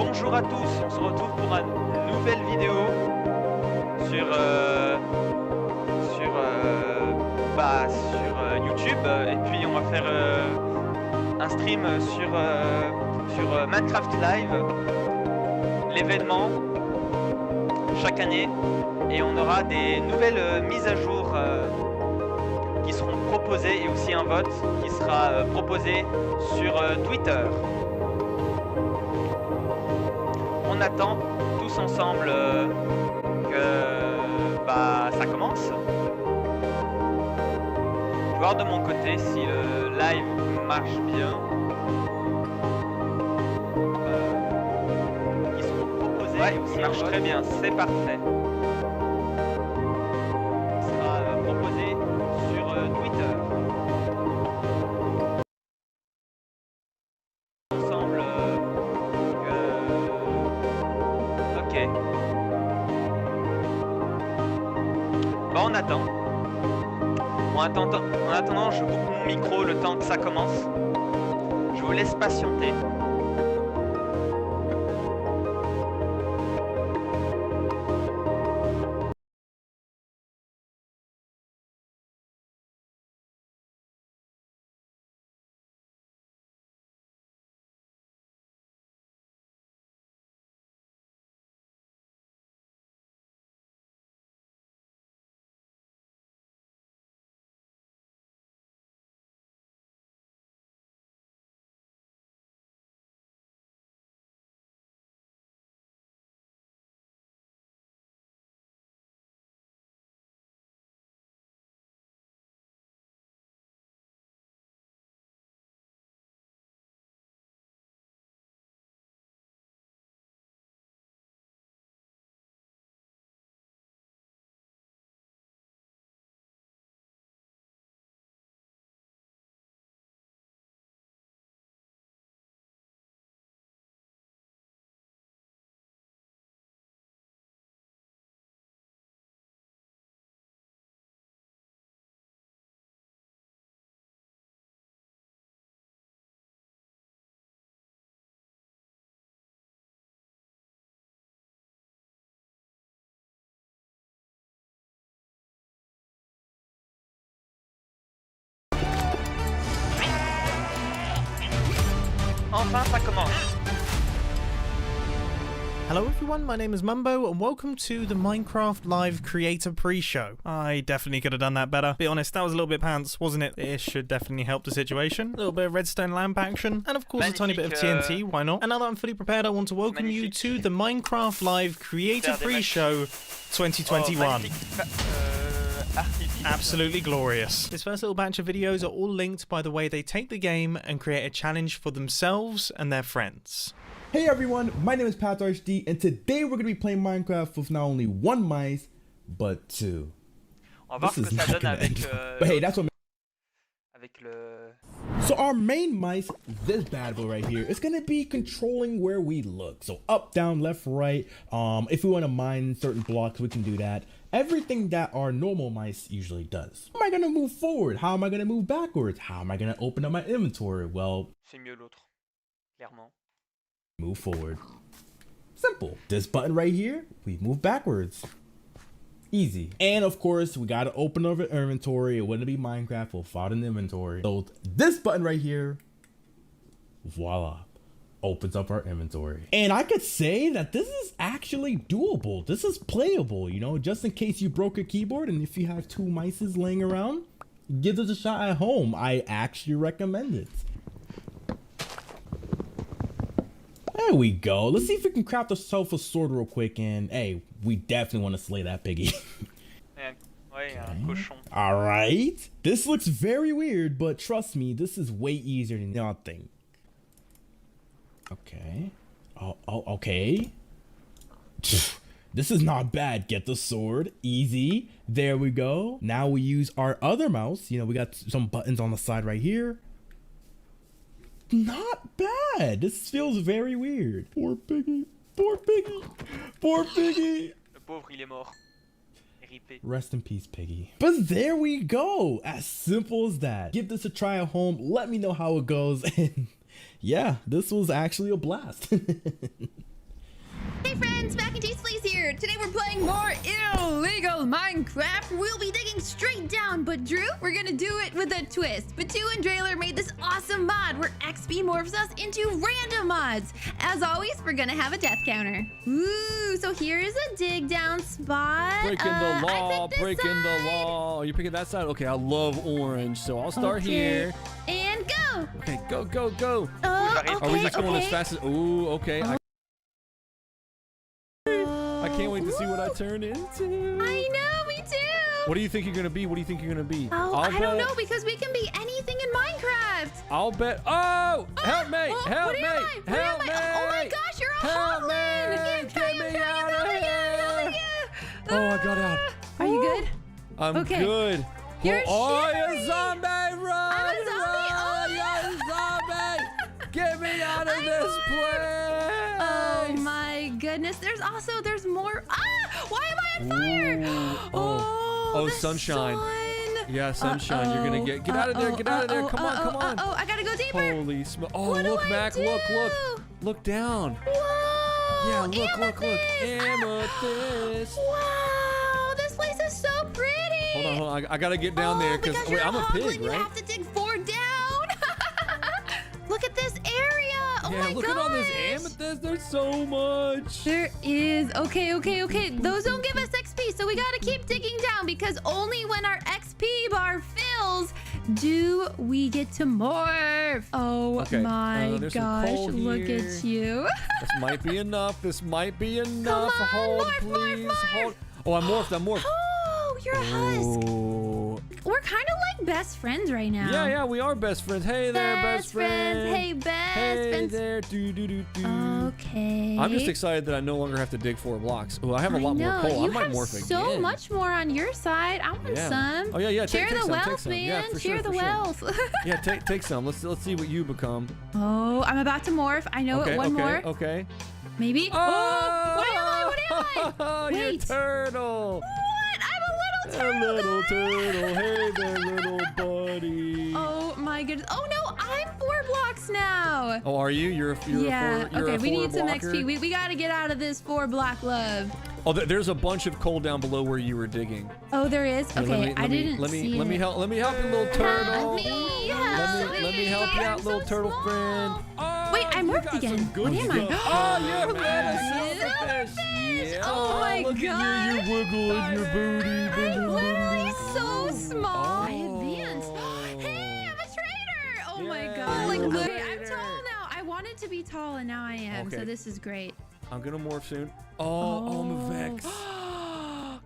Bonjour à tous, on se retrouve pour une nouvelle vidéo sur YouTube, et puis on va faire un stream sur Minecraft Live, l'événement chaque année, et on aura des nouvelles mises à jour qui seront proposées et aussi un vote qui sera proposé sur Twitter. On attend tous ensemble que ça commence. Je vais voir de mon côté si le live marche bien. Ils sont proposés. Ouais, il marche très bien, c'est parfait. Il sera proposé sur Twitter. Ensemble Ok. On attend. En attendant, je coupe mon micro le temps que ça commence. Je vous laisse patienter. Enfin, ça commence. Hello everyone, my name is Mumbo and welcome to the Minecraft Live Creator Pre-Show. I definitely could have done that better. Be honest, that was a little bit pants, wasn't it? It should definitely help the situation. A little bit of redstone lamp action, and of course a tiny bit of TNT, why not? And now that I'm fully prepared, I want to welcome you to the Minecraft Live Creator Pre-Show 2021. Absolutely glorious. This first little batch of videos are all linked by the way they take the game and create a challenge for themselves and their friends. Hey everyone, my name is PatRHD, and today we're going to be playing Minecraft with not only one mice, but two. On va voir ce que ça donne avec but hey, that's what avec le... So our main mice, this bad boy right here, is going to be controlling where we look. So up, down, left, right. If we want to mine certain blocks, we can do that. Everything that our normal mice usually does. How am I going to move forward? How am I going to move backwards? How am I going to open up my inventory? Well, c'est mieux l'autre, clairement. Move forward. Simple. This button right here, we move backwards. Easy. And of course, we got to open up our inventory. It wouldn't be Minecraft without an inventory. So this button right here, voila, opens up our inventory. And I could say that this is actually doable. This is playable, you know, just in case you broke a keyboard and if you have two mices laying around, give this a shot at home. I actually recommend it. There we go. Let's see if we can craft ourselves a sword real quick, and hey, we definitely want to slay that piggy. Ouais, un cochon. All right. This looks very weird, but trust me, this is way easier than y'all think. Okay. Oh, okay. This is not bad. Get the sword. Easy. There we go. Now we use our other mouse. You know, we got some buttons on the side right here. Not bad. This feels very weird. Poor piggy. Poor piggy. Poor piggy. Le pauvre, il est mort. Ripé. Rest in peace, piggy. But there we go. As simple as that. Give this a try at home. Let me know how it goes. And yeah, this was actually a blast. Hey friends, Mac and Cheese Please here. Today we're playing more illegal Minecraft. We'll be digging straight down, but Drew, we're gonna do it with a twist. Batu and Drailer made this awesome mod where XP morphs us into random mods. As always, we're gonna have a death counter. Ooh, so here is a dig down spot. Breaking the law, breaking the side. law. Are you picking that side? Okay, I love orange, so I'll start here. And go. Okay, go, go, go. Okay, Are we just going as okay. fast as... Ooh, okay. I can't wait to see what I turn into. I know, me too. What do you think you're going to be? What do you think you're going to be? Oh, I don't know, because we can be anything in Minecraft. I'll bet... Oh! Help me! Oh, Help what me! am I? What Help am me! I? Oh my gosh, you're a Help me! hoglin! Get me out of here! Oh, I got out. Are you good? I'm Okay. good. You're Oh, shivering. you zombie! Run! I'm a zombie. Run! Oh, You zombie! Get me out of this place! Oh my goodness. There's more. Ah! Why am I on fire? Oh, the sunshine. sun. Yeah, sunshine. You're gonna get out of there. Get out of there. Come on, come on. Oh, I gotta go deeper. Holy smoke. Oh, What do look, I Mac. do? Look down. Whoa. Yeah, look. Amethyst. Amethyst. Wow, this place is so pretty. Hold on. I gotta get down there because you're I'm a pig, hoglin, You right? have to dig 4 down. Look at this area. Oh Yeah, my look gosh. at all this amethyst. There's so much. There is. Okay. Those don't give us XP, so we gotta keep digging down because only when our XP bar fills do we get to morph. Oh Okay, my there's some gosh, coal look here. at you. This might be enough. This might be enough. on, Hold, morph, please. morph. Hold. Oh, I'm morphed. Oh, you're a husk. Oh. We're kind of like best friends right now. Yeah, we are best friends. Hey there, best friend. Hey, best Hey friends. there. Do. Okay. I'm just excited that I no longer have to dig 4 blocks. Oh, I have a lot more know. coal. I You might have morph again. so much more on your side. I want Yeah. some. Oh yeah. Share Take the some, wealth, some. man. Yeah, for Share sure, the for sure. wealth. Yeah, take some. Let's see what you become. Oh, I'm about to morph. I know it. One more. Okay. Maybe. Oh, what am I? Oh, you Wait. turtle. What? I'm a little turtle. A little guys. turtle. Hey there, little buddy. Oh my goodness. Oh no, I'm 4 blocks now. Oh, are you? You're Yeah. a 4 Okay, we need some blocker? XP. We gotta get out of this 4 block love. Oh, there's a bunch of coal down below where you were digging. Oh, there is. Here, Okay, I didn't let see me it. help you, little turtle. Help me. Help Let me help you out, little turtle friend. Oh, Wait, I'm you morphed got again. some good What am I? stuff. Oh, you're a Silverfish. silverfish. Yeah. Oh my Look at gosh. you, you're wiggling your booty. I'm literally so small. I Oh. advanced. Hey, I'm a trader. Oh my Yeah, god. you're Like, a look, trader. I'm tall now. I wanted to be tall and now I am. Okay. So this is great. I'm gonna morph soon. Oh, I'm a Vex.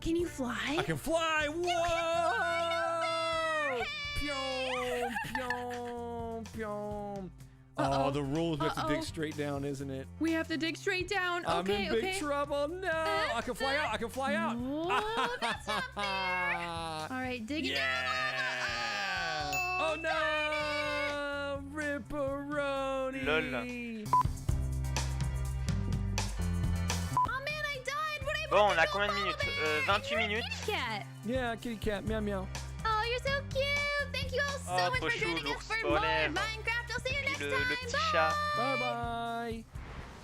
Can you fly? I can fly. Whoa! Pyong, pyong, pyong. Oh, the rules we have to dig straight down, isn't it? We have to dig straight down. I'm Okay, in big okay. trouble. No, I can fly out. I can fly out. Oh, that's not fair. All right, dig it Yeah. down. Oh no! Ripperoni. Lol. Oh man, I died. What I Bon, on a combien de minutes 28 minutes. Cat. Yeah, kitty cat, meow meow. Oh, you're so cute. Thank you all so Oh, much trop for chou, joining us l'ours for more polaire. Minecraft. I'll see you next Le time. petit chat. Bye bye.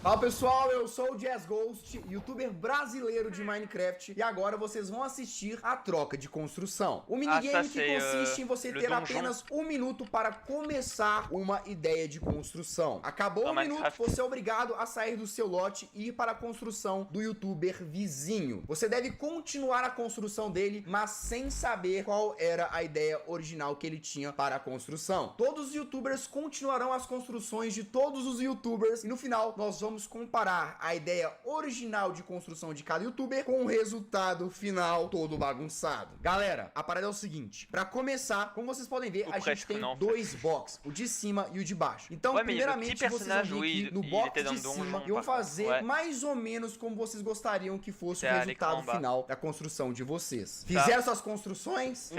Fala pessoal, eu sou o Jazz Ghost, youtuber brasileiro de Minecraft, e agora vocês vão assistir a troca de construção. O minigame que consiste em você ter apenas 1 minuto para começar uma ideia de construção. Acabou o minuto, você é obrigado a sair do seu lote e ir para a construção do youtuber vizinho. Você deve continuar a construção dele, mas sem saber qual era a ideia original que ele tinha para a construção. Todos os youtubers continuarão as construções de todos os youtubers, e no final nós vamos comparar a ideia original de construção de cada youtuber com o resultado final todo bagunçado. Galera, a parada é o seguinte: pra começar, como vocês podem ver, a gente tem 2 boxes, o de cima e o de baixo. Então, primeiramente, vocês vão vir aqui no box de cima e vão fazer mais ou menos como vocês gostariam que fosse o resultado final da construção de vocês. Fizeram suas construções?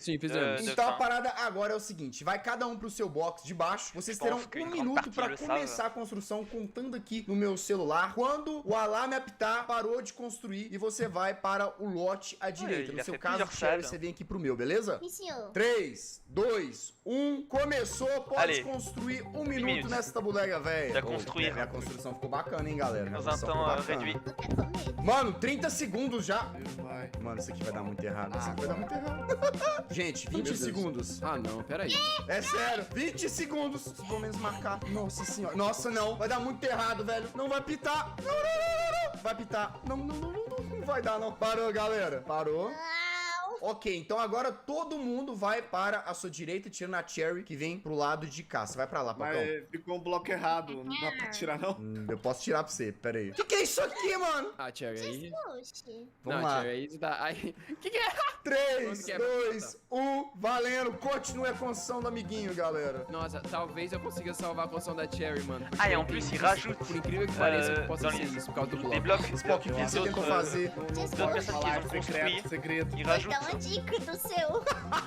Sim, fizemos. Então a parada agora é o seguinte: vai cada um pro seu box de baixo. Vocês terão 1 minuto pra começar a construção, contando aqui no meu celular. Quando o alarme apitar, parou de construir e você vai para o lote à direita. No seu caso, Sherry, você vem aqui pro meu, beleza? 3, 2, 1, começou, pode construir 1 minuto nessa bodega, velho. Já construí. Minha construção ficou bacana, hein, galera. Dans un temps réduit. Mano, 30 segundos já. Vai. Mano, isso aqui vai dar muito errado. Isso aqui vai dar muito errado. Gente, 20 segundos. Ah, não, peraí. É sério, 20 segundos. Se pelo menos marcar. Nossa senhora. Nossa, não. Vai dar muito errado, velho. Não vai pitar. Não, não, não, não. Vai pitar. Não, não, não, não, não. Não vai dar, não. Parou, galera. Parou. Ok, então agora todo mundo vai para a sua direita, tirando a Cherry, que vem pro lado de cá. Você vai pra lá, Pacão. Mas ficou um bloco errado. Não dá pra tirar, não? Eu posso tirar pra você, pera aí. Que é isso aqui, mano? Ah, Cherry, aí... Vamos não, lá. Cherry, aí dá... Aí... Que é? 3, 2, 1, valendo. Continue a construção do amiguinho, galera. Nossa, talvez eu consiga salvar a construção da Cherry, mano. Ah, et en plus, il rajoute Por incrível que pareça, eu posso dans fazer isso por causa do les bloco. blocs Spock, o que você tentou fazer? d'autres personnes qui ont construit, Segredo. ils Dá rajoutent uma dica do seu.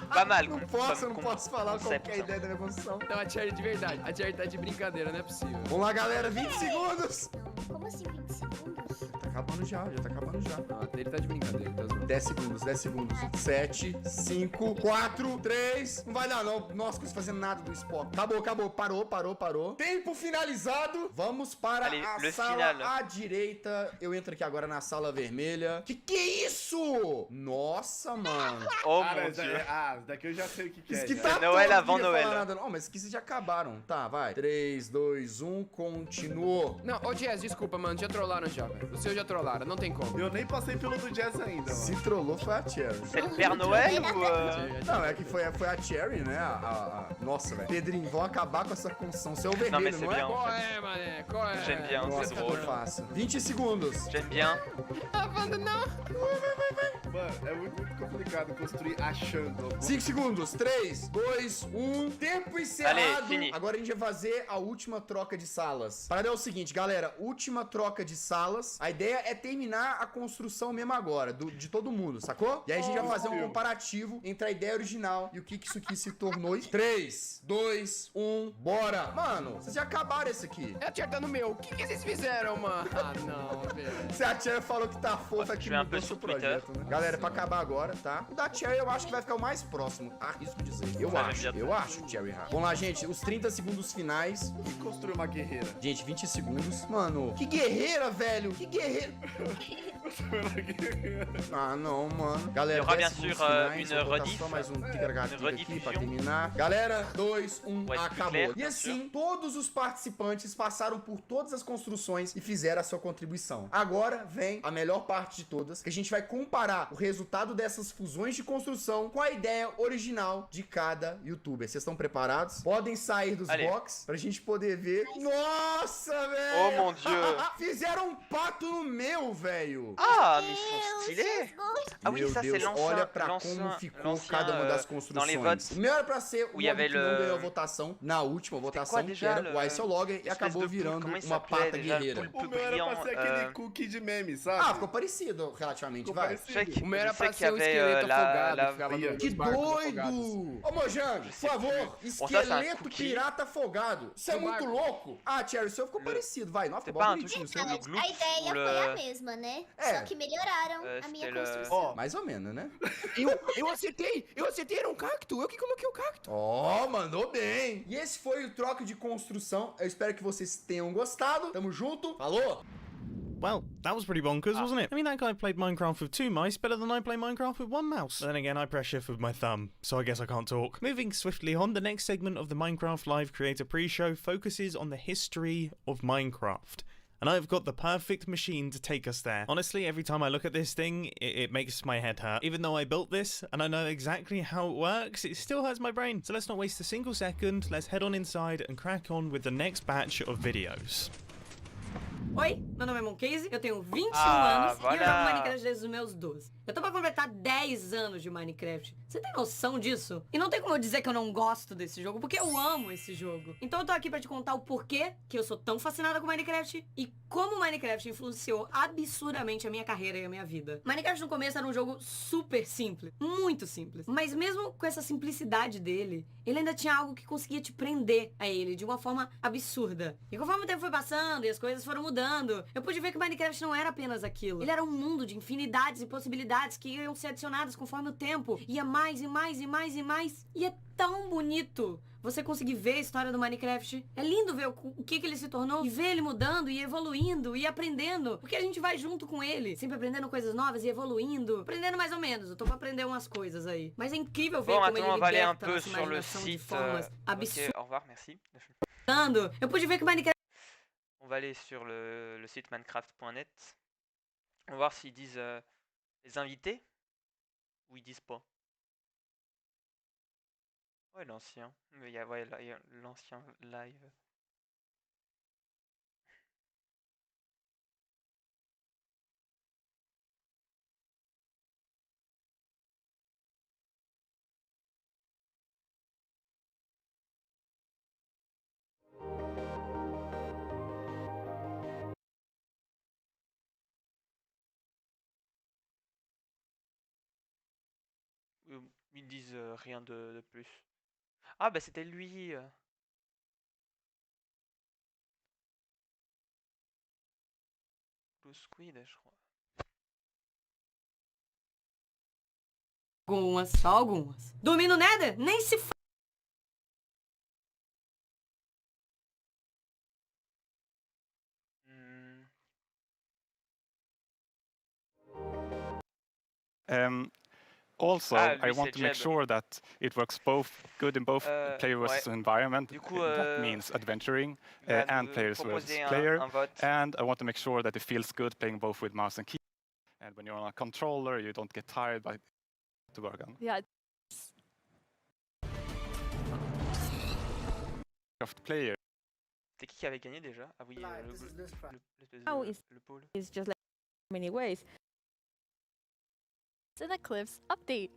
pas mal. Não comme- posso, eu comme não posso falar qual que é a concept. ideia da minha construção. Não, a Cherry de verdade. A Cherry tá de brincadeira, não é possível. Vamos lá, galera, 20 segundos. Como assim 20 segundos? Tá acabando já tá acabando já. Não, a dele tá de brincadeira, tá zoando. 10 segundos, 10 segundos. 7, 5, 4, 3. Não vai dar, não. Nossa, não fazendo nada do Spock. Acabou, acabou. Parou. Tempo finalizado. Vamos para Allez, a le sala final. à direita. Eu entro aqui agora na sala vermelha. Que é isso? Nossa, mano. Oh Ah, mon mas dieu. daqui eu já sei o que Isso é. que já. tá Noël todo, avant não queria falar Noël. nada, não. Oh, mas esqueci já acabaram. Tá, vai. 3, 2, 1, continuou. Não, ô Jazz, desculpa, mano. Já trollaram já, velho. O seu já trollaram, não tem como. Eu nem passei pelo do Jazz ainda, Se mano. trollou foi a Cherry. C'est le Père Noël ou Não, é que foi a Cherry, né? Nossa, velho. Pedrinho, vão acabar com essa construção. Você é o vermelho, Não, mas c'est não é? bien. Qual é, mané? Qual é? J'aime bien, Nossa, c'est que drôle. fácil. 20 segundos. J'aime bien. Ah, Wanda, não. Mano, é muito complicado construir achando. 5 segundos. 3, 2, 1. Tempo encerrado. Allez, fini. Agora a gente vai fazer a última troca de salas. A parada é o seguinte, galera. Última troca de salas. A ideia é terminar a construção mesmo agora, de todo mundo, sacou? E aí a gente vai fazer um comparativo entre a ideia original e o que isso aqui se tornou. 3, 2, 1, bora. Mano, vocês já acabaram esse aqui. É a Cherry tá no meu. O que vocês fizeram, mano? Ah, não, velho. Se a Cherry falou que tá fofa, é que tiver um mudou peu seu sur Twitter. projeto, né? Galera, pra acabar agora, tá? O da Cherry eu acho que vai ficar o mais próximo. Arrisco dizer. Eu acho, Cherry Hard. Vamos lá, gente. Os 30 segundos finais. E construir uma guerreira. Gente, 20 segundos. Mano, que guerreira, velho. Que guerreira. Construir uma guerreira. Ah, não, mano. Galera, Il y aura 10 bien segundos sûr, finais. une Vou botar rediff. só mais um tica-tica aqui pra rediffusion. terminar. Galera, 2, 1, Ouais, acabou. clair, E bien assim, todos os participantes passaram por todas as construções e fizeram a sua contribuição. Agora vem a melhor parte de todas, que a gente vai comparar o resultado dessas fusões de construção com a ideia original de cada youtuber. Vocês estão preparados? Podem sair dos Allez. box pra gente poder ver. Nossa, velho! Oh mon dieu. Fizeram um pato no meu, velho! Ah, mais ils sont stylés. Ah oui, Meu ça c'est Deus, l'ancien. olha pra como ficou cada uma das Dans les construções. votes. O meu era pra ser o Où il y modo avait que não le- ganhou a votação na última votação, quoi que déjà, era o le- Ice Logger, e espèce acabou de poule, virando comment il uma s'appelait pata déjà, guerreira. poule? O meu era pra ser aquele cookie de meme, sabe? Ah, ficou parecido relativamente, Ficou vai. parecido. Je sais que- O meu era je sais pra qu'il y ser o avait esqueleto afogado, la... que ficava no- Que nos barcos afogados. doido! Ô, Mojang, por favor, Bon, ça, c'est un esqueleto cookie. pirata afogado. Isso é No muito barco. louco. Ah, Cherry, o seu ficou parecido, vai. Nossa, C'est ficou pas un bonitinho o truc seu. Ah, mas gloof a ideia ou foi a le- mesma, né? É. Só que melhoraram a minha c'était le- construção. Ó, Mais ou menos, né? Eu acertei, era um cacto. Eu que coloquei o cacto. Ó, mandou bem. E esse foi o troca de construção. Eu espero que vocês tenham gostado. Tamo junto. Falou! Well, that was pretty bonkers, wasn't it? I mean, that guy played Minecraft with 2 mice better than I play Minecraft with 1 mouse. But then again, I press shift with my thumb, so I guess I can't talk. Moving swiftly on, the next segment of the Minecraft Live Creator Pre-Show focuses on the history of Minecraft. And I've got the perfect machine to take us there. Honestly, every time I look at this thing, it makes my head hurt. Even though I built this, and I know exactly how it works, it still hurts my brain. So let's not waste a single second, let's head on inside and crack on with the next batch of videos. Oi, meu nome é Moncase, eu tenho 21 Ah, anos e eu jogo voilà. Minecraft desde os meus 12. Eu tô pra completar 10 anos de Minecraft. Você tem noção disso? E não tem como eu dizer que eu não gosto desse jogo, porque eu amo esse jogo. Então eu tô aqui pra te contar o porquê que eu sou tão fascinada com Minecraft e como Minecraft influenciou absurdamente a minha carreira e a minha vida. Minecraft no começo era um jogo super simples, muito simples. Mas mesmo com essa simplicidade dele, ele ainda tinha algo que conseguia te prender a ele de uma forma absurda. E conforme o tempo foi passando e as coisas foram mudando, eu pude ver que Minecraft não era apenas aquilo. Ele era um mundo de infinidades e possibilidades que iam ser adicionadas conforme o tempo ia mais e mais e mais e mais. E é tão bonito você conseguir ver a história do Minecraft. É lindo ver o que ele se tornou e ver ele mudando e evoluindo e aprendendo. Porque a gente vai junto com ele, sempre aprendendo coisas novas e evoluindo. Aprendendo mais ou menos, eu tô pra aprender umas coisas aí. Mas é incrível ver como ele liberta a nossa imaginação de formas absurdas. Au revoir, merci. Eu pude ver que o Minecraft... On va aller sur le site minecraft.net. On va voir s'ils disent les invités ou ils disent pas. Ouais, l'ancien. Mais il y a l'ancien live. Ils disent rien de plus. Ah bah c'était lui. Blue Squid, je crois. Algumas, só algumas. Dormir no Nether? Nem se f... Also, I want to make sure that it works good in both player versus environment. Du coup, that means adventuring and players versus player. And I want to make sure that it feels good playing both with mouse and key. And when you're on a controller, you don't get tired by to work on. Yeah. Player. C'est qui avait gagné déjà? Ah oui, le pôle. It's just like many ways. In the Cliffs update.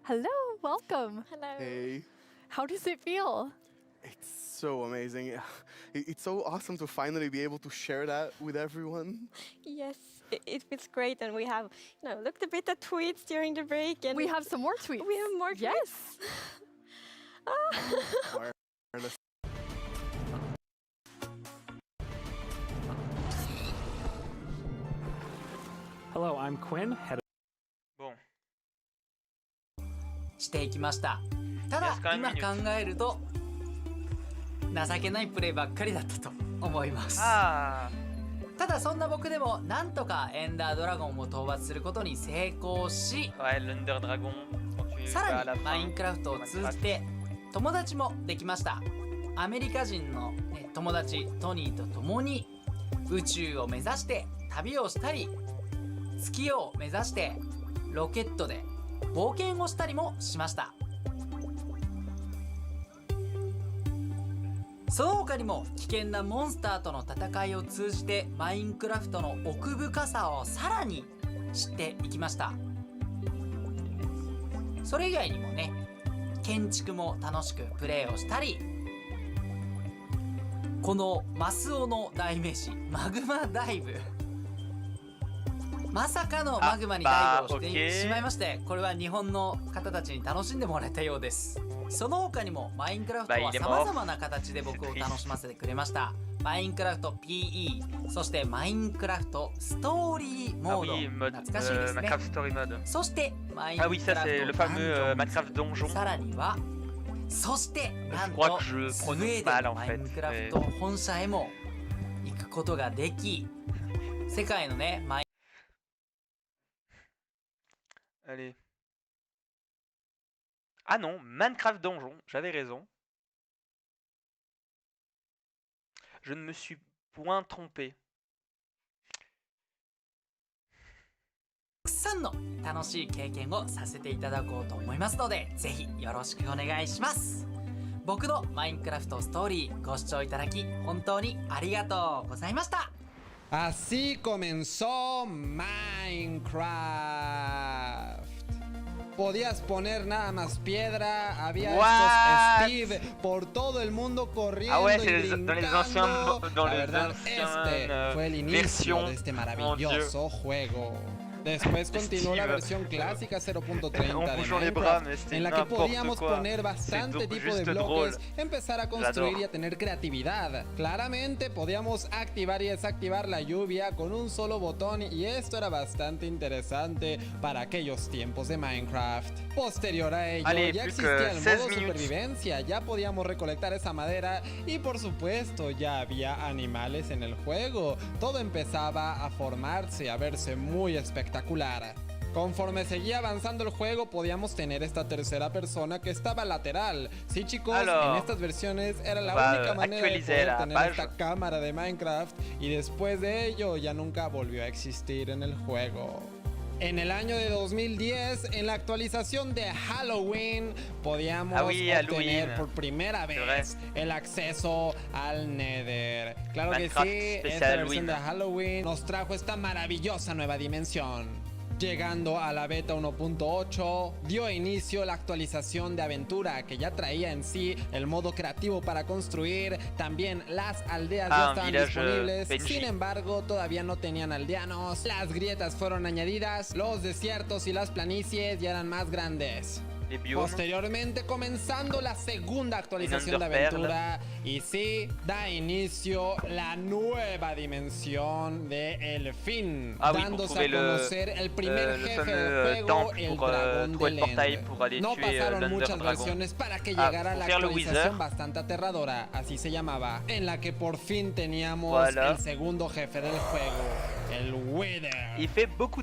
Hello, welcome. Hello. Hey. How does it feel? It's so amazing. It's so awesome to finally be able to share that with everyone. Yes, it feels great, and we have, looked a bit at tweets during the break, and we have some more tweets. We have more tweets. Yes. Hello, I'm Quinn, head of... していきました。ただ今考えると情けないプレイばっかりだったと思います。ただそんな僕でもなんとかエンダードラゴンを討伐することに成功し、さらにマインクラフトを通じて友達もできました。アメリカ人の、友達トニーと共に宇宙を目指して旅をしたり、月を目指してロケットで冒険をしたりもしました。その他にも危険なモンスターとの戦いを通じてマインクラフトの奥深さをさらに知っていきました。それ以外にもね、建築も楽しくプレイをしたり、このマスオの代名詞マグマダイブ、まさかのマグマにダイブをしてしまいまして、これは日本の方たちに楽しんでもらえたようです。その他にもマインクラフトはさまざまな形で僕を楽しませてくれました。マインクラフト PE、 そしてマインクラフトストーリーモード、懐かしいですね。そしてマインクラフトダンジョン、さらにはそしてなんとスウェーデンのマインクラフト本社へも行くことができ、世界のねマインAllez. Ah non, Minecraft Donjon, j'avais raison. Je ne me suis point trompé. たくさんの楽しい経験をさせていただこうと思いますので、ぜひよろしくお願いします。僕のマインクラフトストーリーご視聴いただき本当にありがとうございました。Así comenzó Minecraft. Podías poner nada más piedra, había estos Steve por todo el mundo corriendo y brincando. La verdad, este fue el inicio de este maravilloso juego. Después continuó la versión clásica 0.30 de Minecraft, en la que podíamos poner bastante tipo de bloques, empezar a construir y a tener creatividad. Claramente podíamos activar y desactivar la lluvia con un solo botón y esto era bastante interesante para aquellos tiempos de Minecraft. Posterior a ello, ya existía el modo supervivencia, ya podíamos recolectar esa madera y por supuesto ya había animales en el juego. Todo empezaba a formarse, a verse muy espectacular. Conforme seguía avanzando el juego, podíamos tener esta tercera persona que estaba lateral. Sí, chicos, en estas versiones era la única manera de poder tener esta cámara de Minecraft y después de ello ya nunca volvió a existir en el juego. En el año de 2010, en la actualización de Halloween, podíamos obtener por primera vez el acceso al Nether. Claro que sí, esta versión de Halloween nos trajo esta maravillosa nueva dimensión. Llegando a la beta 1.8, dio inicio la actualización de aventura que ya traía en sí el modo creativo para construir, también las aldeas ya estaban disponibles, sin embargo todavía no tenían aldeanos, las grietas fueron añadidas, los desiertos y las planicies ya eran más grandes. Posteriormente comenzando la segunda actualización de aventura y sí, da inicio la nueva dimensión de El Fin, dándose a conocer el primer jefe del juego, el dragón del End. No pasaron muchas versiones para que llegara la actualización bastante aterradora, así se llamaba, en la que por fin teníamos el segundo jefe del juego, el Wither.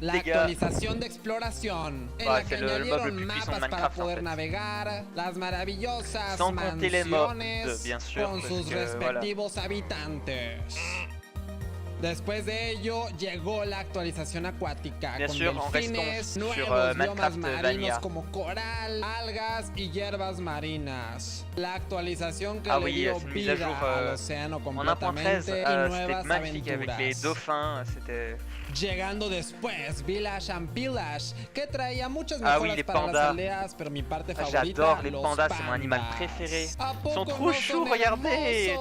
La actualización de exploración, en la que añadieron mapas para poder navegar, las maravillosas mansiones con sus respectivos habitantes. Después de ello llegó la actualización acuática con delfines, nuevos biomas marinos como coral, algas y hierbas marinas. La actualización que le dio vida al océano completamente y nuevas aventuras. Llegando después Village and Pillage, que traía muchas mejoras para las aldeas, pero mi parte favorita, los pandas. C'est mon animal préféré. Sont trop choux, regardez.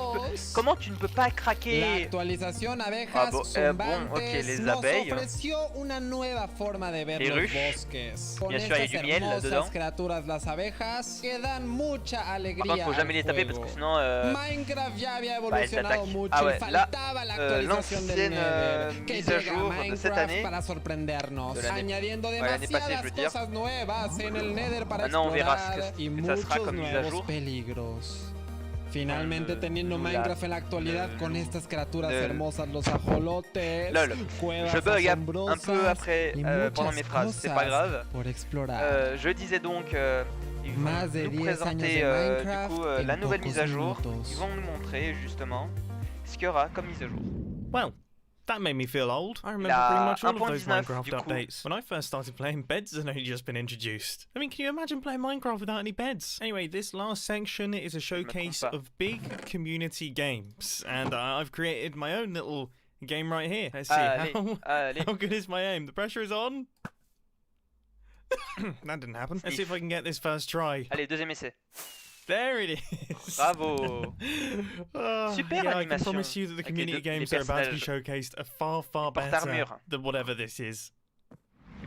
Comment tu ne peux pas craquer? La actualización abejas zumbantes nos ofreció una nueva forma de ver los bosques. Con estas hermosas criaturas, las abejas, que dan mucha alegría al juego. Minecraft ya había evolucionado mucho y faltaba la actualización del Nether, que llega a Minecraft para sorprendernos, añadiendo demasiadas cosas nuevas en el Nether para explorar y muchos nuevos peligros. Finalmente teniendo Minecraft en la actualidad con estas criaturas hermosas, los ajolotes, cuevas asombrosas y muchas cosas por explorar. Je disais donc, ils vont Más de nous 10 años présenter de Minecraft du coup, la nouvelle mise à jour. Ils vont nous montrer justement ce qu'il y aura comme mise à jour. Well, that made me feel old. I remember pretty much all of those Minecraft updates. When I first started playing, beds had only just been introduced. I mean, can you imagine playing Minecraft without any beds? Anyway, this last section is a showcase of big community games, and I've created my own little game right here. Let's see, how good is my aim? The pressure is on. That didn't happen. Let's see if I can get this first try. Allez, deuxième essai. There it is. Bravo. Super yeah, animation. I can promise you that the community games are about to be showcased are far better than whatever this is.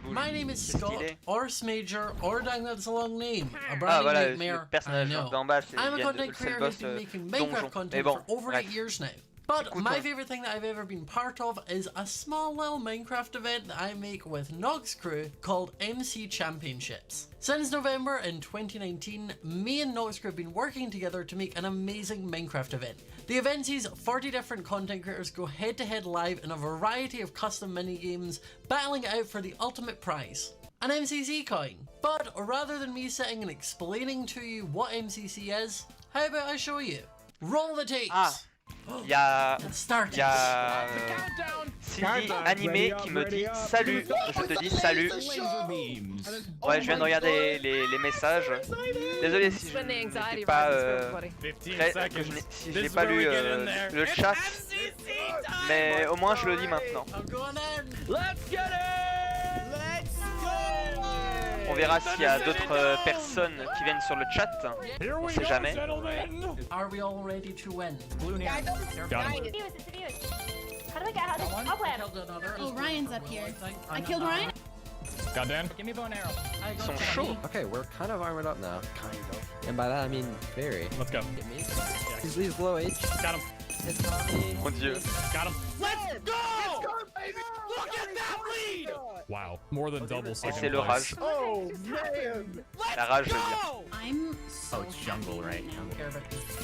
My name is Scott, or Smager, or Dang, that's a long name. A branding nightmare, I know. I'm a content creator who's been making Minecraft content for over 8 years now. But my favorite thing that I've ever been part of is a small little Minecraft event that I make with Nog's crew called MC Championships. Since November in 2019, me and Nog's crew have been working together to make an amazing Minecraft event. The event sees 40 different content creators go head to head live in a variety of custom minigames, battling it out for the ultimate prize, an MCC coin. But rather than me sitting and explaining to you what MCC is, how about I show you? Roll the tapes! Il y a Cindy animé qui me dit salut, je te dis salut. Ouais, je viens de regarder les messages. Désolé si je n'ai pas si je n'ai pas lu le chat, mais au moins je le dis maintenant. On verra s'il y a d'autres personnes qui viennent sur le chat. On sait jamais. Are we all ready to win? Oh, Ryan's up here. I killed Ryan? Got Dan. Give me a bow and arrow. Ils sont chauds. Okay, we're kind of armored up now. Kind of. And by that I mean very. Let's go. Get me. He's low H. Got him. It's coming. Mon Dieu. Got him. Let's go! Let's go, baby! Look at that lead! Wow. More than double Et second c'est le place. rage. Oh, man! La rage, je veux dire. I'm so it's jungle right now.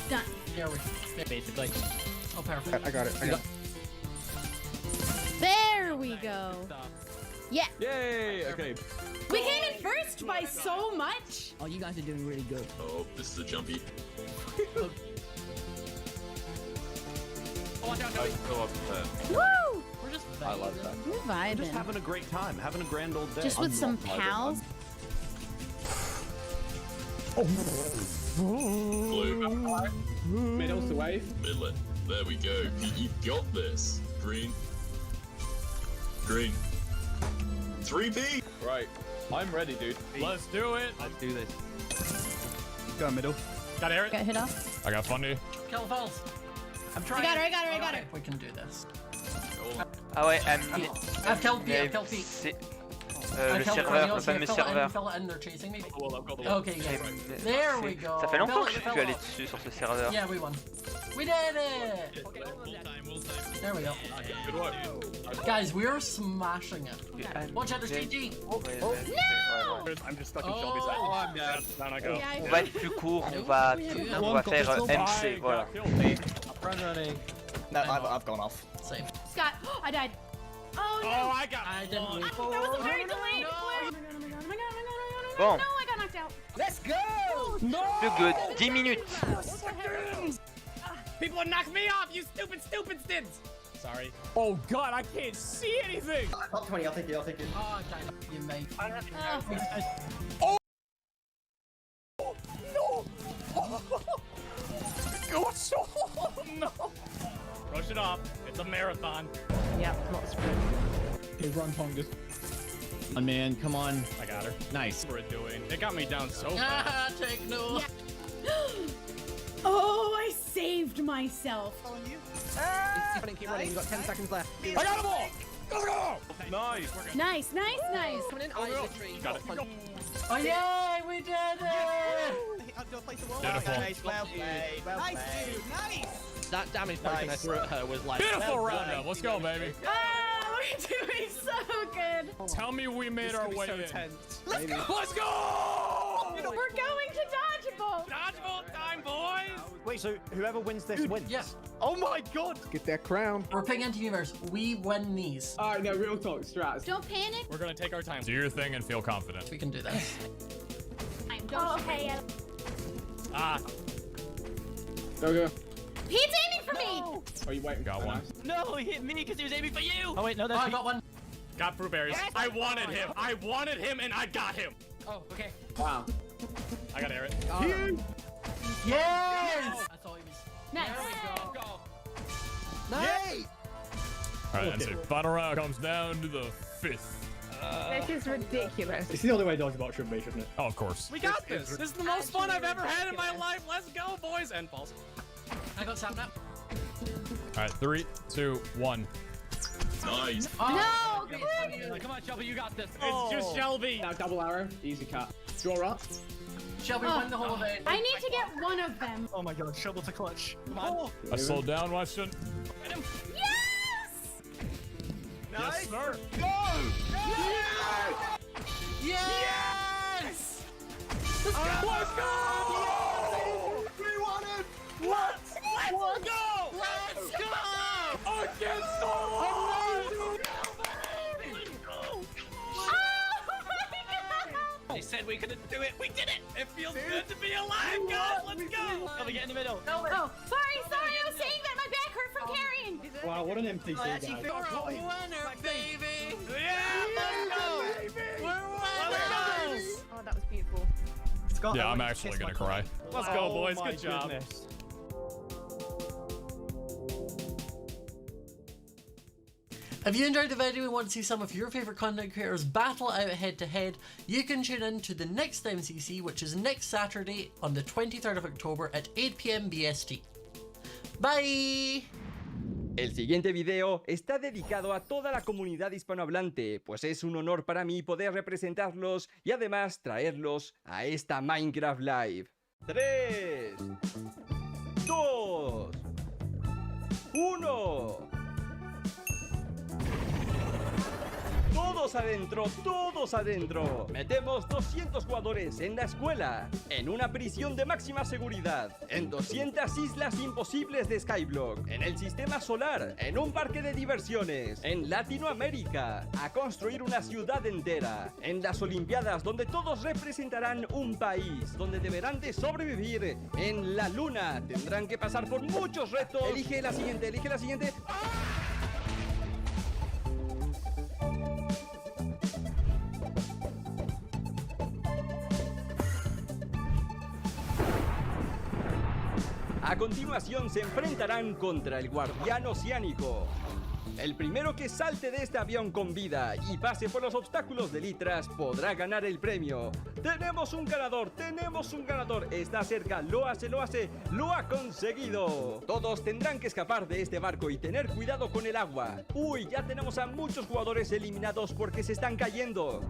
done. Here we basically. Oh, perfect. I got it. There we go. Yeah. Yay! Okay. We came in first by so much. Oh, you guys are doing really good. Oh, this is a jumpy. Go up Woo! We're just I love that. We're vibing. Just having a great time, having a grand old day. Just with some pals. Blue. Middle's the wave. Midland. There we go. Pete, you've got this. Green. Green. 3P. Right. I'm ready, dude. Let's do it. Let's do this. Go middle. Got Eric. Got hit off. I got Fundy. Kill falls. I'm trying. I got her. We can do this. Ah ouais, I've killed Pete. le serveur, le fameux serveur. Okay, yeah. There we go. Ça fait longtemps que je suis allé dessus sur ce serveur. Yeah, we won. We did it! There we go. Good work. Guys, we're smashing it. Watch out, there's GG. No! I'm just stuck in Shelby's side. Oh, I'm dead. Down I go. On va être plus court, on va faire MC, voilà. Run running. No, I've gone off. Same. Scott, I died. Oh no! Oh, I got. I didn't move. That was a very delayed flare. Oh my god. Bon. No, I got knocked out. Let's go! Plus que 10 minutes. People are knocking me off, you stupid stids. Sorry. Oh god, I can't see anything. Top 20, I'll take it. Oh, okay. You mate. Oh no! Go so no! Brush it off. It's a marathon. Yeah, not a sprint. Okay, run, Pongus. Oh man, come on. I got her. Nice. What we're doing. It got me down so fast. Ah, take no. Yeah. Oh, I saved myself. Keep running. You've got 10 seconds left. I got them all! Let's go! Nice. Coming in. Oh, Got it. Oh, yay, we did it! Beautiful. Well played. Nice, dude. Nice. That damage potion I threw at her was like... Beautiful roundup. Let's go, baby. Oh, we're doing so good. Tell me we made our way in. Let's go. Let's go! We're going to dodgeball. Dodgeball time, boys! Wait, so whoever wins this wins? Yes. Oh my god! Get that crown. We're picking anti-universe. We win these. Alright, no, real talk, strats. Don't panic. We're gonna take our time. Do your thing and feel confident. We can do this. Oh, okay. Ah. Go. He's aiming for me. Oh, you waiting? Got one. No, he hit me because he was aiming for you. Oh wait, no, that's I got one. Got fruit berries. Yes! I wanted him and I got him. Oh, okay. Wow. I got Eric. Yes! I thought he was... Nice. There we go. Nice! Alright, that's it. Final round comes down to the 5th. This is ridiculous. It's the only way dodgeball should be, shouldn't it? Oh, of course. We got this. This is the most fun I've ever had in my life. Let's go, boys. And balls. I got Sam now. Alright, 3, 2, 1. Nice. No. Come on, Shelby, you got this. It's just Shelby. Now double arrow, easy cut. Draw up. Shelby win the whole event. I need to get one of them. Oh my god, shovel to clutch. Come on. I slowed down, Weston. Yes! Yes, sir. Go! Yes! Let's go! We won it! Let's go! Let's go! Against the wall! They said we couldn't do it. We did it. It feels good to be alive, guys. Let's go. Come get in the middle. Oh, sorry. I was saying that my back hurt from carrying. Wow, what an NPC, guys. You're a winner, baby. Yeah, let's go. We're winners. Oh, that was beautiful. Yeah, I'm actually gonna cry. Let's go, boys. Good job. If you enjoyed the video and want to see some of your favourite content creators battle out head to head, you can tune in to the next MCC, which is next Saturday on the 23rd of October at 8 PM BST. Bye! El siguiente video está dedicado a toda la comunidad hispanohablante, pues es un honor para mí poder representarlos y además traerlos a esta Minecraft Live. 3, 2, 1. Todos adentro, todos adentro. Metemos 200 jugadores en la escuela, en una prisión de máxima seguridad, en 200 islas imposibles de Skyblock, en el sistema solar, en un parque de diversiones, en Latinoamérica, a construir una ciudad entera, en las Olimpiadas donde todos representarán un país, donde deberán de sobrevivir, en la luna, tendrán que pasar por muchos retos. Elige la siguiente, elige la siguiente. A continuación se enfrentarán contra el guardián oceánico. El primero que salte de este avión con vida y pase por los obstáculos de litras podrá ganar el premio. ¡Tenemos un ganador! ¡Tenemos un ganador! Está cerca, lo hace, lo ha conseguido. Todos tendrán que escapar de este barco y tener cuidado con el agua. Uy, ya tenemos a muchos jugadores eliminados porque se están cayendo.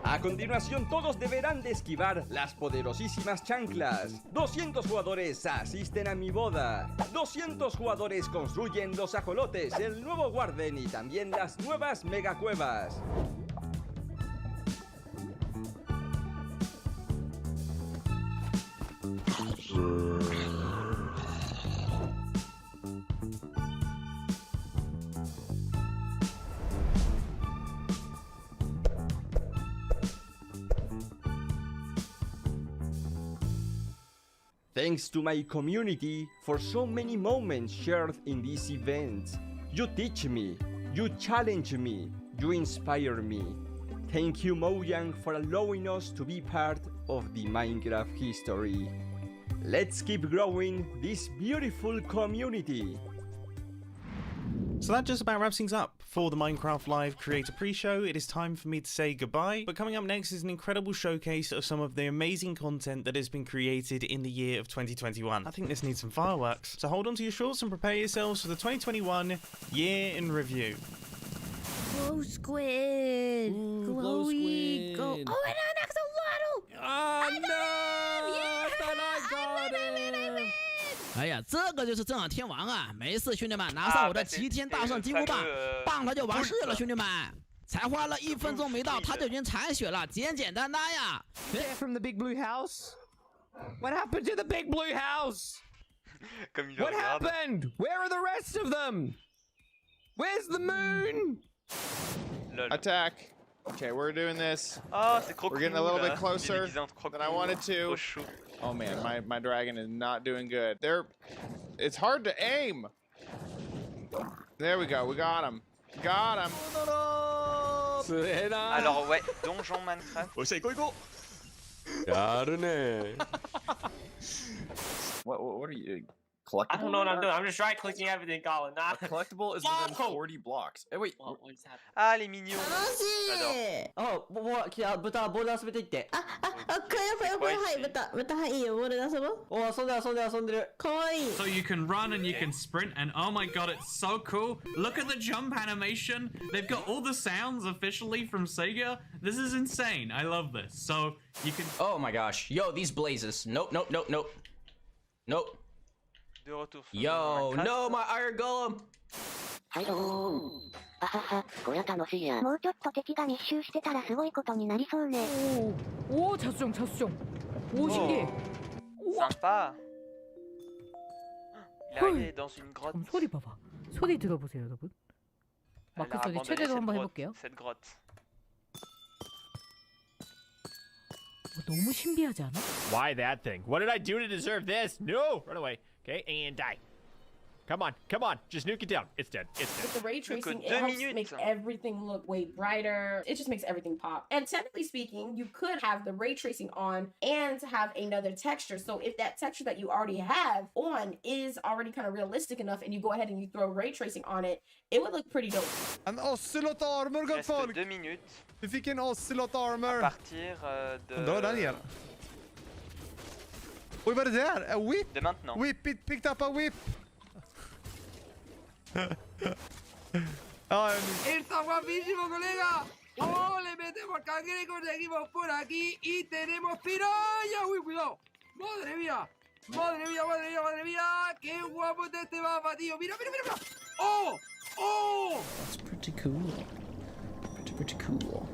A continuación todos deberán de esquivar las poderosísimas chanclas. 200 jugadores asisten a mi boda. 200 jugadores construyen los ajolotes, el nuevo Warden y también las nuevas megacuevas. Thanks to my community for so many moments shared in this event. You teach me, you challenge me, you inspire me. Thank you, Mojang, for allowing us to be part of the Minecraft history. Let's keep growing this beautiful community. So that just about wraps things up for the Minecraft Live Creator Pre-Show. It is time for me to say goodbye, but coming up next is an incredible showcase of some of the amazing content that has been created in the year of 2021. I think this needs some fireworks. So hold on to your shorts and prepare yourselves for the 2021 year in review. Glow squid. Glow squid. Go. Oh, and an axolotl. Oh, no! Yeah! I thought I got it. 哎呀，这个就是正好天王啊！没事，兄弟们，拿上我的齐天大圣金箍棒，棒他就完事了，兄弟们。才花了1分钟没到，他就已经残血了，简简单单呀。From the big blue house? What happened to the big blue house? What happened? Where are the rest of them? Where's the moon? Attack. Okay, we're doing this. Oh, c'est trop We're getting a little bit closer than I wanted to. Oh man, my dragon is not doing good. It's hard to aim. There we go, we got him. Got him. Alors ouais, donjon Minecraft. What are you? Collectible? I don't know what I'm doing. I'm just right clicking everything, Colin. A collectible is within 40 blocks. Hey, wait. Ah, les mignons. あ、豚ボール遊べていって。豚はいいよ、ボールで遊ぼう。お、遊んでる。かわいい。 So you can run and you can sprint and oh my god, it's so cool. Look at the jump animation. They've got all the sounds officially from Sega. This is insane. I love this. So you can... Oh my gosh. Yo, these blazes. Nope. Yo, no, my iron golem. これは楽しいや。もうちょっと敵が密集してたらすごいことになりそうね。오, 자수정. 오, 신기해. Sympa. Il est arrivé dans une grotte. 소리 봐봐. 소리 들어보세요, 여러분. 마크 소리 최대로 한번 해볼게요. Cette grotte. 너무 신비하지 않아? Why that thing? What did I do to deserve this? No! Run away. Okay, and die. Come on, just nuke it down. It's dead. With the ray tracing, it helps make everything look way brighter. It just makes everything pop. And technically speaking, you could have the ray tracing on and have another texture. So if that texture that you already have on is already kind of realistic enough and you go ahead and you throw ray tracing on it, it would look pretty dope. En ocelot armor, gott folk! 2 minutes. Vi fick en ocelot armor. À partir de... Där nere. Oj, vad är det där? A whip? De maintenant. Whip it, picked up a whip. Ay, ¡Está guapísimo, colega! ¡Oh, le metemos cangrejo, seguimos por aquí y tenemos piraya! ¡Uy, cuidado! ¡Madre mía! ¡Madre mía, madre mía, madre mía! ¡Qué guapo está este mapa, tío! ¡Mira, mira, mira! ¡Oh! ¡Oh! That's pretty cool. Pretty cool.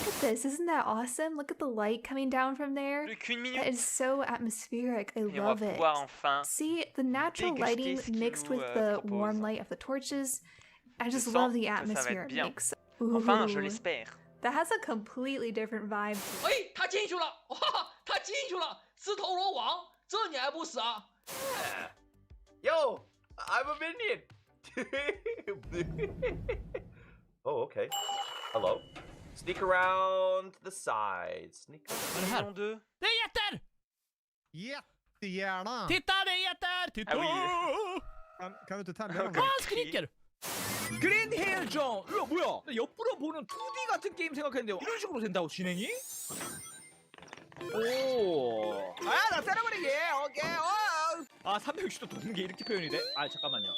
Look at this, isn't that awesome? Look at the light coming down from there. That is so atmospheric. I love it. See, the natural lighting mixed with the warm light of the torches. I just love the atmosphere it makes. Enfin, je l'espère. That has a completely different vibe. 哎，他进去了！哇，他进去了！自投罗网，这你还不死啊 Yo, I'm a minion. Oh, okay. Hello. Sneak around the sides. Sneak around. Det är getter! Jättegärna! Titta, det är getter! Titta! Kan du inte tända dem? Han skriker! 그린 헬정! 이거 뭐야? 옆으로 보는 2D 같은 게임 생각했는데 이런 식으로 된다고 진행이? 오! 아, 나 때려버리게! 오케이! 아, 360도 도는 게 이렇게 표현이 돼? 아, 잠깐만요.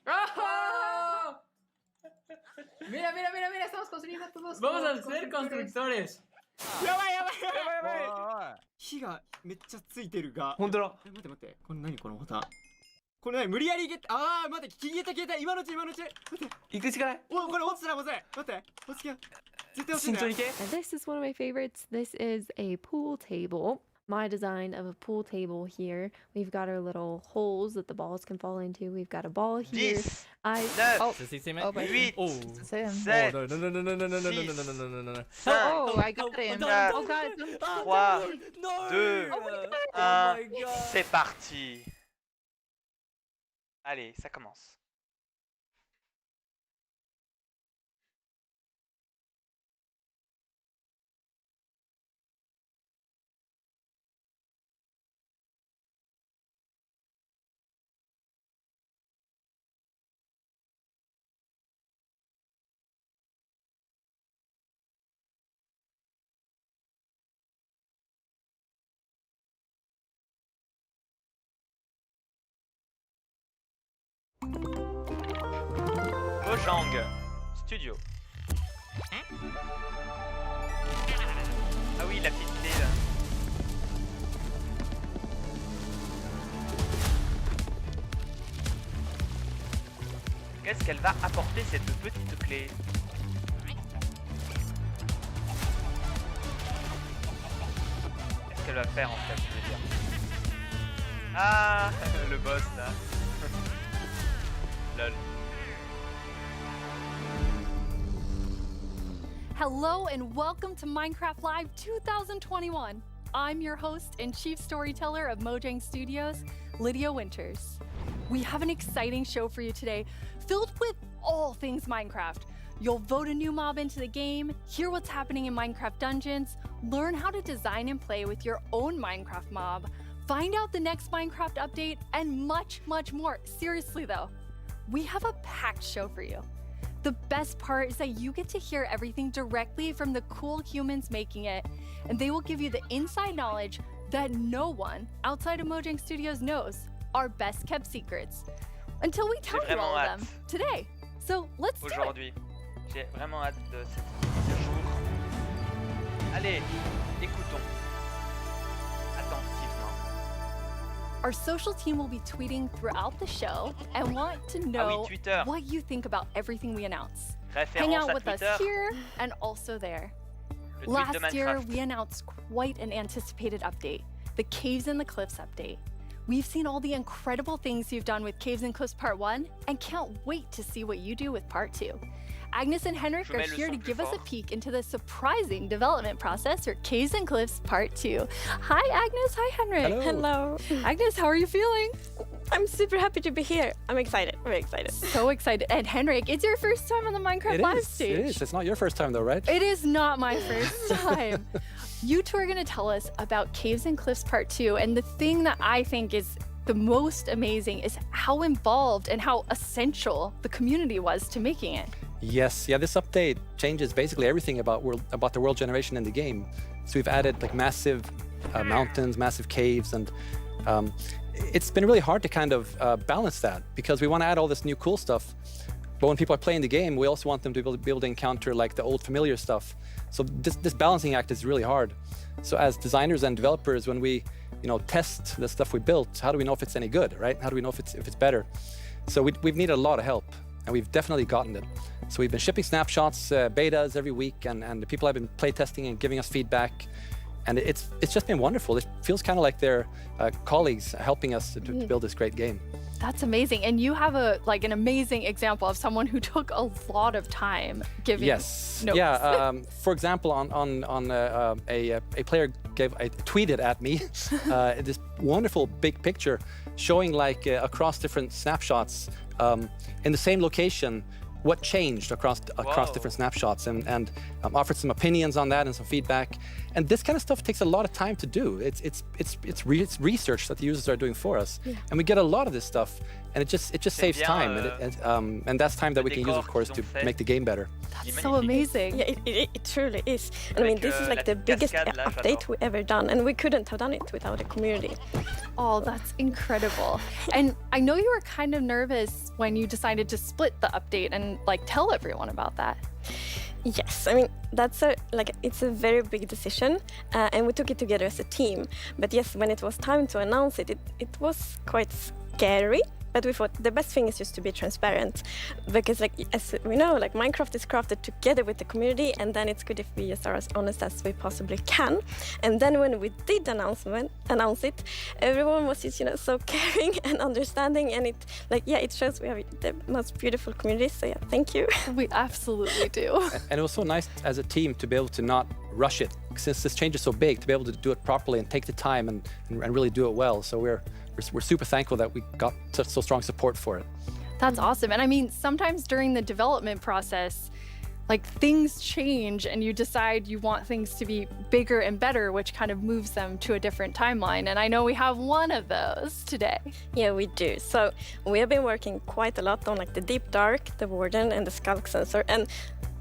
아하! Mira, mira, mira, mira, estamos construyendo todos. Vamos a ser constructores. やばいやばいやばいやばいやばい火がめっちゃついてるが。ほんとだ。待って待って。これ何このボタン。これ何無理やりああ待って消えた消えた今のうち今のうち。待って。行くしかない。おこれ落ちたらまずい。待って。落ちた。絶対落ちた。慎重に行け。And this is one of my favorites. This is a pool table. My design of a pool table here. We've got our little holes that the balls can fall into. We've got a ball here. 10, 9, oh, 8, oh, 7, oh, no. Oh, I got him. Oh god, 3, 2, 1, c'est parti. Allez, ça commence. Mojang Studio. Ah oui, la petite clé là. Qu'est-ce qu'elle va apporter cette petite clé? Qu'est-ce qu'elle va faire en fait, je veux dire? Ah, le boss là. Lol. Hello and welcome to Minecraft Live 2021. I'm your host and chief storyteller of Mojang Studios, Lydia Winters. We have an exciting show for you today, filled with all things Minecraft. You'll vote a new mob into the game, hear what's happening in Minecraft dungeons, learn how to design and play with your own Minecraft mob, find out the next Minecraft update, and much, much more. Seriously though, we have a packed show for you. The best part is that you get to hear everything directly from the cool humans making it, and they will give you the inside knowledge that no one outside of Mojang Studios knows, our best kept secrets, until we tell you all of them today. So let's do it. Aujourd'hui, j'ai vraiment hâte de ce jour. Allez, écoutons attentivement. Our social team will be tweeting throughout the show and want to know what you think about everything we announce. Hang out with us here and also there. Last year, we announced quite an anticipated update, the Caves and the Cliffs update. We've seen all the incredible things you've done with Caves and Cliffs Part 1 and can't wait to see what you do with Part 2. Agnes and Henrik are here to give us a peek into the surprising development process for Caves and Cliffs Part 2. Hi Agnes, hi Henrik. Hello. Agnes, how are you feeling? I'm super happy to be here. I'm excited, very excited. So excited. And Henrik, it's your first time on the Minecraft live stage. It is. It's not your first time though, right? It is not my first time. You two are gonna tell us about Caves and Cliffs Part 2, and the thing that I think is the most amazing is how involved and how essential the community was to making it. Yes, yeah, this update changes basically everything about the world generation in the game. So we've added like massive mountains, massive caves, and it's been really hard to kind of balance that because we want to add all this new cool stuff. But when people are playing the game, we also want them to be able to encounter like the old familiar stuff. So this balancing act is really hard. So as designers and developers, when we test the stuff we built, how do we know if it's any good, right? How do we know if it's better? So we've needed a lot of help, and we've definitely gotten it. So we've been shipping snapshots, betas every week, and the people have been playtesting and giving us feedback. And it's just been wonderful. It feels kind of like they're colleagues helping us to build this great game. That's amazing. And you have an amazing example of someone who took a lot of time giving notes. Yeah. For example, a player tweeted at me this wonderful big picture showing like across different snapshots in the same location what changed across different snapshots, and offered some opinions on that and some feedback. And this kind of stuff takes a lot of time to do. It's research that the users are doing for us, and we get a lot of this stuff, and it just saves time, and that's time that we can use, of course, to make the game better. That's so amazing. Yeah, it truly is. I mean, this is like the biggest update we ever done, and we couldn't have done it without the community. Oh, that's incredible. And I know you were kind of nervous when you decided to split the update and tell everyone about that. Yes, I mean, it's a very big decision, and we took it together as a team. But yes, when it was time to announce it was quite scary. But we thought the best thing is just to be transparent, because as we know, Minecraft is crafted together with the community, and then it's good if we just are as honest as we possibly can. And then when we did announce it, everyone was just so caring and understanding, and it shows we have the most beautiful community. So yeah, thank you. We absolutely do. And it was so nice as a team to be able to not rush it, since this change is so big, to be able to do it properly and take the time and really do it well. So we're super thankful that we got so strong support for it. That's awesome. And I mean, sometimes during the development process, things change and you decide you want things to be bigger and better, which kind of moves them to a different timeline. And I know we have one of those today. Yeah, we do. So we have been working quite a lot on the Deep Dark, the Warden, and the Skulk Sensor. And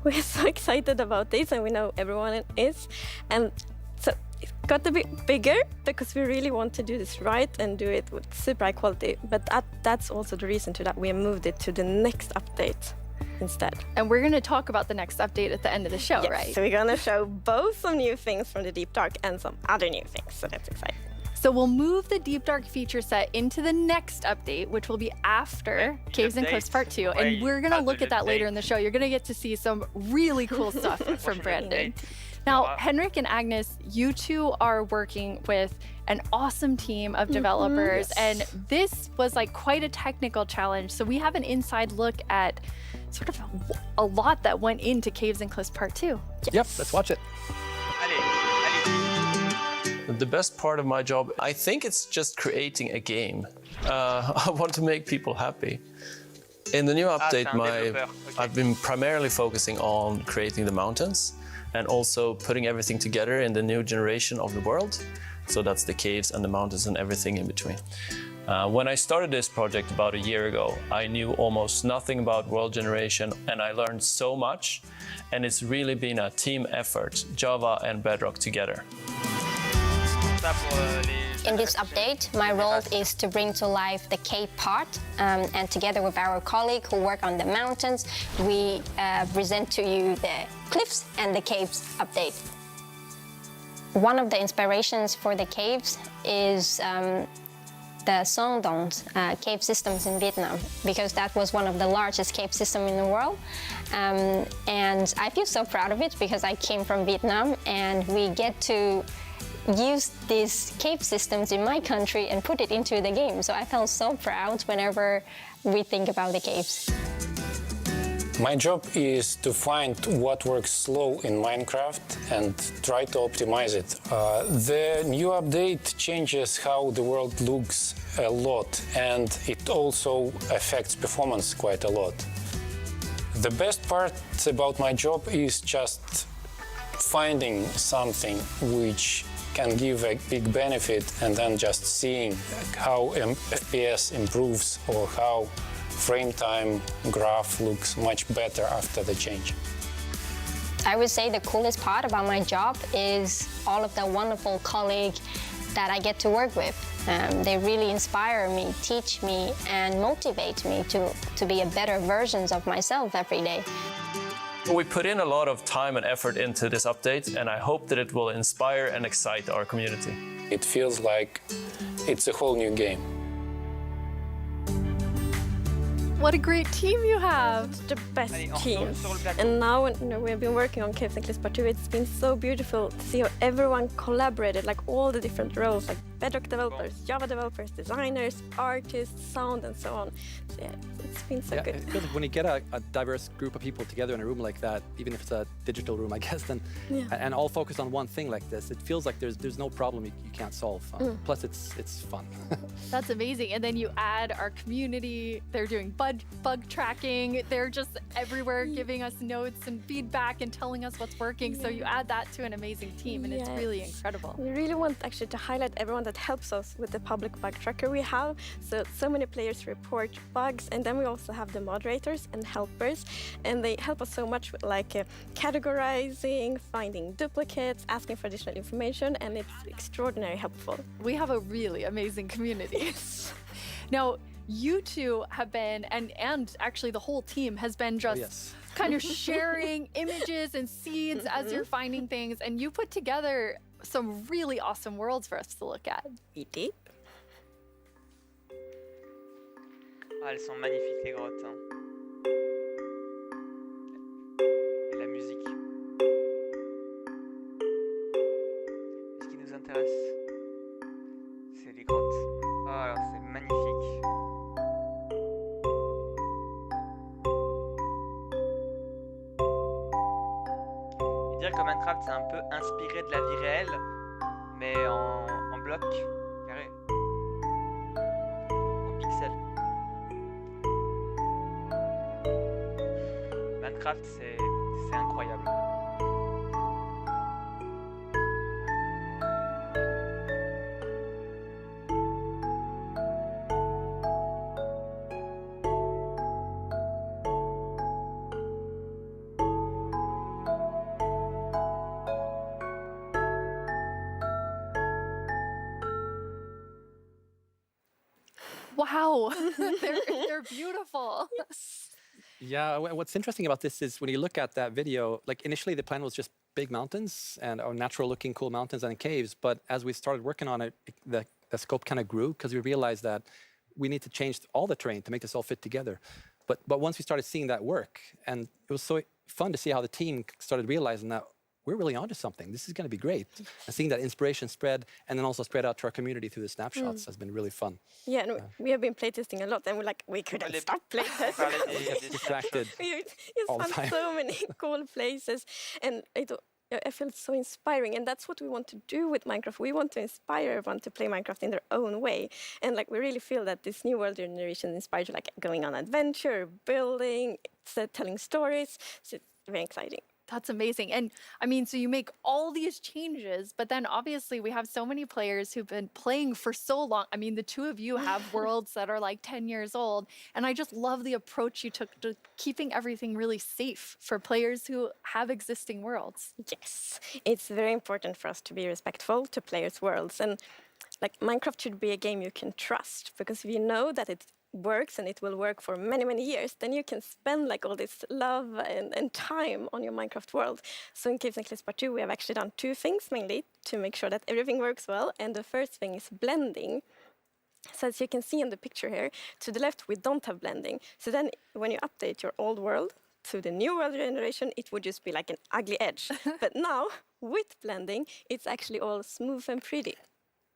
we're so excited about this, and we know everyone is. And so it got a bit bigger because we really want to do this right and do it with super high quality. But that's also the reason to that we moved it to the next update instead. And we're going to talk about the next update at the end of the show, yes, right? So we're going to show both some new things from the Deep Dark and some other new things. So that's exciting. So we'll move the Deep Dark feature set into the next update, which will be after Caves and Cliffs Part 2. And we're going to look at that later in the show. You're going to get to see some really cool stuff from Brandon. Now, Henrik and Agnes, you two are working with an awesome team of developers, and this was quite a technical challenge. So we have an inside look at sort of a lot that went into Caves and Cliffs Part 2. Yes. Yep, let's watch it. The best part of my job, I think it's just creating a game. I want to make people happy. In the new update, I've been primarily focusing on creating the mountains and also putting everything together in the new generation of the world. So that's the caves and the mountains and everything in between. When I started this project about a year ago, I knew almost nothing about world generation, and I learned so much. And it's really been a team effort, Java and Bedrock together. In this update, my role is to bring to life the cave part, and together with our colleague who work on the mountains, we present to you the cliffs and the caves update. One of the inspirations for the caves is the Son Dons cave systems in Vietnam, because that was one of the largest cave systems in the world. And I feel so proud of it because I came from Vietnam, and we get to used these cave systems in my country and put it into the game. So I felt so proud whenever we think about the caves. My job is to find what works slow in Minecraft and try to optimize it. The new update changes how the world looks a lot, and it also affects performance quite a lot. The best part about my job is just finding something which can give a big benefit and then just seeing how FPS improves or how frame time graph looks much better after the change. I would say the coolest part about my job is all of the wonderful colleagues that I get to work with. They really inspire me, teach me, and motivate me to be a better version of myself every day. We put in a lot of time and effort into this update, and I hope that it will inspire and excite our community. It feels like it's a whole new game. What a great team you have! The best team. And now when we have been working on Caves and Cliffs Part 2, it's been so beautiful to see how everyone collaborated, like all the different roles, like Bedrock developers, Java developers, designers, artists, sound, and so on. So yeah, it's been so good. It feels like when you get a diverse group of people together in a room like that, even if it's a digital room, I guess, then and all focused on one thing like this, it feels like there's no problem you can't solve. Plus, it's fun. That's amazing. And then you add our community. They're doing bug tracking. They're just everywhere giving us notes and feedback and telling us what's working. So you add that to an amazing team, and it's really incredible. We really want actually to highlight everyone that helps us with the public bug tracker we have. So many players report bugs, and then we also have the moderators and helpers, and they help us so much with like categorizing, finding duplicates, asking for additional information, and it's extraordinarily helpful. We have a really amazing community. Now, you two have been, and actually the whole team has been just kind of sharing images and seeds as you're finding things, and you put together some really awesome worlds for us to look at. We did. Ah, elles sont magnifiques les grottes. Hein. Et la musique. Ce qui nous intéresse, c'est les grottes. Ah, alors c'est magnifique. Et dire que Minecraft c'est un peu inspiré de la vie réelle, mais en bloc carré, en pixels. Minecraft c'est incroyable. Wow, they're beautiful. Yeah, what's interesting about this is when you look at that video, like initially the plan was just big mountains and natural looking cool mountains and caves, but as we started working on it, the scope kind of grew because we realized that we need to change all the terrain to make this all fit together. But once we started seeing that work, and it was so fun to see how the team started realizing that we're really onto something. This is going to be great. And seeing that inspiration spread and then also spread out to our community through the snapshots has been really fun. Yeah, and we have been playtesting a lot, and we're like, we couldn't stop playtesting. We get distracted We just found so many cool places, and I feel so inspiring, and that's what we want to do with Minecraft. We want to inspire everyone to play Minecraft in their own way, and like we really feel that this new world generation inspires you, like going on adventure, building, telling stories. So it's very exciting. That's amazing. And I mean, so you make all these changes, but then obviously we have so many players who've been playing for so long. I mean, the two of you have worlds that are like 10 years old. And I just love the approach you took to keeping everything really safe for players who have existing worlds. Yes, it's very important for us to be respectful to players' worlds. And like Minecraft should be a game you can trust, because if you know that it works and it will work for many, many years, then you can spend like all this love and time on your Minecraft world. So in Caves and Cliffs Part 2, we have actually done two things mainly to make sure that everything works well. And the first thing is blending. So as you can see in the picture here, to the left, we don't have blending. So then when you update your old world to the new world generation, it would just be like an ugly edge. But now, with blending, it's actually all smooth and pretty.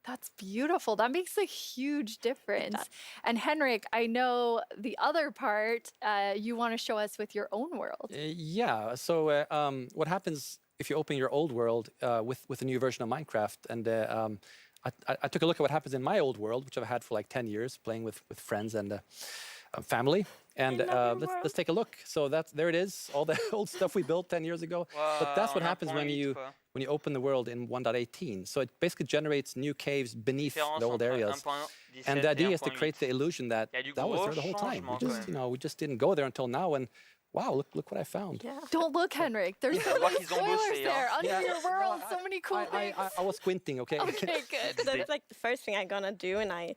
That's beautiful. That makes a huge difference. And Henrik, I know the other part you want to show us with your own world. Yeah. So what happens if you open your old world with a new version of Minecraft? And I took a look at what happens in my old world, which I've had for like 10 years, playing with friends and family. And let's take a look. So there it is, all the old stuff we built 10 years ago. But that's what happens when you open the world in 1.18. So it basically generates new caves beneath the old areas. And the idea is to create the illusion that that was there the whole time. We just didn't go there until now. And wow, look what I found. Yeah. Don't look, Henrik. There's so many spoilers there under your world. So many cool things. I was squinting, okay? Okay, good. That's like the first thing I'm gonna do when I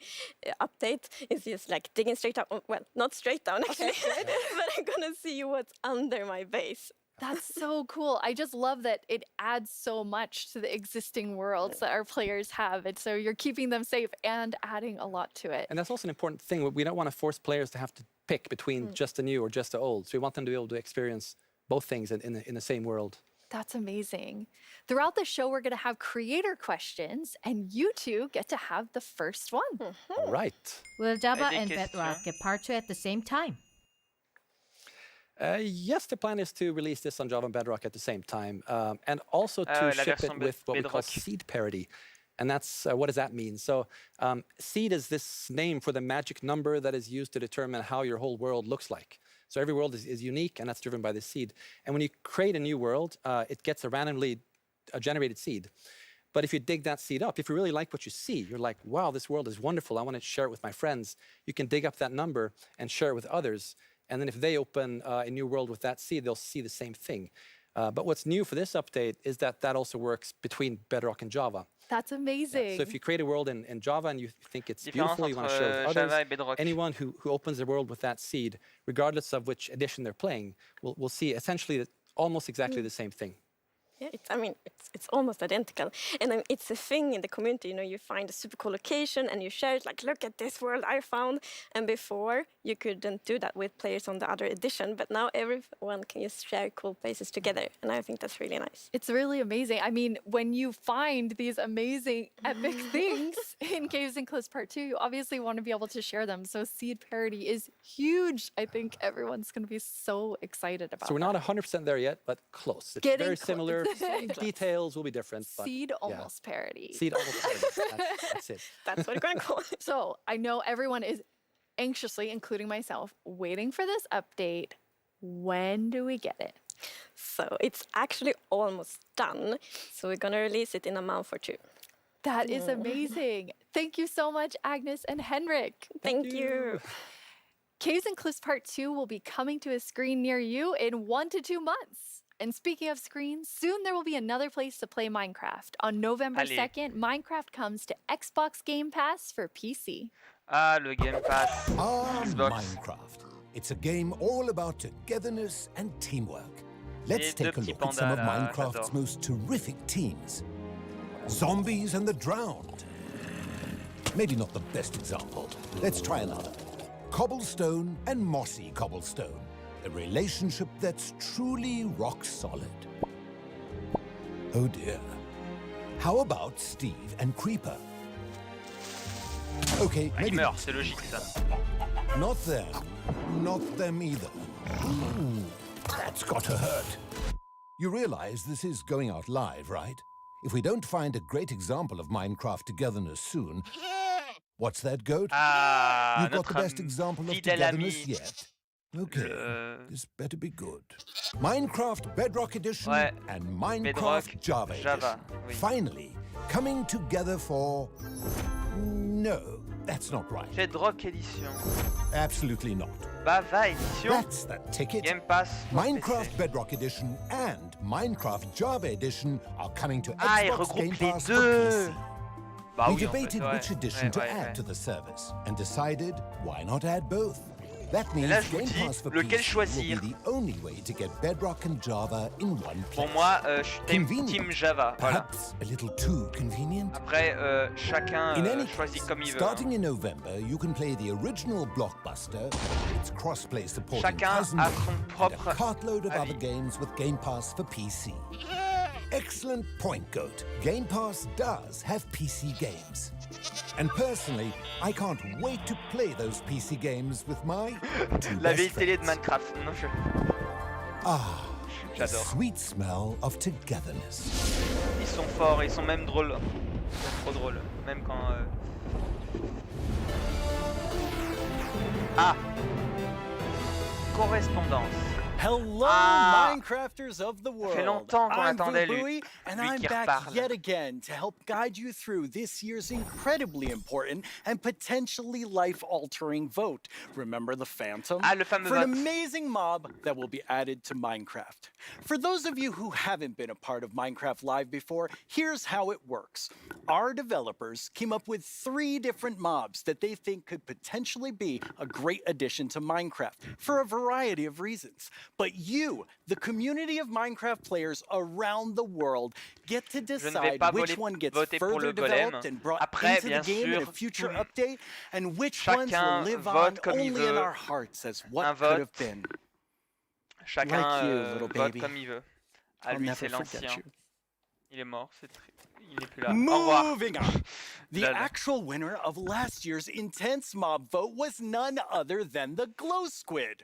update is just like digging straight down. Well, not straight down actually, but I'm gonna see what's under my base. That's so cool. I just love that it adds so much to the existing worlds that our players have. And so you're keeping them safe and adding a lot to it. And that's also an important thing. We don't want to force players to have to pick between just the new or just the old. So we want them to be able to experience both things in the same world. That's amazing. Throughout the show, we're going to have creator questions, and you two get to have the first one. All right. Will Java and Bedrock get part 2 at the same time? Yes, the plan is to release this on Java and Bedrock at the same time, and also to ship it with what we call seed parity. And that's what does that mean? So seed is this name for the magic number that is used to determine how your whole world looks like. So every world is unique, and that's driven by the seed. And when you create a new world, it gets a randomly generated seed. But if you dig that seed up, if you really like what you see, you're like, wow, this world is wonderful, I want to share it with my friends. You can dig up that number and share it with others. And then if they open a new world with that seed, they'll see the same thing. But what's new for this update is that also works between Bedrock and Java. That's amazing. Yeah. So if you create a world in Java and you think it's beautiful, you want to share it with others, anyone who opens the world with that seed, regardless of which edition they're playing, will see essentially almost exactly the same thing. Yeah, it's almost identical. And it's a thing in the community, you find a super cool location and you share it, like, look at this world I found. And before, you couldn't do that with players on the other edition, but now everyone can just share cool places together. And I think that's really nice. It's really amazing. I mean, when you find these amazing, epic things in Caves and Cliffs Part 2, you obviously want to be able to share them. So seed parity is huge. I think everyone's going to be so excited about it. So we're not 100% there yet, but close. It's very similar. Details will be different. But seed almost parity. Seed almost parity. That's it. That's what we're going to call it. So I know everyone is anxiously, including myself, waiting for this update. When do we get it? So it's actually almost done. So we're going to release it in a month or 2. That is amazing. Thank you so much, Agnes and Henrik. Thank you. Caves and Cliffs Part 2 will be coming to a screen near you in 1 to 2 months. And speaking of screens, soon there will be another place to play Minecraft. On November 2nd, Minecraft comes to Xbox Game Pass for PC. Le Game Pass. Xbox. Minecraft. It's a game all about togetherness and teamwork. Let's take a look at some of Minecraft's most terrific teams. Zombies and the Drowned. Maybe not the best example. Let's try another. Cobblestone and Mossy Cobblestone. A relationship that's truly rock solid. Oh dear. How about Steve and Creeper? Okay, maybe meurt, c'est logique ça. Not them either. Ooh, that's got to hurt. You realize this is going out live, right? If we don't find a great example of Minecraft togetherness soon... What's that, Goat? You've got the best example of togetherness yet. Okay, this better be good. Minecraft Bedrock Edition and Minecraft Java Edition. Oui. Finally, coming together for... No, that's not right. Bedrock Edition. Absolutely not. Bava Edition. That's the ticket. Game Pass. Minecraft Bedrock Edition and Minecraft Java Edition are coming to Xbox Game Pass for PC. We debated which edition to add to the service and decided why not add both. That Et means là, je vous Game dis Pass for lequel PC choisir. will be the only way to get Bedrock and Java in one place. Pour moi, je suis team Java. Voilà. Perhaps a little too convenient. Après, chacun In any choisit case, comme il veut. starting in November, you can play the original Blockbuster, its cross-play supporting Chacun cousin, a son and a propre cartload of avis. other games with Game Pass for PC. Excellent point, Goat. Game Pass does have PC games. And personally, I can't wait to play those PC games with my two La best vieille télé de friends. Minecraft. Non, Ah, the J'adore. sweet smell of togetherness. Ils sont forts, ils sont même drôles. Ils sont trop drôles. Même quand... Ah, correspondance. Hello, Ah. Minecrafters of the world. Ça fait longtemps qu'on I'm attendait Vui, and lui I'm qui back reparle. yet again to help guide you through this year's incredibly important and potentially life-altering vote. Remember the Phantom? Ah, le fameux For an vote. amazing mob that will be added to Minecraft. For those of you who haven't been a part of Minecraft Live before, here's how it works. Our developers came up with 3 different mobs that they think could potentially be a great addition to Minecraft for a variety of reasons. But you, the community of Minecraft players around the world, get to Je ne vais decide pas which one gets voter pour further le golem. developed and brought Après, into the bien game in a sûr, future update, and which ones will chacun live on vote comme il only in veut. our hearts as Un what vote. could have been. Chacun Like you, little vote baby. comme il veut. Ah, I'll lui, never c'est forget l'ancien. you. Il est mort, il n'est plus là. Au revoir. Moving on. The Lol. actual winner of last year's intense mob vote was none other than the glow squid.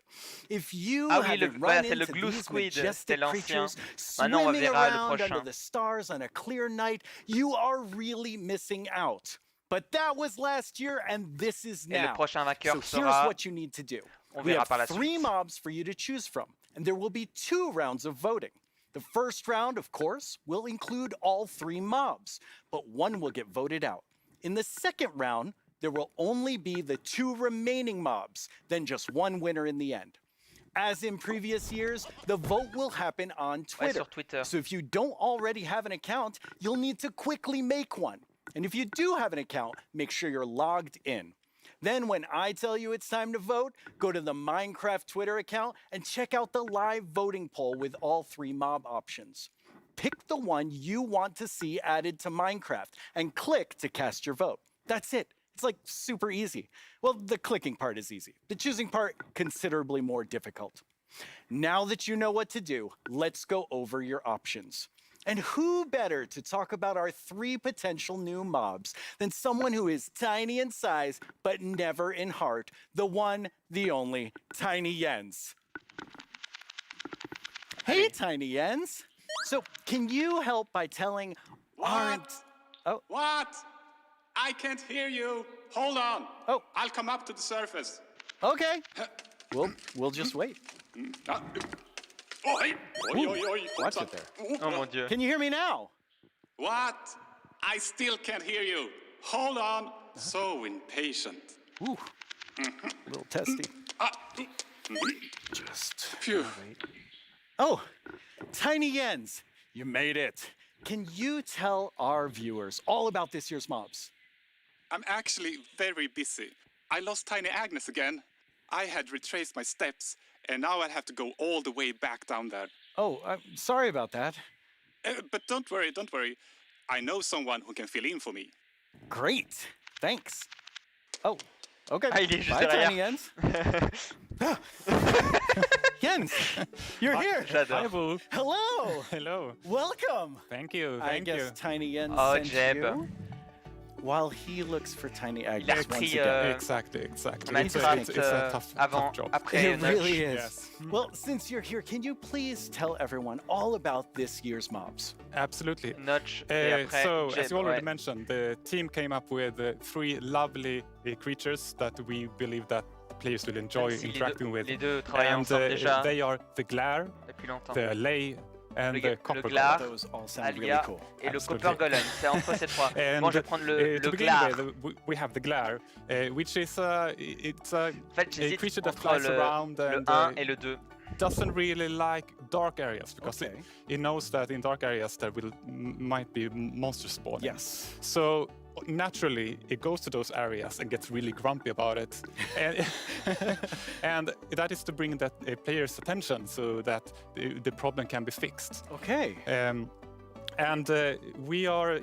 If you Ah oui, haven't voilà, run c'est le into glue these squid, c'était majestic l'ancien. creatures Maintenant, on swimming verra le around prochain. under the stars on a clear night, you are really missing out. But that was last year, and this is Et le now. prochain vainqueur So here's sera... what you need to do. On We verra have par la 3 suite. mobs for you to choose from, and there will be 2 rounds of voting. The first round, of course, will include all 3 mobs, but one will get voted out. In the second round, there will only be the 2 remaining mobs, then just one winner in the end. As in previous years, the vote will happen on Twitter. sur Twitter. So if you don't already have an account, you'll need to quickly make one. And if you do have an account, make sure you're logged in. Then when I tell you it's time to vote, go to the Minecraft Twitter account and check out the live voting poll with all 3 mob options. Pick the one you want to see added to Minecraft and click to cast your vote. That's it. It's like super easy. Well, the clicking part is easy. The choosing part, considerably more difficult. Now that you know what to do, let's go over your options. And who better to talk about our 3 potential new mobs than someone who is tiny in size, but never in heart, the one, the only, Tiny Jens. Hey, Tiny Jens. So, can you help by telling Oh. What? I can't hear you. Hold on. Oh. I'll come up to the surface. Okay. We'll just wait. Oh, hey. Oi, oi, oi. Watch it there. Oh mon Dieu. Can you hear me now? What? I still can't hear you. Hold on. So impatient. Ooh. A little testy. Just. Phew. Oh, Tiny Jens, you made it. Can you tell our viewers all about this year's mobs? I'm actually very busy. I lost Tiny Agnes again. I had retraced my steps, and now I have to go all the way back down there. Oh, I'm sorry about that. But don't worry, don't worry. I know someone who can fill in for me. Great. Thanks. Oh, okay. Ah, il est juste Bye, derrière. Tiny Jens. Jens, you're here. J'adore. Vous. Hello. Hello. Welcome. Thank you. I Thank guess you. Tiny Jens Oh, sent Jeb. you while he looks for Tiny Il a Agnes once repris again. Exactly. Minecraft It's a tough job. après It Notch. really is. Yes. Well, since you're here, can you please tell everyone all about this year's mobs? Absolutely. Notch et après So, Jeb, as you already ouais. mentioned, the team came up with 3 lovely creatures that we believe that players will enjoy Même si interacting with. les deux travaillent And ensemble déjà they are the Glare, depuis longtemps. the Lay, and the Copper Glare, Golem. Those all sound really Alia cool. et le Absolutely. Copper Golem. C'est entre ces 3. And, Moi, je vais prendre le to begin Glare. with, we have the Glare, which is it's a En fait, j'hésite creature that entre flies around le and 1 et le 2. doesn't really like dark areas because Okay. it knows that in dark areas there might be monsters spawning. Yes. So naturally it goes to those areas and gets really grumpy about it. And that is to bring that player's attention so that the problem can be fixed. Okay. And we are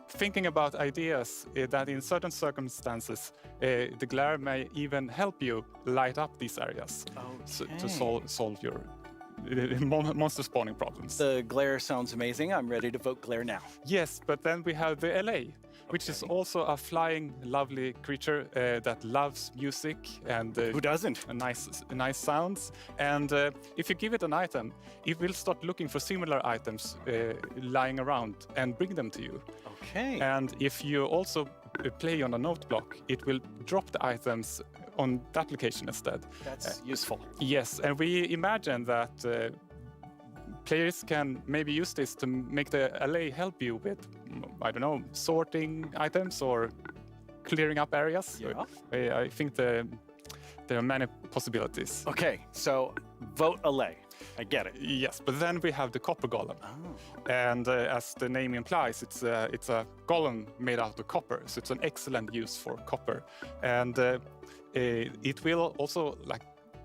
thinking about ideas that in certain circumstances the glare may even help you light up these areas to solve your monster spawning problems. The glare sounds amazing. I'm ready to vote glare now. Yes, but then we have the LA, which is also a flying, lovely creature that loves music and who doesn't? Nice sounds. And if you give it an item, it will start looking for similar items lying around and bring them to you. Okay. And if you also play on a note block, it will drop the items on that location instead. That's useful. Yes, and we imagine that players can maybe use this to make the LA help you with, I don't know, sorting items or clearing up areas. Yeah. I think there are many possibilities. Okay, so vote LA. I get it. Yes, but then we have the copper golem. And as the name implies, it's a golem made out of copper, so it's an excellent use for copper. And it will also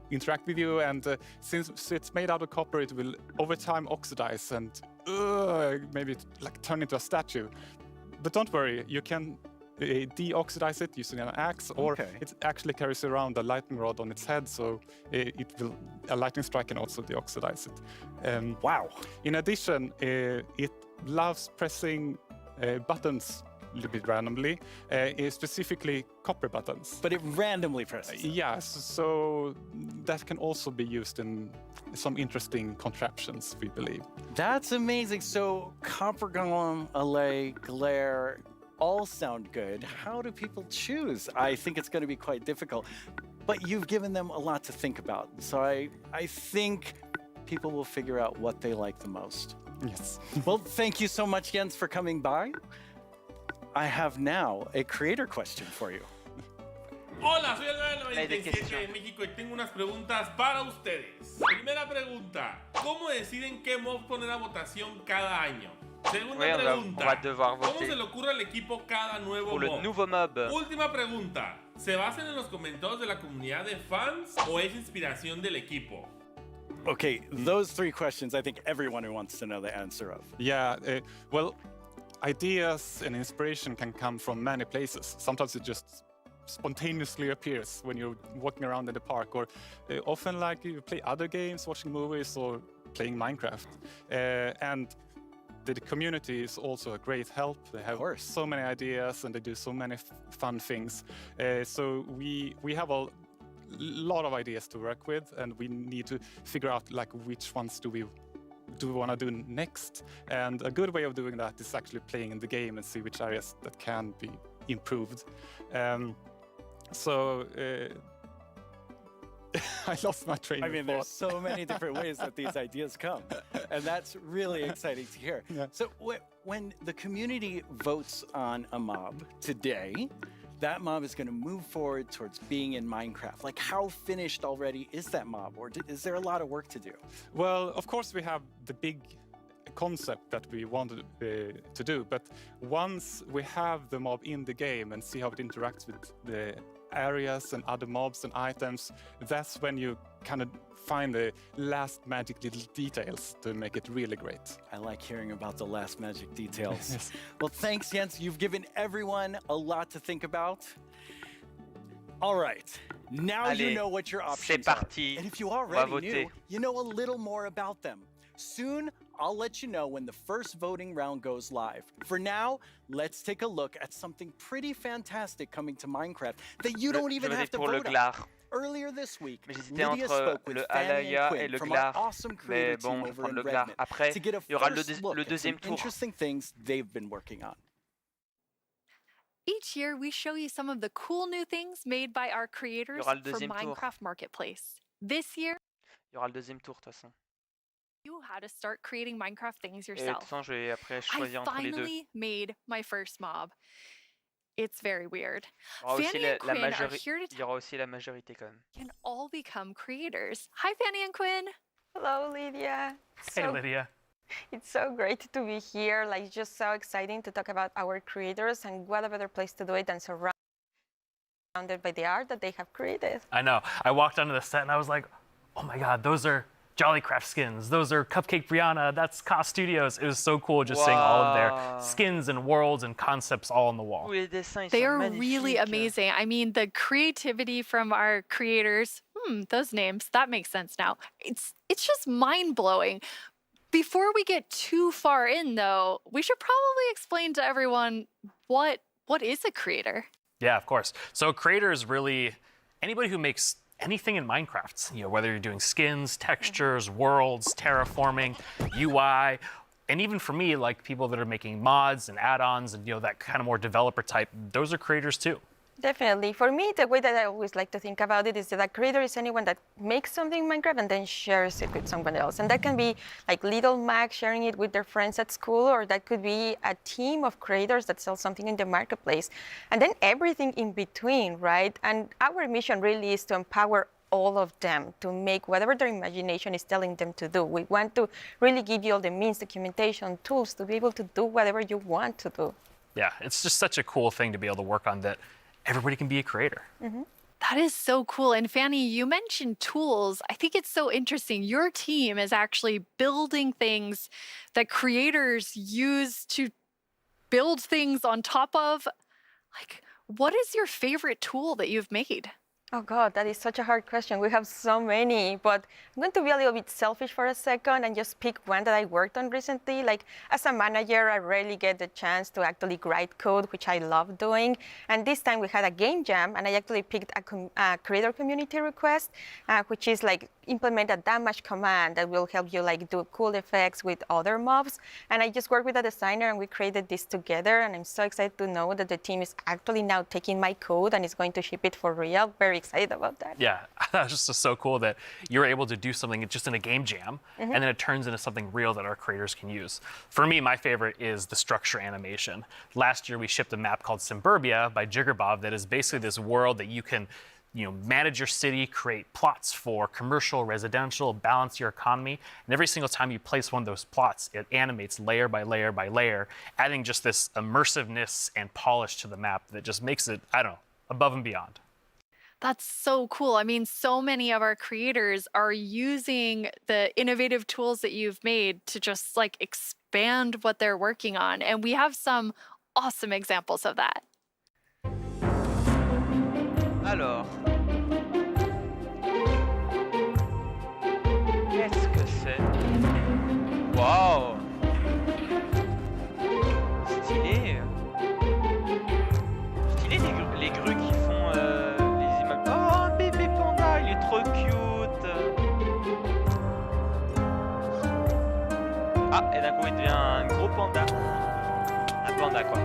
interact with you, and since it's made out of copper, it will over time oxidize and maybe turn into a statue. But don't worry, you can deoxidize it using an axe, or it actually carries around a lightning rod on its head, so a lightning strike can also deoxidize it. Wow. In addition, it loves pressing buttons a little bit randomly, specifically copper buttons. But it randomly presses them. Yes, so that can also be used in some interesting contraptions, we believe. That's amazing. So copper golem, LA, glare, all sound good. How do people choose? I think it's going to be quite difficult, but you've given them a lot to think about. So I think people will figure out what they like the most. Yes. Well, thank you so much, Jens, for coming by. I have now a creator question for you. Hola, soy el 997 de México y tengo unas preguntas para ustedes. Primera pregunta, ¿cómo deciden qué mob poner a votación cada año? Segunda pregunta, ¿cómo se le ocurre al equipo cada nuevo mob? Última pregunta, ¿se basan en los comentarios de la comunidad de fans o es inspiración del equipo? Okay, those three questions I think everyone who wants to know the answer of. Yeah, well, ideas and inspiration can come from many places. Sometimes it just spontaneously appears when you're walking around in the park, or often you play other games, watching movies, or playing Minecraft. And the community is also a great help. They have so many ideas and they do so many fun things. So we have a lot of ideas to work with, and we need to figure out which ones do we want to do next. And a good way of doing that is actually playing in the game and see which areas that can be improved. I lost my train of thought. There's so many different ways that these ideas come, and that's really exciting to hear. Yeah. So when the community votes on a mob today, that mob is going to move forward towards being in Minecraft. How finished already is that mob, or is there a lot of work to do? Well, of course we have the big concept that we wanted to do, but once we have the mob in the game and see how it interacts with the areas and other mobs and items, that's when you kind of find the last magic little details to make it really great. I like hearing about the last magic details. Yes. Well, thanks, Jens. You've given everyone a lot to think about. All right, now you know what your options are. And if you already knew, you know a little more about them. Soon, I'll let you know when the first voting round goes live. For now, let's take a look at something pretty fantastic coming to Minecraft that you don't even have to vote on. Earlier this week, Lydia spoke with Fanny and Quinn from our awesome creator team over in Redmond to get a first look at some interesting things they've been working on. Each year, we show you some of the cool new things made by our creators for Minecraft Marketplace. This year, il y aura le deuxième tour de toute façon. You how to start creating Minecraft things yourself. Après, I finally made my first mob. It's very weird. Il Fanny and Quinn are here to y aura aussi la majorité quand même. Can all become creators. Hi, Fanny and Quinn. Hello, Lydia. Hey, Lydia. It's so great to be here. Like, just so exciting to talk about our creators, and what a better place to do it than surrounded by the art that they have created. I know. I walked onto the set and I was like, oh my God, those are Jollycraft skins. Those are Cupcake Brianna. That's Ka Studios. It was so cool just seeing all of their skins and worlds and concepts all on the wall. They are really amazing. I mean, the creativity from our creators, those names, that makes sense now. It's just mind-blowing. Before we get too far in, though, we should probably explain to everyone what is a creator? Yeah, of course. So a creator is really anybody who makes anything in Minecraft, you know, whether you're doing skins, textures, worlds, terraforming, UI, and even for me, like people that are making mods and add-ons and, you know, that kind of more developer type, those are creators too. Definitely. For me, the way that I always like to think about it is that a creator is anyone that makes something in Minecraft and then shares it with someone else. And that can be like little Mac sharing it with their friends at school, or that could be a team of creators that sell something in the marketplace. And then everything in between, right? And our mission really is to empower all of them to make whatever their imagination is telling them to do. We want to really give you all the means, documentation, tools to be able to do whatever you want to do. Yeah, it's just such a cool thing to be able to work on that everybody can be a creator. That is so cool. And Fanny, you mentioned tools. I think it's so interesting. Your team is actually building things that creators use to build things on top of. Like, what is your favorite tool that you've made? Oh God, that is such a hard question. We have so many, but I'm going to be a little bit selfish for a second and just pick one that I worked on recently. Like, as a manager, I rarely get the chance to actually write code, which I love doing. And this time we had a game jam, and I actually picked a creator community request, which is like implement a damage command that will help you like do cool effects with other mobs. And I just worked with a designer and we created this together. And I'm so excited to know that the team is actually now taking my code and is going to ship it for real. Very excited about that. Yeah, that was just so cool that you're able to do something just in a game jam, and then it turns into something real that our creators can use. For me, my favorite is the structure animation. Last year, we shipped a map called Suburbia by Jiggerbob that is basically this world that you can, you know, manage your city, create plots for commercial, residential, balance your economy. And every single time you place one of those plots, it animates layer by layer by layer, adding just this immersiveness and polish to the map that just makes it, I don't know, above and beyond. That's so cool. I mean, so many of our creators are using the innovative tools that you've made to just like expand what they're working on. And we have some awesome examples of that. Alors, qu'est-ce que c'est? Waouh! Stylé! Stylé les grues qui font les immeubles. Oh, un bébé panda, il est trop cute! Ah, et d'un coup il devient un gros panda. Un panda quoi.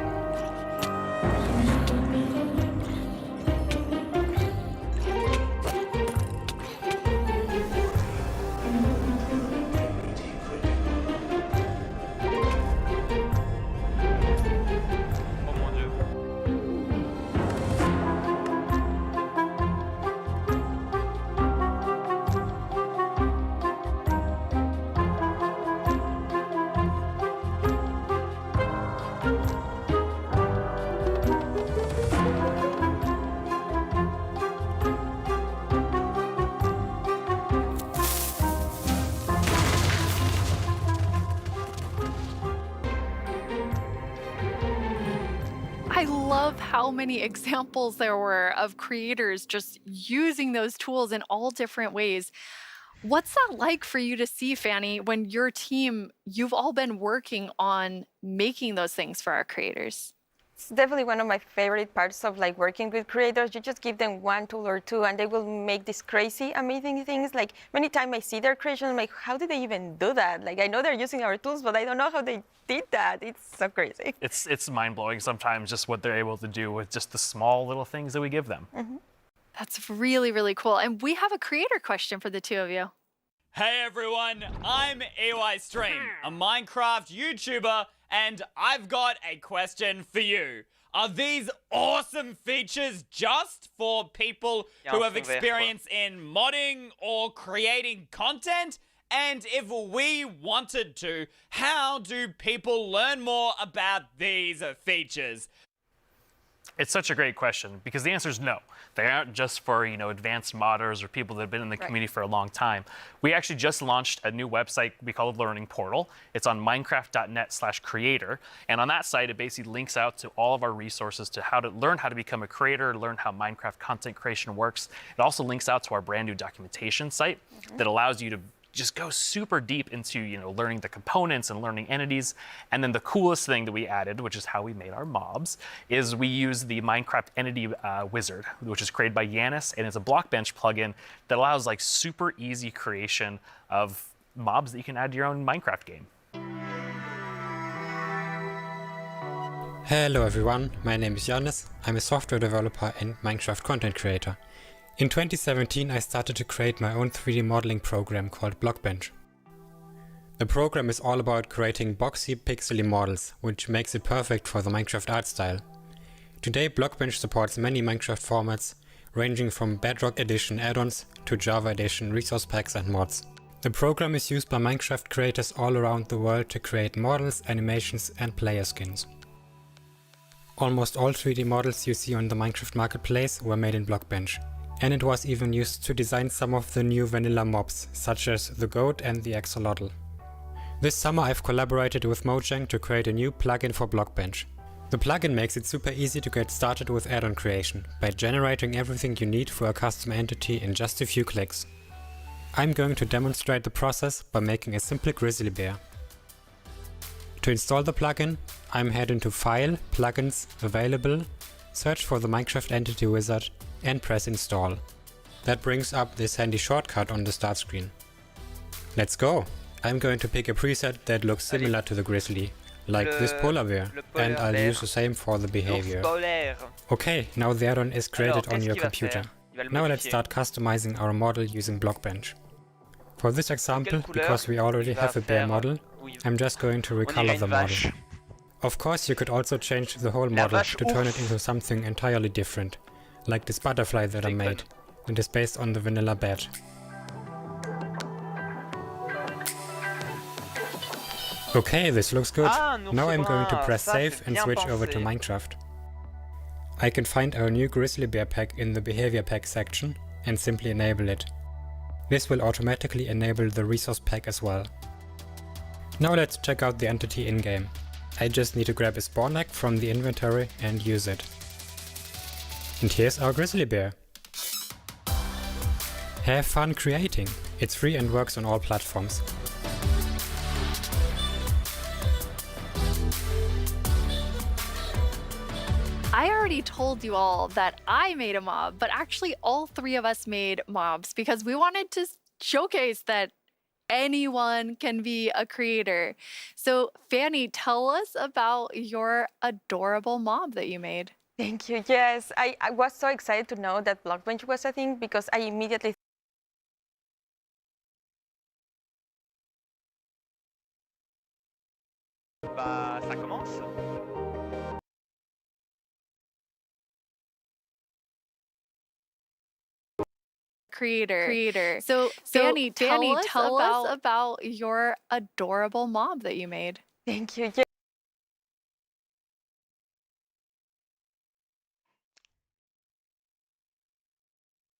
I love how many examples there were of creators just using those tools in all different ways. What's that like for you to see, Fanny, when your team, you've all been working on making those things for our creators? It's definitely one of my favorite parts of like working with creators. You just give them one tool or two and they will make these crazy, amazing things. Like many times I see their creations, I'm like, how did they even do that? Like I know they're using our tools, but I don't know how they did that. It's so crazy. It's mind-blowing sometimes just what they're able to do with just the small little things that we give them. That's really, really cool. And we have a creator question for the two of you. Hey everyone, I'm EYStream, a Minecraft YouTuber, and I've got a question for you. Are these awesome features just for people who have experience in modding or creating content? And if we wanted to, how do people learn more about these features? It's such a great question because the answer is no. They aren't just for, advanced modders or people that have been in the community for a long time. We actually just launched a new website we call Learning Portal. It's on minecraft.net/creator. And on that site, it basically links out to all of our resources to how to learn how to become a creator, learn how Minecraft content creation works. It also links out to our brand new documentation site that allows you to just go super deep into, learning the components and learning entities. And then the coolest thing that we added, which is how we made our mobs, is we use the Minecraft entity wizard, which is created by Yanis, and it's a Blockbench plugin that allows super easy creation of mobs that you can add to your own Minecraft game. Hello everyone, my name is Yanis. I'm a software developer and Minecraft content creator. In 2017 I started to create my own 3D modeling program called Blockbench. The program is all about creating boxy, pixely models, which makes it perfect for the Minecraft art style. Today Blockbench supports many Minecraft formats, ranging from Bedrock Edition add-ons to Java Edition resource packs and mods. The program is used by Minecraft creators all around the world to create models, animations and player skins. Almost all 3D models you see on the Minecraft marketplace were made in Blockbench. And it was even used to design some of the new vanilla mobs, such as the goat and the axolotl. This summer I've collaborated with Mojang to create a new plugin for Blockbench. The plugin makes it super easy to get started with add-on creation, by generating everything you need for a custom entity in just a few clicks. I'm going to demonstrate the process by making a simple grizzly bear. To install the plugin, I'm heading to File, Plugins, Available, search for the Minecraft Entity Wizard, and press install. That brings up this handy shortcut on the start screen. Let's go! I'm going to pick a preset that looks similar to the grizzly, like this polar bear, and I'll use the same for the behavior. Okay, now the add-on is created on your computer. Now let's start customizing our model using Blockbench. For this example, because we already have a bear model, I'm just going to recolor the model. Of course you could also change the whole model to turn it into something entirely different, like this butterfly that I made, and is based on the vanilla bat. Okay, this looks good. Now I'm going to press save and switch over to Minecraft. I can find our new grizzly bear pack in the behavior pack section and simply enable it. This will automatically enable the resource pack as well. Now let's check out the entity in-game. I just need to grab a spawn egg from the inventory and use it. And here's our grizzly bear. Have fun creating! It's free and works on all platforms. I already told you all that I made a mob, but actually all three of us made mobs because we wanted to showcase that anyone can be a creator. So Fanny, tell us about your adorable mob that you made. Thank you. Yes, I was so excited to know that Blockbench was a thing because I immediately ça commence. Creator. So Fanny, tell us about your adorable mob that you made. Thank you.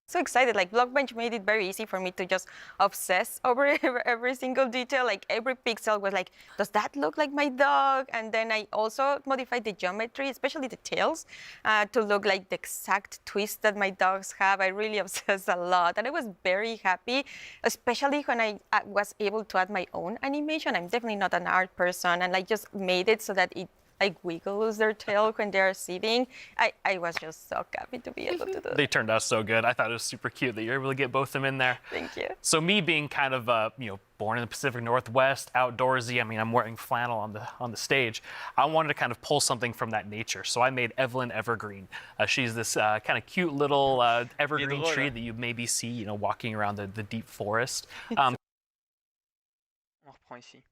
So excited, like Blockbench made it very easy for me to just obsess over every single detail. Like every pixel was like, does that look like my dog? And then I also modified the geometry, especially the tails, to look like the exact twist that my dogs have. I really obsessed a lot, and I was very happy, especially when I was able to add my own animation. I'm definitely not an art person, and I just made it so that it like wiggles their tail when they're sitting. I was just so happy to be able to do that. They turned out so good. I thought it was super cute that you're able to get both of them in there. Thank you. So me being kind of born in the Pacific Northwest, outdoorsy, I mean, I'm wearing flannel on the stage. I wanted to kind of pull something from that nature. So I made Evelyn Evergreen. She's this kind of cute little evergreen tree that you maybe see, walking around the deep forest. On reprend ici.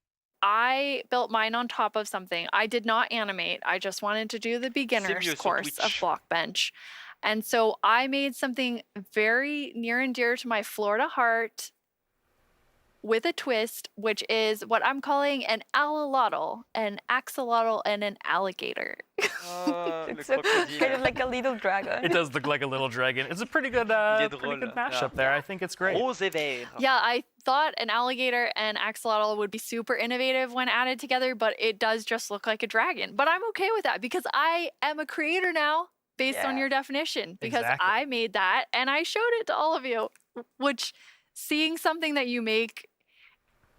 I built mine on top of something. I did not animate. I just wanted to do the beginner's course of Blockbench. And so I made something very near and dear to my Florida heart. with a twist, which is what I'm calling an allalotl, an axolotl, and an alligator. It's so kind of like a little dragon. It does look like a little dragon. It's a pretty good mashup there. I think it's great. Yeah, I thought an alligator and axolotl would be super innovative when added together, but it does just look like a dragon. But I'm okay with that because I am a creator now based on your definition, because I made that and I showed it to all of you, which seeing something that you make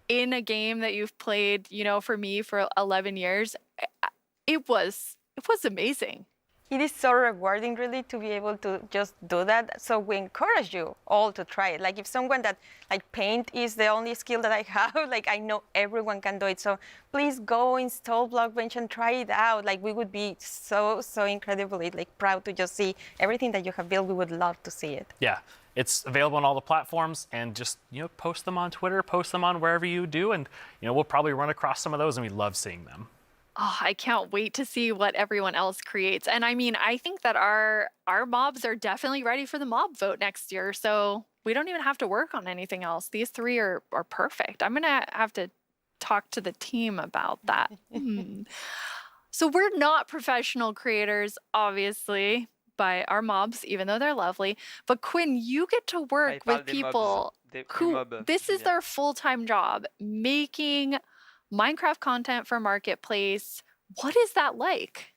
in a game that you've played, you know, for me for 11 years, it was amazing. It is so rewarding, really, to be able to just do that. So we encourage you all to try it. Like if someone that, like paint is the only skill that I have, like I know everyone can do it. So please go install Blockbench and try it out. Like we would be so incredibly like proud to just see everything that you have built. We would love to see it. Yeah. It's available on all the platforms, and just, you know, post them on Twitter, post them on wherever you do, and, you know, we'll probably run across some of those, and we love seeing them. Oh, I can't wait to see what everyone else creates. And I mean, I think that our mobs are definitely ready for the mob vote next year, so we don't even have to work on anything else. These three are perfect. I'm gonna have to talk to the team about that. So we're not professional creators, obviously, by our mobs, even though they're lovely. But Quinn, you get to work with people who this is their full-time job, making Minecraft content for Marketplace. What is that like?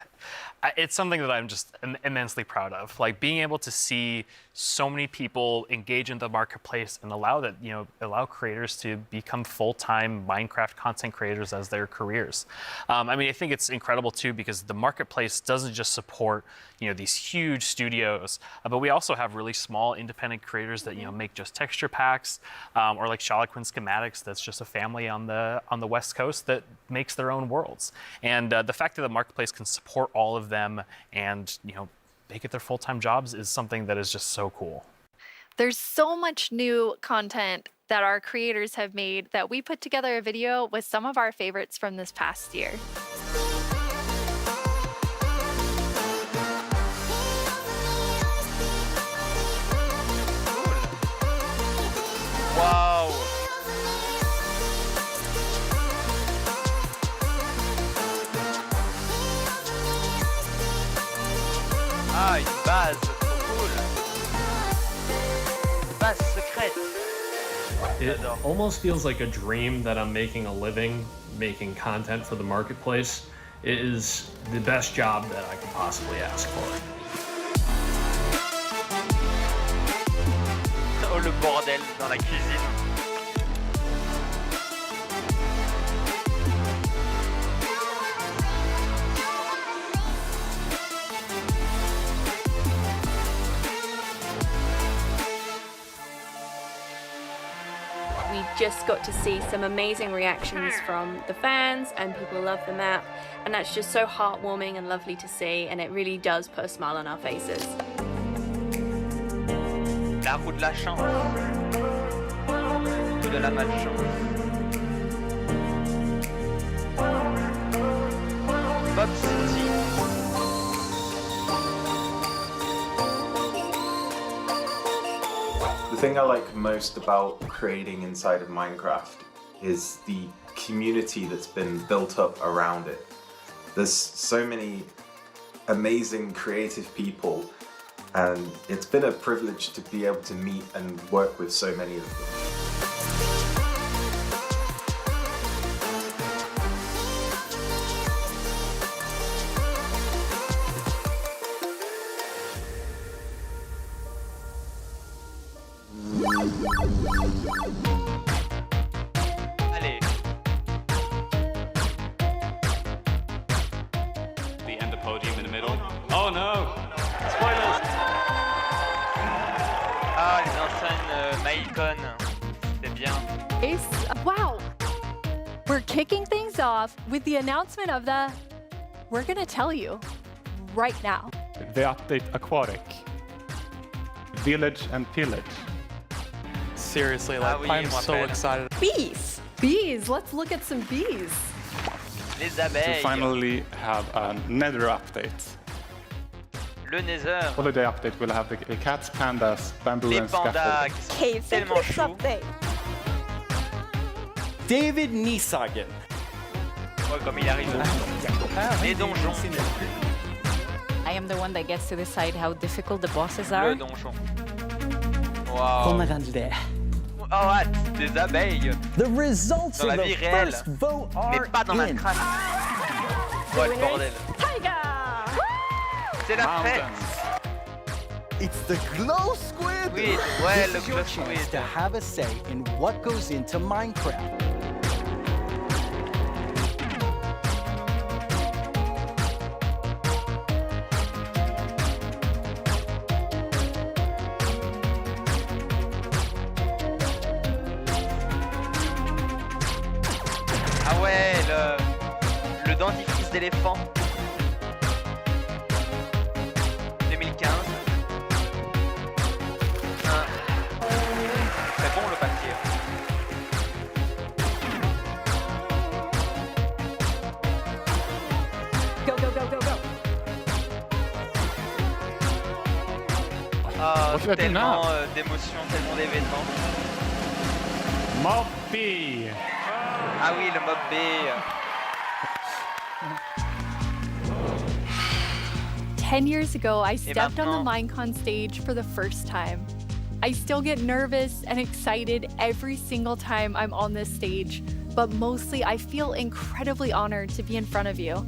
It's something that I'm just immensely proud of. Like being able to see so many people engage in the marketplace and allow creators to become full-time Minecraft content creators as their careers. I mean, I think it's incredible too because the marketplace doesn't just support these huge studios, but we also have really small independent creators that make just texture packs, or like Charloquin Schematics. That's just a family on the West Coast that makes their own worlds. And the fact that the marketplace can support all of them and make it their full-time jobs is something that is just so cool. There's so much new content that our creators have made that we put together a video with some of our favorites from this past year. Wow. Ah, une base, trop cool. Base secrète. It almost feels like a dream that I'm making a living, making content for the marketplace. It is the best job that I could possibly ask for. Oh, le bordel dans la cuisine. We just got to see some amazing reactions from the fans, and people love the map, and that's just so heartwarming and lovely to see, and it really does put a smile on our faces. La roue de la chance ou de la malchance. Bob City. The thing I like most about creating inside of Minecraft is the community that's been built up around it. There's so many amazing creative people, and it's been a privilege to be able to meet and work with so many of them. Allez. The end of podium in the middle. Oh no! Spoilers. Ah, les anciennes Maïcon. C'était bien. Wow! We're kicking things off with the announcement of the... We're gonna tell you right now. The update Aquatic. Village and Pillage. Seriously, like, I'm so excited. Bees! Bees! Let's look at some bees. Les To abeilles. finally have a Nether update. Le Nether. Holiday update will have the cats, pandas, bamboo Les and pandas scaffolding. qui sont tellement choux. David Niesagen. Oh, comme il arrive. Les donjons. I am the one that gets to decide how difficult the bosses are. Le donjon. Wow. Oh, what? Des abeilles. The results Dans of la the vie réelle. first vote Mais are pas dans in. Minecraft. Ouais, le bordel. C'est la fête. It's the glow squid. Oui, ouais, This le is your glow chance squid. to have a say in what goes into Minecraft. Ah ouais, le dentifrice d'éléphant. 2015. C'est bon le papier. Go, go, go, go, go. Ah, What tellement d'émotions, tellement d'événements. Mob B. Ah oui, le mob B. 10 years ago, I stepped on the maintenant? Minecon stage for the first time. I still get nervous and excited every single time I'm on this stage, but mostly I feel incredibly honored to be in front of you.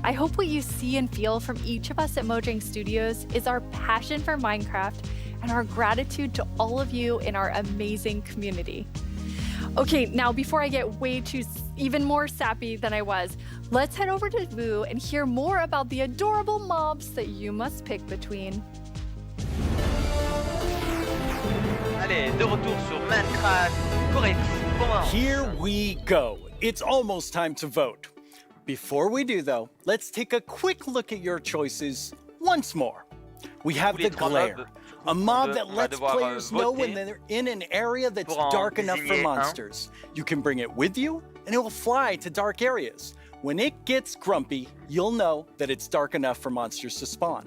I hope what you see and feel from each of us at Mojang Studios is our passion for Minecraft and our gratitude to all of you in our amazing community. Okay, now before I get even more sappy than I was, let's head over to Vous and hear more about the adorable mobs that you must pick between. Allez, de retour sur Minecraft. Correct. Commence. Here we go. It's almost time to vote. Before we do, though, let's take a quick look at your choices once more. We have the glare, a mob that lets players know when they're in an area that's dark enough for monsters. You can bring it with you, and it will fly to dark areas. When it gets grumpy, you'll know that it's dark enough for monsters to spawn.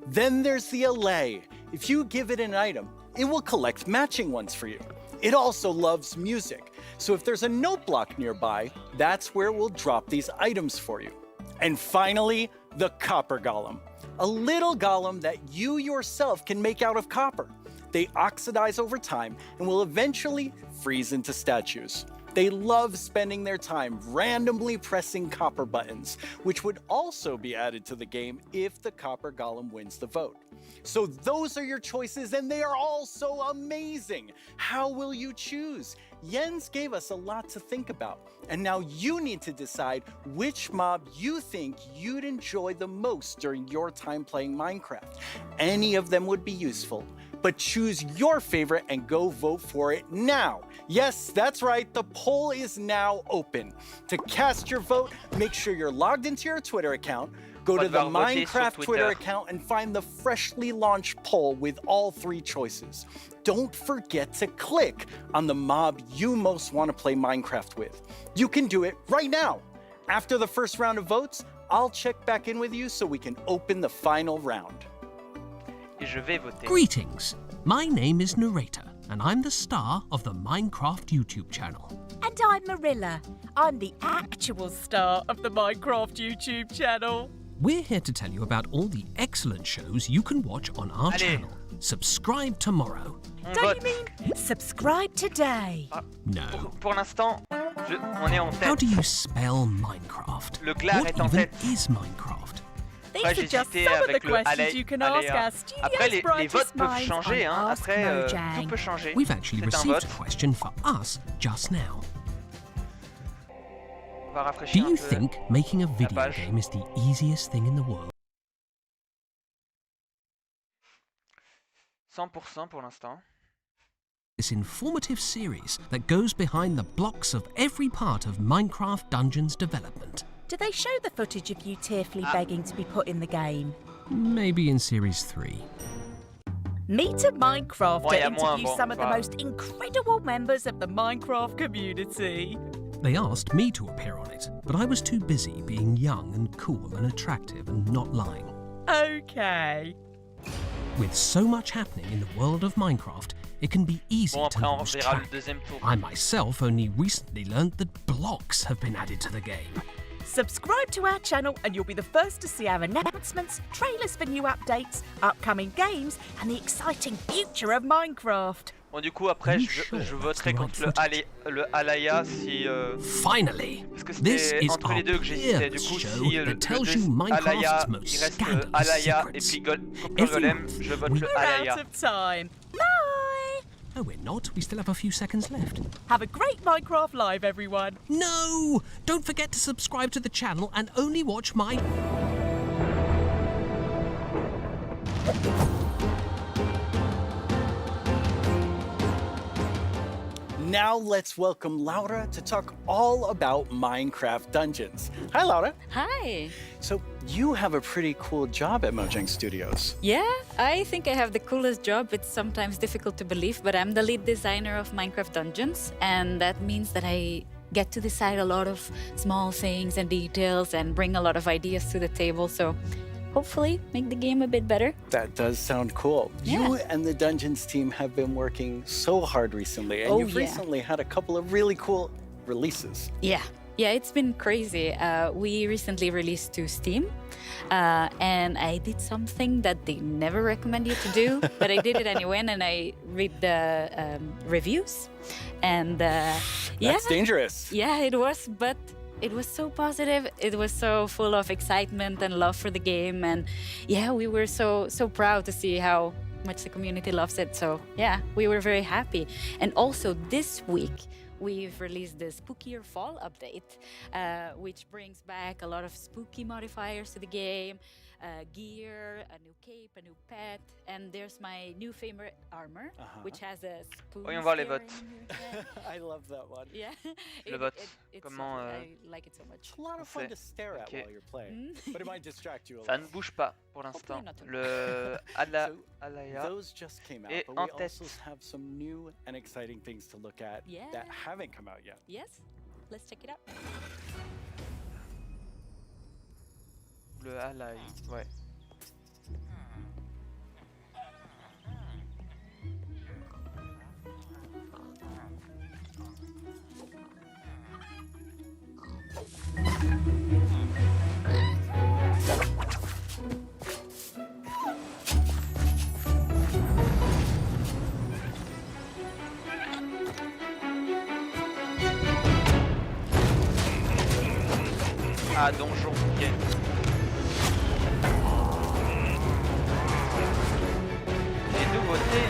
Then there's the allay. If you give it an item, it will collect matching ones for you. It also loves music, so if there's a note block nearby, that's where we'll drop these items for you. And finally, the copper golem. A little golem that you yourself can make out of copper. They oxidize over time and will eventually freeze into statues. They love spending their time randomly pressing copper buttons, which would also be added to the game if the copper golem wins the vote. So those are your choices, and they are all so amazing. How will you choose? Jens gave us a lot to think about, and now you need to decide which mob you think you'd enjoy the most during your time playing Minecraft. Any of them would be useful, but choose your favorite and go vote for it now. Yes, that's right, the poll is now open. To cast your vote, make sure you're logged into your Twitter account, go to the Minecraft Twitter account and find the freshly launched poll with all 3 choices. Don't forget to click on the mob you most want to play Minecraft with. You can do it right now. After the first round of votes, I'll check back in with you so we can open the final round. Greetings, my name is Narrator, and I'm the star of the Minecraft YouTube channel. And I'm Marilla. I'm the actual star of the Minecraft YouTube channel. We're here to tell you about all the excellent shows you can watch on our channel. Subscribe tomorrow. Don't you mean subscribe today? No. Pour l'instant, on est en tête. How do you spell Minecraft? Le Glar What est en even tête. is Minecraft? These are just some of the questions you can ask our studios Après, les brightest votes peuvent minds changer. on Hein. Ask Après, Mojang. tout peut changer. We've actually C'est un received vote. a question for us just now. On va rafraîchir Do un you peu think making a la video page. game is the easiest thing in the world? 100% pour l'instant. This informative series that goes behind the blocks of every part of Minecraft Dungeons development. Do they show the footage of you tearfully begging to be put in the game? Maybe in Series 3. Meet a Minecrafter Ouais, y a moins, interviews bon, some of the voilà. most incredible members of the Minecraft community. They asked me to appear on it, but I was too busy being young and cool and attractive and not lying. Okay. With so much happening in the world of Minecraft, it can be easy Bon, to après, on lose verra le track. deuxième tour. I myself only recently learned that blocks have been added to the game. Subscribe to our channel and you'll be the first to see our announcements, trailers for new updates, upcoming games, and the exciting future of Minecraft. Bon, du coup, après, je voterai contre le Alaya si. Finally, parce que this c'était is entre les deux que j'hésitais. Du coup, si le Alaya, il reste Alaya et puis Copper Golem, je vote le Alaya. Out of time. Bye! No, we're not. We still have a few seconds left. Have a great Minecraft Live, everyone. No! Don't forget to subscribe to the channel and only watch my... Now let's welcome Laura to talk all about Minecraft Dungeons. Hi, Laura. Hi. So you have a pretty cool job at Mojang Studios. Yeah, I think I have the coolest job. It's sometimes difficult to believe, but I'm the lead designer of Minecraft Dungeons, and that means that I get to decide a lot of small things and details and bring a lot of ideas to the table, so hopefully make the game a bit better. That does sound cool. Yeah. You and the Dungeons team have been working so hard recently, and you've recently had a couple of really cool releases. Yeah, it's been crazy. We recently released to Steam, and I did something that they never recommend you to do, but I did it anyway, and I read the reviews, and That's dangerous. Yeah, it was, but it was so positive. It was so full of excitement and love for the game, and yeah, we were so proud to see how much the community loves it. So yeah, we were very happy. And also this week, we've released the Spookier Fall update, which brings back a lot of spooky modifiers to the game, gear, a new cape, a new pet, and there's my new favorite armor, which has a spoon. Voyons voir les votes. I love that one. Yeah. Le vote. It's Comment I like it so much. It's a lot of fun to stare at while you're playing, but it might distract you a Ça little. ne bouge pas pour l'instant. Le Alaya Those just came out, est but en we tête. also have some new and exciting things to look at that haven't come out yet. Yes, let's check it out. Le Alaya, ouais. Ah, donjon, ok. Les nouveautés.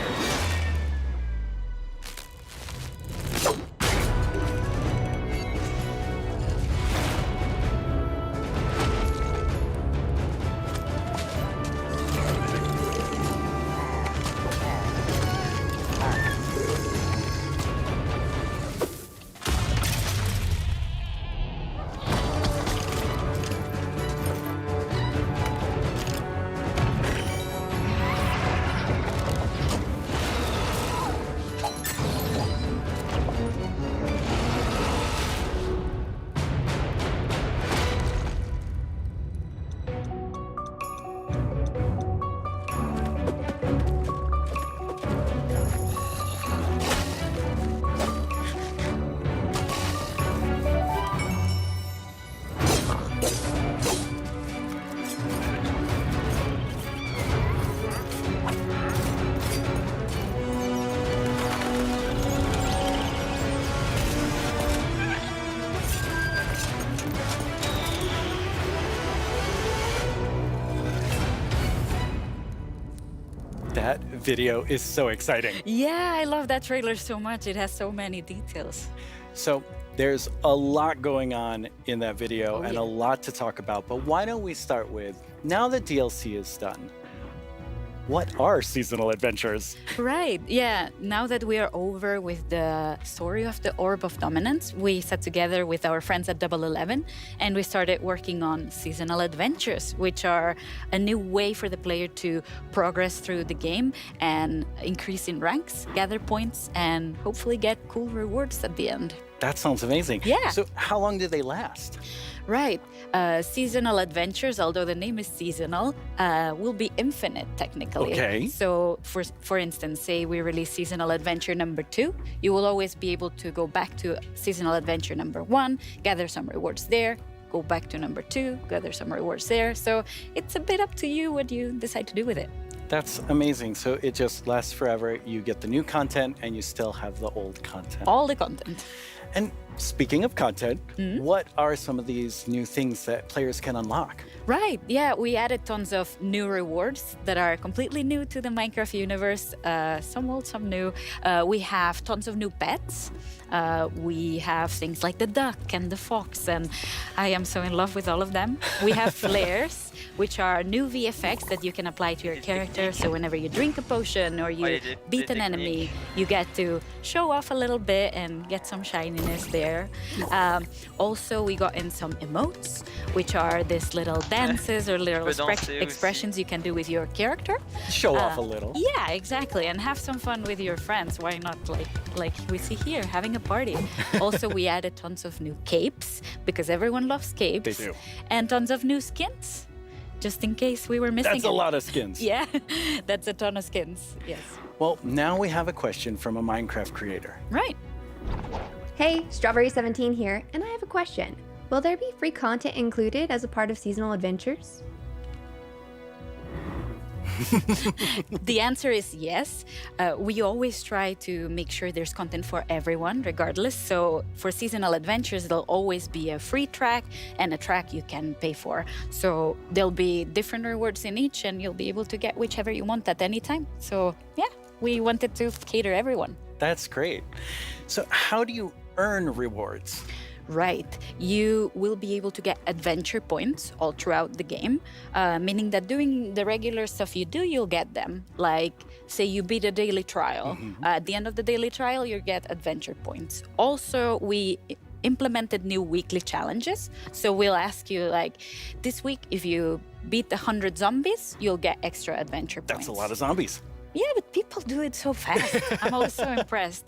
That video is so exciting. Yeah, I love that trailer so much. It has so many details. So there's a lot going on in that video and a lot to talk about, but why don't we start with, now that DLC is done, what are seasonal adventures? Right, yeah. Now that we are over with the story of the Orb of Dominance, we sat together with our friends at Double 11 and we started working on seasonal adventures, which are a new way for the player to progress through the game and increase in ranks, gather points, and hopefully get cool rewards at the end. That sounds amazing. Yeah. So how long do they last? Right. Seasonal adventures, although the name is seasonal, will be infinite technically. Okay. So, for instance, say we release seasonal adventure number 2, you will always be able to go back to seasonal adventure number 1, gather some rewards there, go back to number 2, gather some rewards there. So it's a bit up to you what you decide to do with it. That's amazing. So it just lasts forever. You get the new content and you still have the old content. All the content. And speaking of content, what are some of these new things that players can unlock? Right, yeah, we added tons of new rewards that are completely new to the Minecraft universe, some old, some new. We have tons of new pets. We have things like the duck and the fox, and I am so in love with all of them. We have flares, which are new VFX that you can apply to your character. So whenever you drink a potion or you beat an enemy, you get to show off a little bit and get some shininess there. Also, we got in some emotes, which are this little dances or little expressions you can do with your character. Show off a little. Yeah, exactly, and have some fun with your friends. Why not, like we see here, having a party. Also, we added tons of new capes because everyone loves capes. They do. And tons of new skins, just in case we were missing. That's a lot of skins. Yeah, that's a ton of skins. Yes. Well, now we have a question from a Minecraft creator. Right. Hey, Strawberry17 here, and I have a question. Will there be free content included as a part of seasonal adventures? The answer is yes. We always try to make sure there's content for everyone, regardless. So for seasonal adventures, there'll always be a free track and a track you can pay for. So there'll be different rewards in each, and you'll be able to get whichever you want at any time. So yeah, we wanted to cater everyone. That's great. So how do you earn rewards? Right. You will be able to get adventure points all throughout the game, meaning that doing the regular stuff you do, you'll get them. Like, say you beat a daily trial. At the end of the daily trial, you get adventure points. Also, we implemented new weekly challenges. So we'll ask you, like, this week, if you beat 100 zombies, you'll get extra adventure points. That's a lot of zombies. Yeah, but people do it so fast. I'm always so impressed.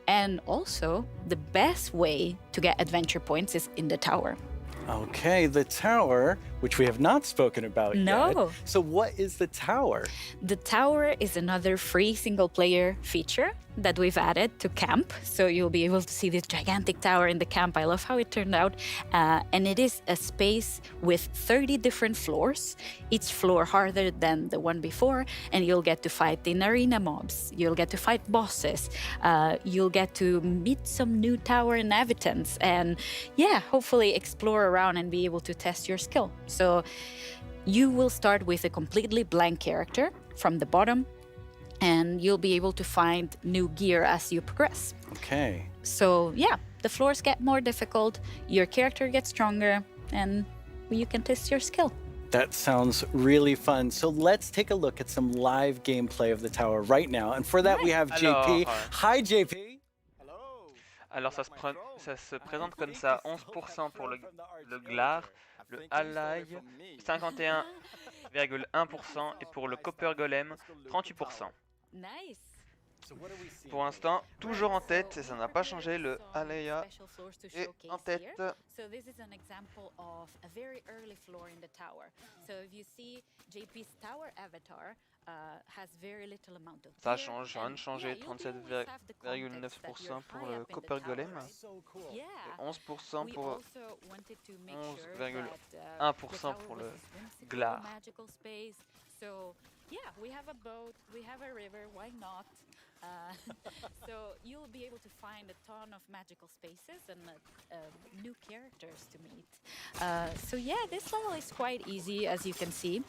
And also, the best way to get adventure points is in the tower. Okay, the tower, which we have not spoken about yet. So what is the tower? The tower is another free single-player feature that we've added to camp. So you'll be able to see this gigantic tower in the camp. I love how it turned out. And it is a space with 30 different floors, each floor harder than the one before. And you'll get to fight in arena mobs. You'll get to fight bosses. You'll get to meet some new tower inhabitants. And yeah, hopefully explore around and be able to test your skill. So you will start with a completely blank character from the bottom, and you'll be able to find new gear as you progress. Okay. So yeah, the floors get more difficult, your character gets stronger, and you can test your skill. That sounds really fun. So let's take a look at some live gameplay of the tower right now. And for that, we have JP. Hi, JP. Alors ça se présente comme ça, 11% pour le glar, le halai 51,1% et pour le copper golem 38%. Nice. Pour l'instant, toujours en tête, et ça n'a pas changé, le Alea est en tête. So this is an example of a very early floor in the tower. So if you see JP's tower avatar has very little amount of Ça change, rien de changé, 37,9% pour le copper golem, et 11% pour 11,1% pour le glar. So yeah, we have a boat, we have a river, why not? So you'll be able to find a ton of magical spaces and new characters to meet. So yeah, this level is quite easy, as you can see,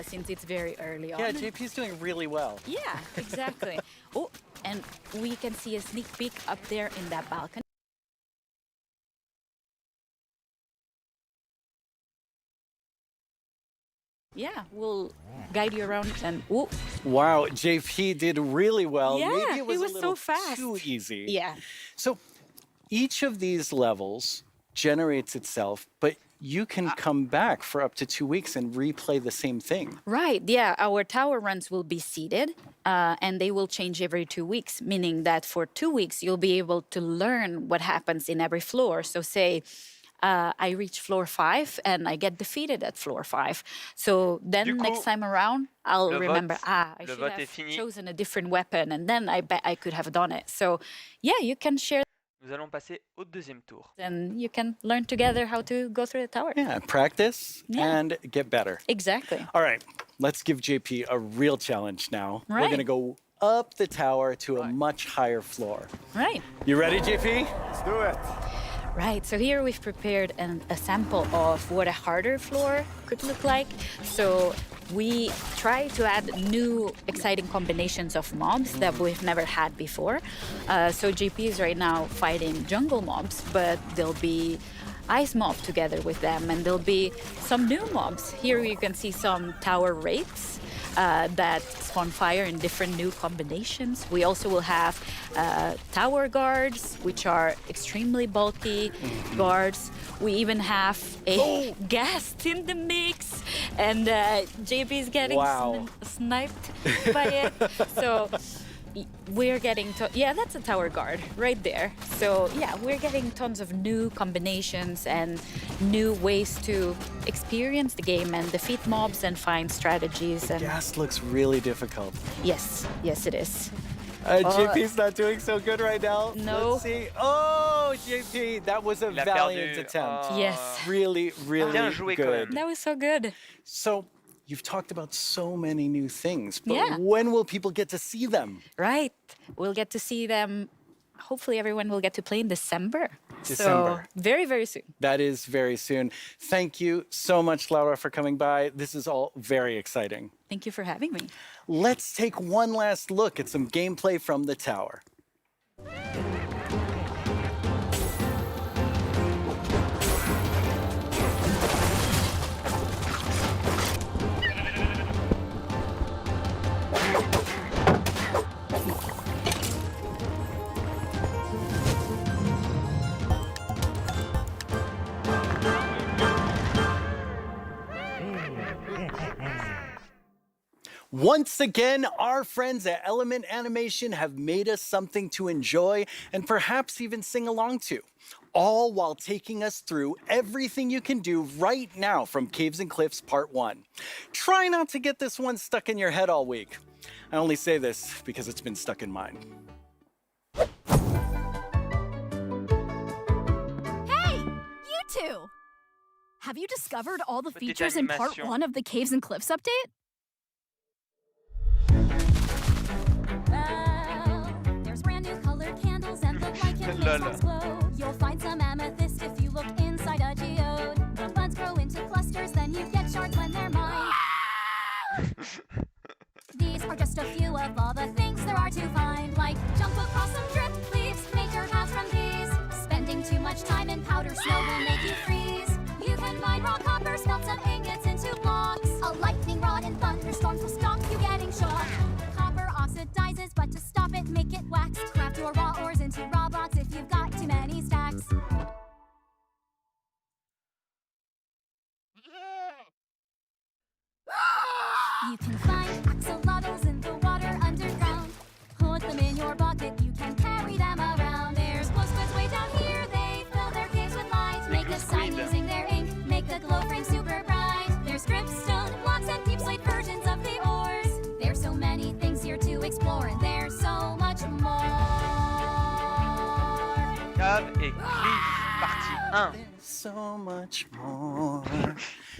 since it's very early on. Yeah, JP's doing really well. Yeah, exactly. Oh, and we can see a sneak peek up there in that balcony. Yeah, we'll guide you around and whoop. Wow, JP did really well. Yeah, Maybe it was a so little fast. too easy. Yeah. So each of these levels generates itself, but you can come back for up to 2 weeks and replay the same thing. Right, yeah. Our tower runs will be seeded and they will change every 2 weeks, meaning that for 2 weeks, you'll be able to learn what happens in every floor. So say I reach floor 5 and I get defeated at floor 5. So then next time around, I'll remember, I should have chosen a different weapon and then I bet I could have done it. So yeah, you can share. Nous allons passer au deuxième tour. And you can learn together how to go through the tower. Yeah, practice and get better. Exactly. All right, let's give JP a real challenge now. Right. We're going to go up the tower to a much higher floor. Right. You ready, JP? Let's do it. Right, so here we've prepared a sample of what a harder floor could look like. So we try to add new exciting combinations of mobs that we've never had before. So JP is right now fighting jungle mobs, but there'll be ice mob together with them, and there'll be some new mobs. Here you can see some tower wraiths that spawn fire in different new combinations. We also will have tower guards, which are extremely bulky guards. We even have a guest in the mix, and JP is getting sniped by it. So we're getting, that's a tower guard right there. So yeah, we're getting tons of new combinations and new ways to experience the game and defeat mobs and find strategies. And Gas looks really difficult. yes, it is. JP's not doing so good right now. No. Let's see. Oh, JP, that was a valiant attempt. Yes. Really, really good. That was so good. So, you've talked about so many new things, but Yeah. when will people get to see them? Right. We'll get to see them. Hopefully everyone will get to play in December. December. So very, very soon. That is very soon. Thank you so much, Laura, for coming by. This is all very exciting. Thank you for having me. Let's take one last look at some gameplay from the tower. Once again, our friends at Element Animation have made us something to enjoy and perhaps even sing along to, all while taking us through everything you can do right now from Caves and Cliffs Part 1. Try not to get this one stuck in your head all week. I only say this because it's been stuck in mine. Hey, you two! Have you discovered all the features in Part 1 of the Caves and Cliffs update? There's brand new colored candles and the light can glow. You'll find some amethyst if you look inside a geode. The buds grow into clusters, then you get shards when they're mined. These are just a few of all the things there are to find, like jump across some drip leaves, make your path from these. Spending too much time in powder snow will make you freeze. You can mine raw copper, smelt some ingots into blocks. A lightning rod and thunderstorms will stop you getting shocked. Copper oxidizes, but to stop it, make it wax. Craft your raw ores into raw blocks if you've got too many stacks. You can find axolotls in the water underground. Put them in your bucket, you can carry them around. There's glow squids way down here, they fill their caves with light. Make a sign using their ink, make the glow frame super bright. There's dripstone blocks and deep slate versions of the ores. There's so many things here to explore, and there's so much more. Cave et Cliff, partie 1. So much more.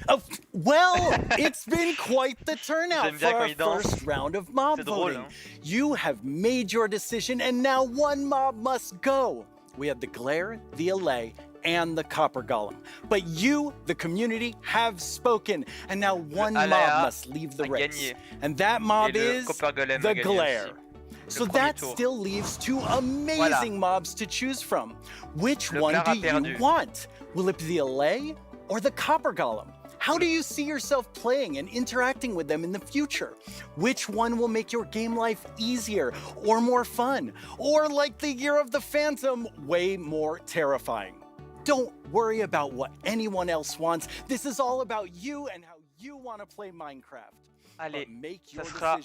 Oh, well, it's been quite the turnout for our first round of mob voting. You have made your decision, and now one mob must go. We have the Glare, the Allay, and the Copper Golem. But you, the community, have spoken, and now one mob must leave the race. And that mob is the Glare. So that still leaves two amazing mobs to choose from. Which one do you want? Will it be the Allay or the Copper Golem? How do you see yourself playing and interacting with them in the future? Which one will make your game life easier or more fun? Or like the Year of the Phantom, way more terrifying? Don't worry about what anyone else wants. This is all about you and how you want to play Minecraft. Allez, ça sera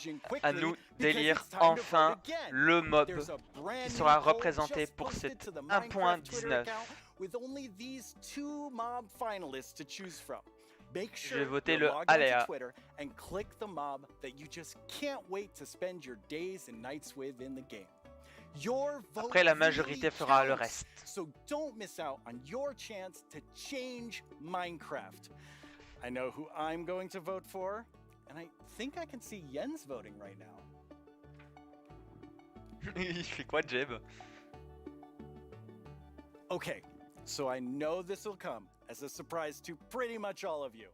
à nous d'élire enfin le mob qui sera représenté pour cette 1.19. With only these 2 mob finalists to choose from. Make Je sure vais voter you le log on aléa. to Twitter and click the mob that you just can't wait to spend your days and nights with in the game. Your vote Après, la majorité really fera le counts, reste. So don't miss out on your chance to change Minecraft. I know who I'm going to vote for, and I think I can see Jens voting right now. Il fait quoi, Jeb? Okay, so I know this will come as a surprise to pretty much all of you,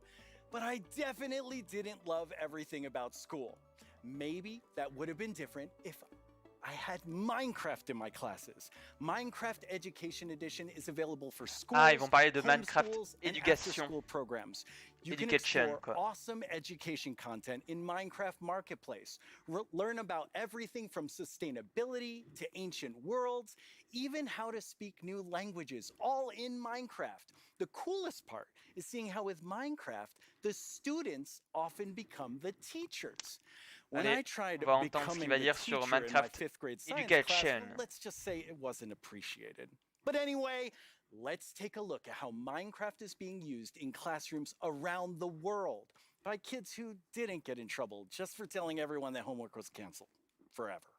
but I definitely didn't love everything about school. Maybe that would have been different if I had Minecraft in my classes. Minecraft Education Edition is available for schools, Ah, ils vont parler de Minecraft homeschools, and éducation. after-school programs. You can Education, explore quoi. awesome education content in Minecraft Marketplace. Learn about everything from sustainability to ancient worlds, even how to speak new languages, all in Minecraft. The coolest part is seeing how with Minecraft, the students often become the teachers. When Allez, I tried on va entendre ce becoming qu'il va the dire sur teacher in my Minecraft 5th grade science Education. class, well, let's just say it wasn't appreciated. But anyway, let's take a look at how Minecraft is being used in classrooms around the world by kids who didn't get in trouble just for telling everyone that homework was canceled forever.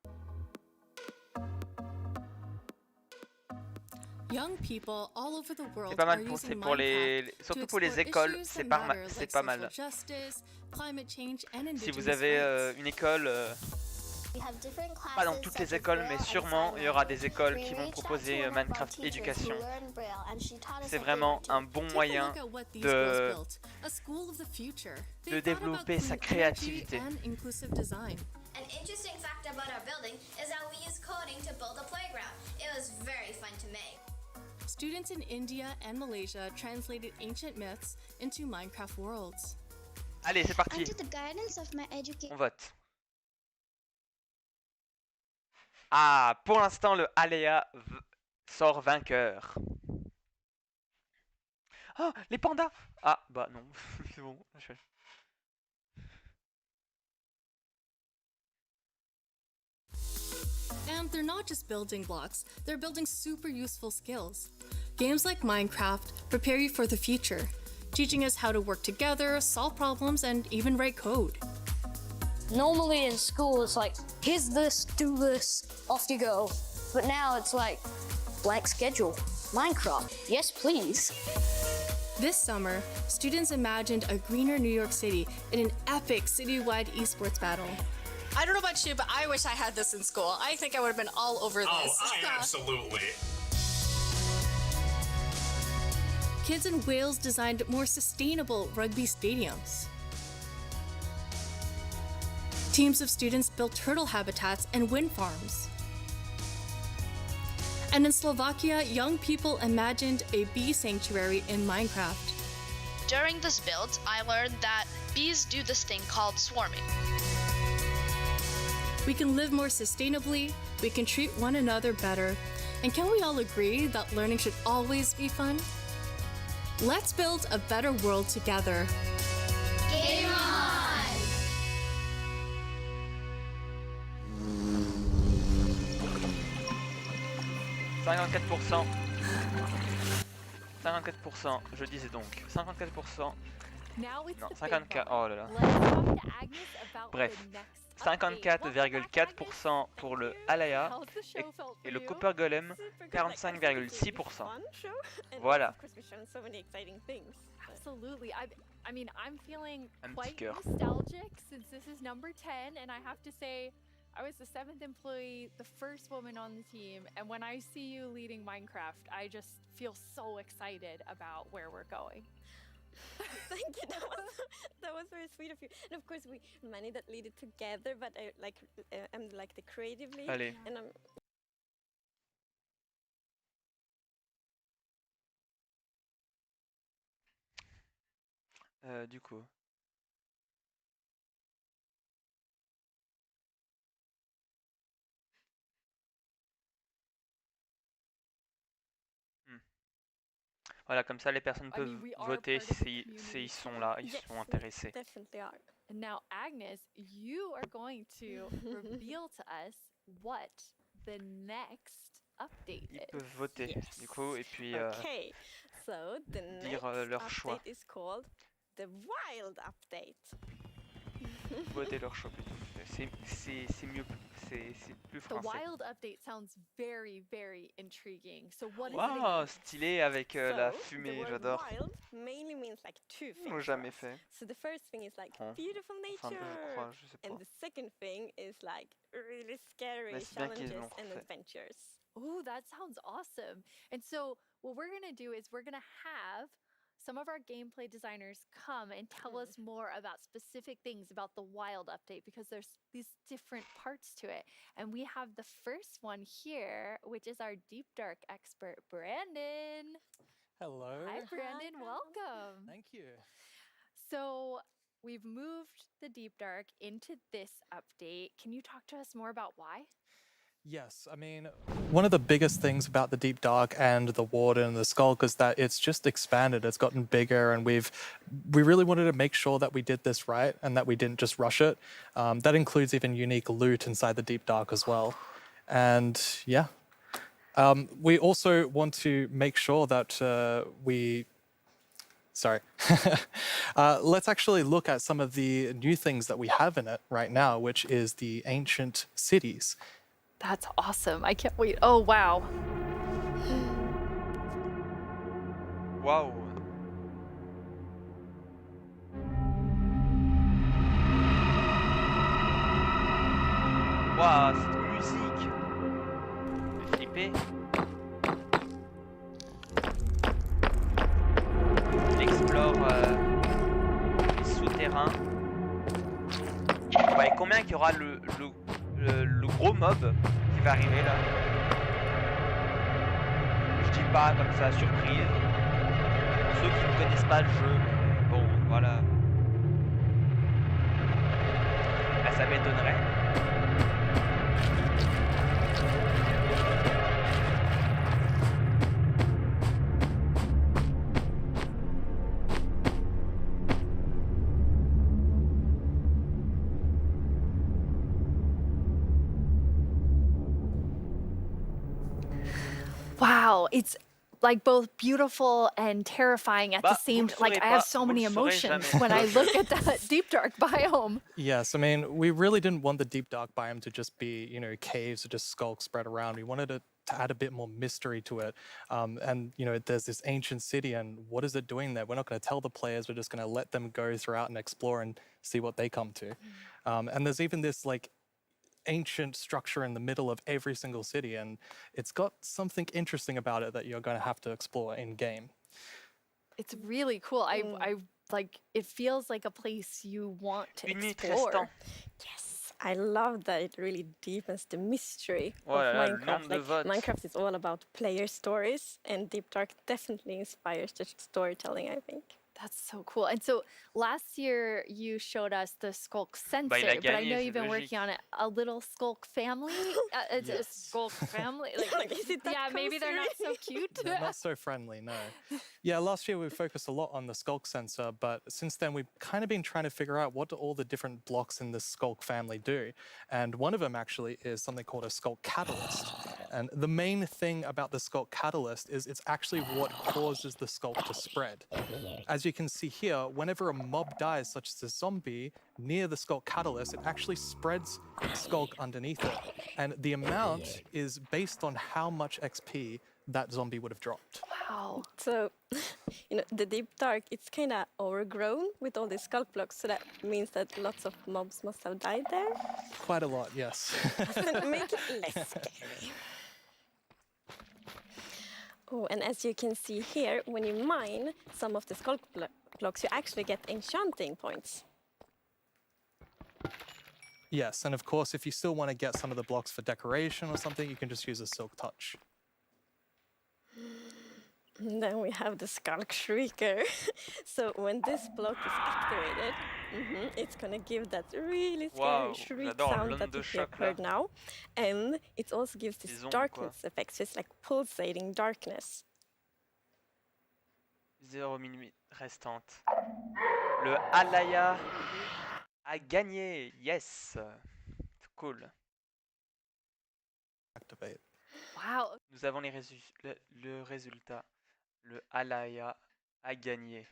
Young people all over the world C'est pas mal are pour, c'est using pour Minecraft les, to surtout pour les explore écoles, issues c'est that pas, matter, c'est like pas social mal. justice, climate change, and Si vous indigenous avez rights. une école, pas dans toutes les écoles, mais sûrement il y aura des écoles qui vont proposer Minecraft Éducation. C'est vraiment un bon moyen de développer sa créativité. An interesting fact about our building is that we use coding to build a playground. It was very fun to make. Students in India and Malaysia translated ancient myths into Minecraft worlds. Allez, c'est parti. Under the guidance of my education. On vote. Ah, pour l'instant, le aléa sort vainqueur. Oh, les pandas! Ah, bah non, c'est bon. And they're not just building blocks, they're building super useful skills. Games like Minecraft prepare you for the future, teaching us how to work together, solve problems, and even write code. Normally in school, it's like, here's this, do this, off you go. But now it's like, blank schedule. Minecraft, yes please. This summer, students imagined a greener New York City in an epic citywide esports battle. I don't know about you, but I wish I had this in school. I think I would have been all over this. Oh, absolutely. Kids in Wales designed more sustainable rugby stadiums. Teams of students built turtle habitats and wind farms. And in Slovakia, young people imagined a bee sanctuary in Minecraft. During this build, I learned that bees do this thing called swarming. We can live more sustainably, we can treat one another better, and can we all agree that learning should always be fun? Let's build a better world together. Game on! « 54%. 54%, je disais donc. 54%. Non, 54. Oh là là. Bref. 54,4% pour le Alaya et le Copper Golem 45,6%. Voilà. Absolutely. I mean, I'm feeling Un petit quite cœur. nostalgic since this is number 10, and I have to say, I was the 7th employee, the first woman on the team, and when I see you leading Minecraft, I just feel so excited about where we're going. Thank you. That was very sweet of you. And of course, we Manny that lead it together, but I'm like the creative lead. Allez. And I'm. Du coup. Voilà, comme ça les personnes I mean, peuvent we are voter part of the s'ils sont là, ils Yes, sont we intéressés. definitely are. And now, Agnes, you are going to reveal to us what the next update Ils is. peuvent voter Yes. du coup et puis Okay, so the dire next leur update choix. is called the Wild Update. Voter leur choix plutôt. C'est mieux, c'est plus The français. wild update sounds very, very intriguing. So what is it Waouh, again? stylé avec la So, fumée, the word j'adore. wild mainly means like two Ils things. l'ont for jamais us. fait. So the first thing is like Hein. beautiful Enfin, nature, je crois, je sais pas. and the second thing is like really scary Mais c'est bien qu'ils challenges l'ont and fait. adventures. Oh, that sounds awesome. And so what we're going to do is we're going to have some of our gameplay designers come and tell us more about specific things about the wild update because there's these different parts to it. And we have the first one here, which is our deep dark expert, Brandon. Hello. Hi, Brandon. Welcome. Thank you. So we've moved the deep dark into this update. Can you talk to us more about why? Yes, I mean, one of the biggest things about the Deep Dark and the Warden and the Skulk is that it's just expanded, it's gotten bigger, and we really wanted to make sure that we did this right and that we didn't just rush it. That includes even unique loot inside the Deep Dark as well. And yeah, we also want to make sure that let's actually look at some of the new things that we have in it right now, which is the ancient cities. That's awesome. I can't wait. Oh, wow. Waouh. Waouh, cette musique. J'ai flippé. Il explore les souterrains. Ouais, combien qu'il y aura le gros mob qui va arriver là? Je dis pas comme ça, surprise. Pour ceux qui ne connaissent pas le jeu, mais bon, voilà. Bah, ça m'étonnerait. Wow, it's like both beautiful and terrifying at the same time. Like I have so many emotions when I look at that deep dark biome. Yes, I mean, we really didn't want the Deep Dark biome to just be, you know, caves or just skulks spread around. We wanted it to add a bit more mystery to it. And, you know, there's this ancient city, and what is it doing there? We're not going to tell the players. We're just going to let them go throughout and explore and see what they come to. And there's even this, like, ancient structure in the middle of every single city, and it's got something interesting about it that you're going to have to explore in game. It's really cool. I like it feels like a place you want to explore. Yes, I love that it really deepens the mystery of Voilà, Minecraft. Like, Minecraft is all about player stories, and Deep Dark definitely inspires the storytelling, I think. That's so cool. And so last year you showed us the Skulk sensor, but I know you've been working on it. A little Skulk family? It's a Skulk family. Like, Is it that yeah, maybe they're not so cute. They're not so friendly, no. Yeah, last year we focused a lot on the Skulk sensor, but since then we've kind of been trying to figure out what do all the different blocks in the Skulk family do. And one of them actually is something called a Skulk catalyst. And the main thing about the Skulk catalyst is it's actually what causes the Skulk to spread. As you can see here, whenever a mob dies, such as a zombie, near the Skulk catalyst, it actually spreads Skulk underneath it. And the amount is based on how much XP that zombie would have dropped. Wow. So, you know, the Deep Dark, it's kind of overgrown with all these Skulk blocks, so that means that lots of mobs must have died there. Quite a lot, yes. Make it less scary. Oh, and as you can see here, when you mine some of the Skulk blocks, you actually get enchanting points. Yes, and of course, if you still want to get some of the blocks for decoration or something, you can just use a Silk Touch. And then we have the Skulk Shrieker. So when this block is activated, it's gonna give that really scary shriek sound that you heard now. And it also gives this darkness effect, so it's like pulsating darkness. 0 minutes restantes. Le Alaya a gagné. Yes. Cool. Activate. Wow. Nous avons le résultat. Le Alaya a gagné.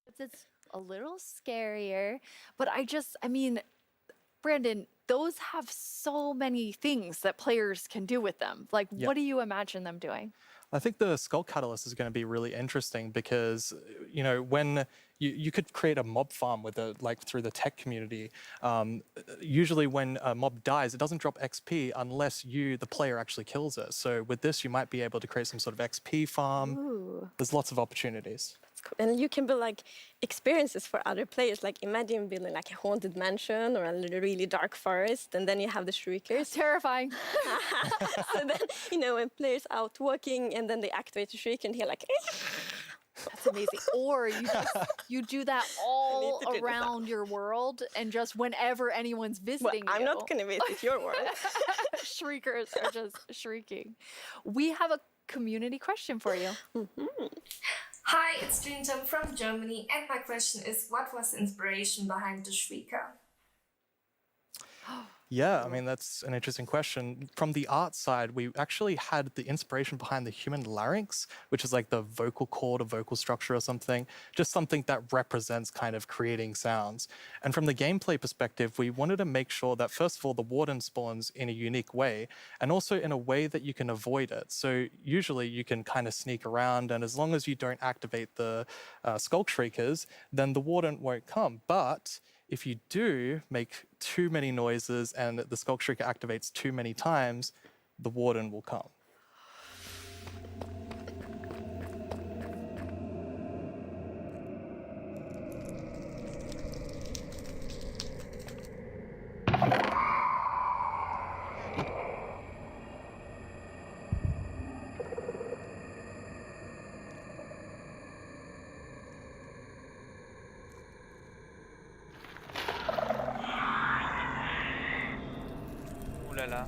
It's a little scarier, but I mean, Brandon, those have so many things that players can do with them. Like, Yeah. what do you imagine them doing? I think the Skull Catalyst is going to be really interesting because, you know, when you could create a mob farm with it, like through the tech community. Usually when a mob dies, it doesn't drop XP unless you, the player, actually kills it. So with this, you might be able to create some sort of XP farm. Ooh. There's lots of opportunities. And you can build like experiences for other players. Like imagine building like a haunted mansion or a really dark forest, and then you have the shriekers. Terrifying. So then, you know, when players out walking and then they activate the shrieker and hear like, that's amazing. Or you do that all around your world, and just whenever anyone's visiting I'm not going to visit your world. Shriekers are just shrieking. We have a community question for you. Hi, it's Trintum from Germany, and my question is, what was the inspiration behind the Shrieker? Yeah, I mean, that's an interesting question. From the art side, we actually had the inspiration behind the human larynx, which is like the vocal cord or vocal structure or something, just something that represents kind of creating sounds. And from the gameplay perspective, we wanted to make sure that, first of all, the warden spawns in a unique way, and also in a way that you can avoid it. So usually you can kind of sneak around, and as long as you don't activate the Skulk Shriekers, then the warden won't come. But if you do make too many noises and the Skulk Shrieker activates too many times, the warden will come. Là.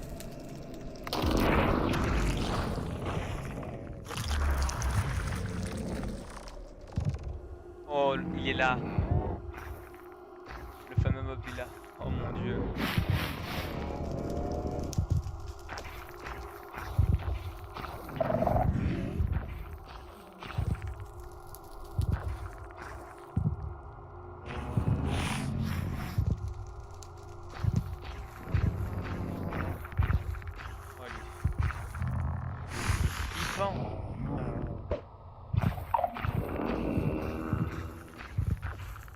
Oh, il est là. Le fameux mob est là. Oh mon dieu.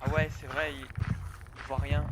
Ah ouais, c'est vrai, il voit rien.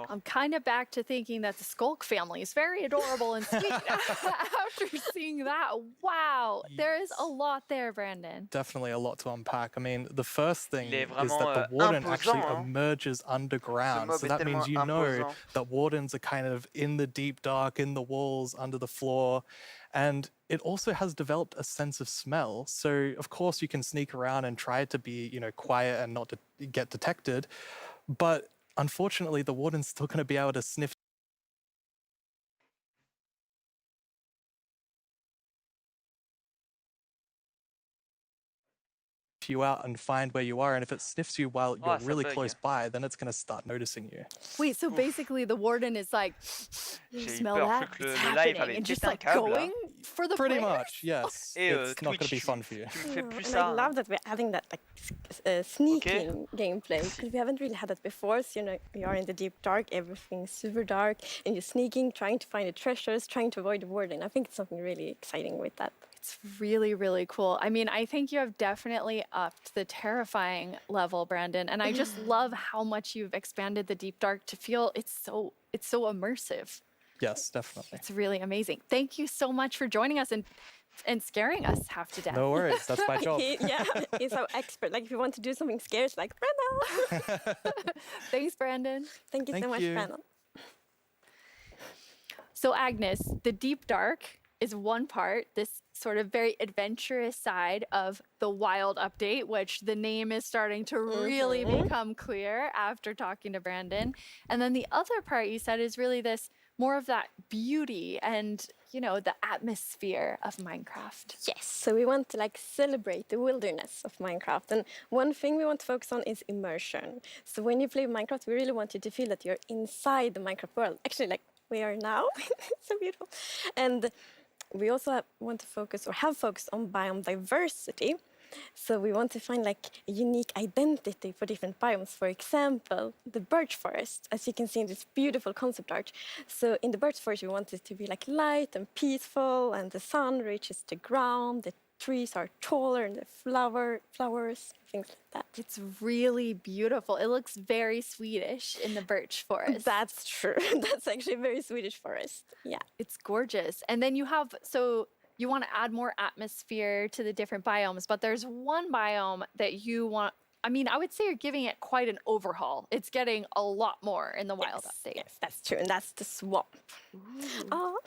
I'm kind of back to thinking that the Skulk family is very adorable and sweet after seeing that. Wow, there is a lot there, Brandon. Definitely a lot to unpack. I mean, the first thing is that the warden actually emerges underground. So that means you know that wardens are kind of in the deep dark, in the walls, under the floor. And it also has developed a sense of smell. So, of course, you can sneak around and try to be, you know, quiet and not to get detected. But unfortunately, the warden's still going to be able to sniff you out and find where you are. And if it sniffs you while you're really close by, then it's going to start noticing you. Wait, so basically the warden is like, you smell that? It's happening. And just like going for the Pretty players? much, yes. It's not going to be fun for you. And I love that we're adding that like sneaking gameplay, because we haven't really had that before. So, you know, we are in the deep dark, everything's super dark, and you're sneaking, trying to find the treasures, trying to avoid the warden. I think it's something really exciting with that. It's really, really cool. I mean, I think you have definitely upped the terrifying level, Brandon. And I just love how much you've expanded the deep dark to feel it's so immersive. Yes, definitely. It's really amazing. Thank you so much for joining us and scaring us half to death. No worries, that's my job. He's our expert. Like if you want to do something scary, it's like, Brandon. Thanks, Brandon. Thank you so much, Brandon. So Agnes, the deep dark is one part, this sort of very adventurous side of the Wild update, which the name is starting to really become clear after talking to Brandon. And then the other part you said is really this more of that beauty and, you know, the atmosphere of Minecraft. Yes, so we want to like celebrate the wilderness of Minecraft. And one thing we want to focus on is immersion. So when you play Minecraft, we really want you to feel that you're inside the Minecraft world. Actually, like we are now. It's so beautiful. And we also want to focus or have focused on biome diversity. So we want to find like a unique identity for different biomes. For example, the birch forest, as you can see in this beautiful concept art. So in the birch forest, we want it to be like light and peaceful, and the sun reaches the ground. The trees are taller, and the flowers, things like that. It's really beautiful. It looks very Swedish in the birch forest. That's true. That's actually a very Swedish forest. Yeah, it's gorgeous. And then you have you want to add more atmosphere to the different biomes, but there's one biome that you want, I mean, I would say you're giving it quite an overhaul. It's getting a lot more in the Wild update. Yes, that's true, and that's the swamp. Oh,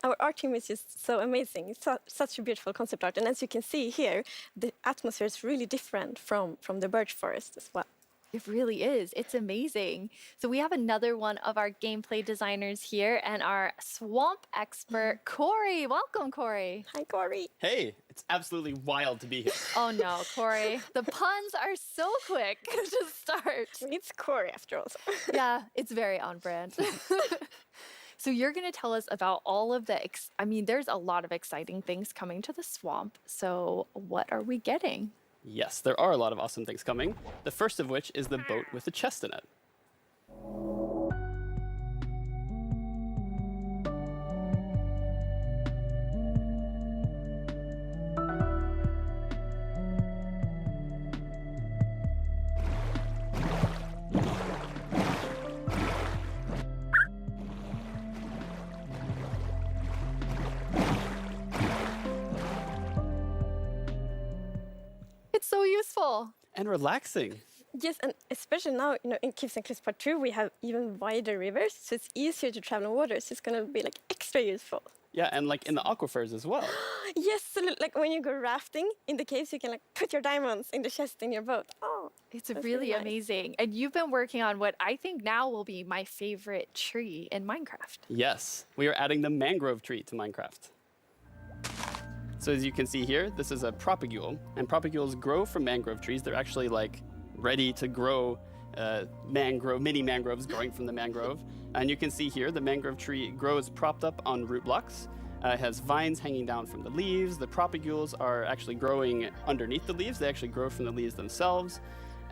our art team is just so amazing. It's such a beautiful concept art, and as you can see here, the atmosphere is really different from the birch forest as well. It really is. It's amazing. So we have another one of our gameplay designers here and our swamp expert, Corey. Welcome, Corey. Hi, Corey. Hey, it's absolutely wild to be here. Oh no, Corey. The puns are so quick to start. It's Corey after all. Yeah, it's very on brand. So you're going to tell us about all of the, there's a lot of exciting things coming to the swamp. So what are we getting? Yes, there are a lot of awesome things coming. The first of which is the boat with the chest in it. It's so useful. And relaxing. Yes, and especially now, in Caves and Cliffs Part 2, we have even wider rivers, so it's easier to travel in water, so it's going to be like extra useful. Yeah, and like in the aquifers as well. Yes, so like when you go rafting in the caves, you can like put your diamonds in the chest in your boat. Oh, it's really nice. Amazing. And you've been working on what I think now will be my favorite tree in Minecraft. Yes, we are adding the mangrove tree to Minecraft. So as you can see here, this is a propagule, and propagules grow from mangrove trees. They're actually like ready to grow mini mangroves growing from the mangrove. And you can see here, the mangrove tree grows propped up on root blocks. It has vines hanging down from the leaves. The propagules are actually growing underneath the leaves. They actually grow from the leaves themselves.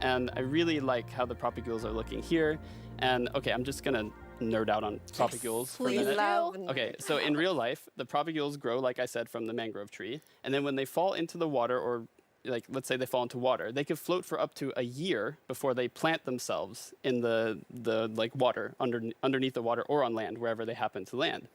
And I really like how the propagules are looking here. And okay, I'm just gonna nerd out on propagules for a minute. Okay, so in real life, the propagules grow, like I said, from the mangrove tree. And then when they fall into the water, or like let's say they fall into water, they can float for up to a year before they plant themselves in the like water, underneath the water or on land, wherever they happen to land.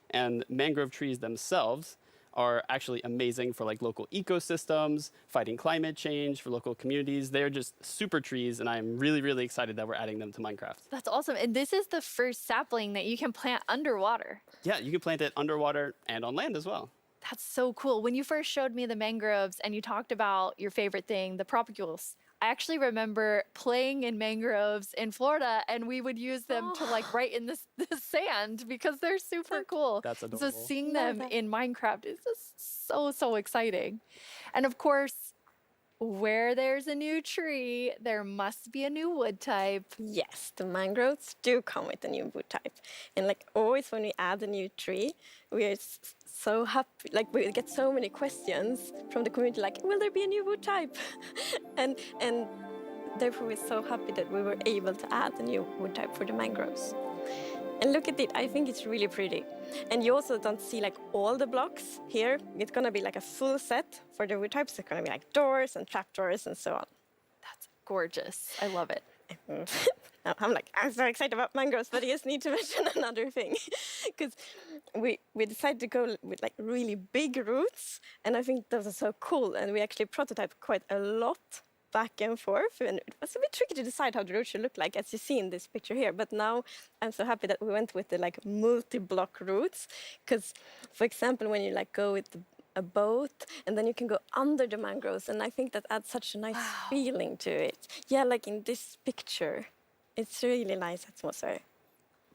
And mangrove trees themselves are actually amazing for like local ecosystems, fighting climate change, for local communities. They're just super trees, and I'm really, really excited that we're adding them to Minecraft. That's awesome. And this is the first sapling that you can plant underwater. Yeah, you can plant it underwater and on land as well. That's so cool. When you first showed me the mangroves and you talked about your favorite thing, the propagules, I actually remember playing in mangroves in Florida, and we would use them to like write in the sand because they're super cool. That's adorable. So seeing them in Minecraft is just so exciting. And of course, where there's a new tree, there must be a new wood type. Yes, the mangroves do come with a new wood type. And like always when we add a new tree, we are so happy. Like we get so many questions from the community like, will there be a new wood type? and therefore we're so happy that we were able to add a new wood type for the mangroves. And look at it, I think it's really pretty. And you also don't see like all the blocks here. It's gonna be like a full set for the wood types. It's gonna be like doors and trapdoors and so on. That's gorgeous. I love it. I'm so excited about mangroves, but I just need to mention another thing. Because we decided to go with like really big roots, and I think those are so cool. And we actually prototyped quite a lot back and forth, and it was a bit tricky to decide how the route should look like, as you see in this picture here. But now I'm so happy that we went with the like multi-block routes, because, for example, when you like go with a boat and then you can go under the mangroves, and I think that adds such a nice feeling to it. Yeah, like in this picture, it's really nice atmosphere.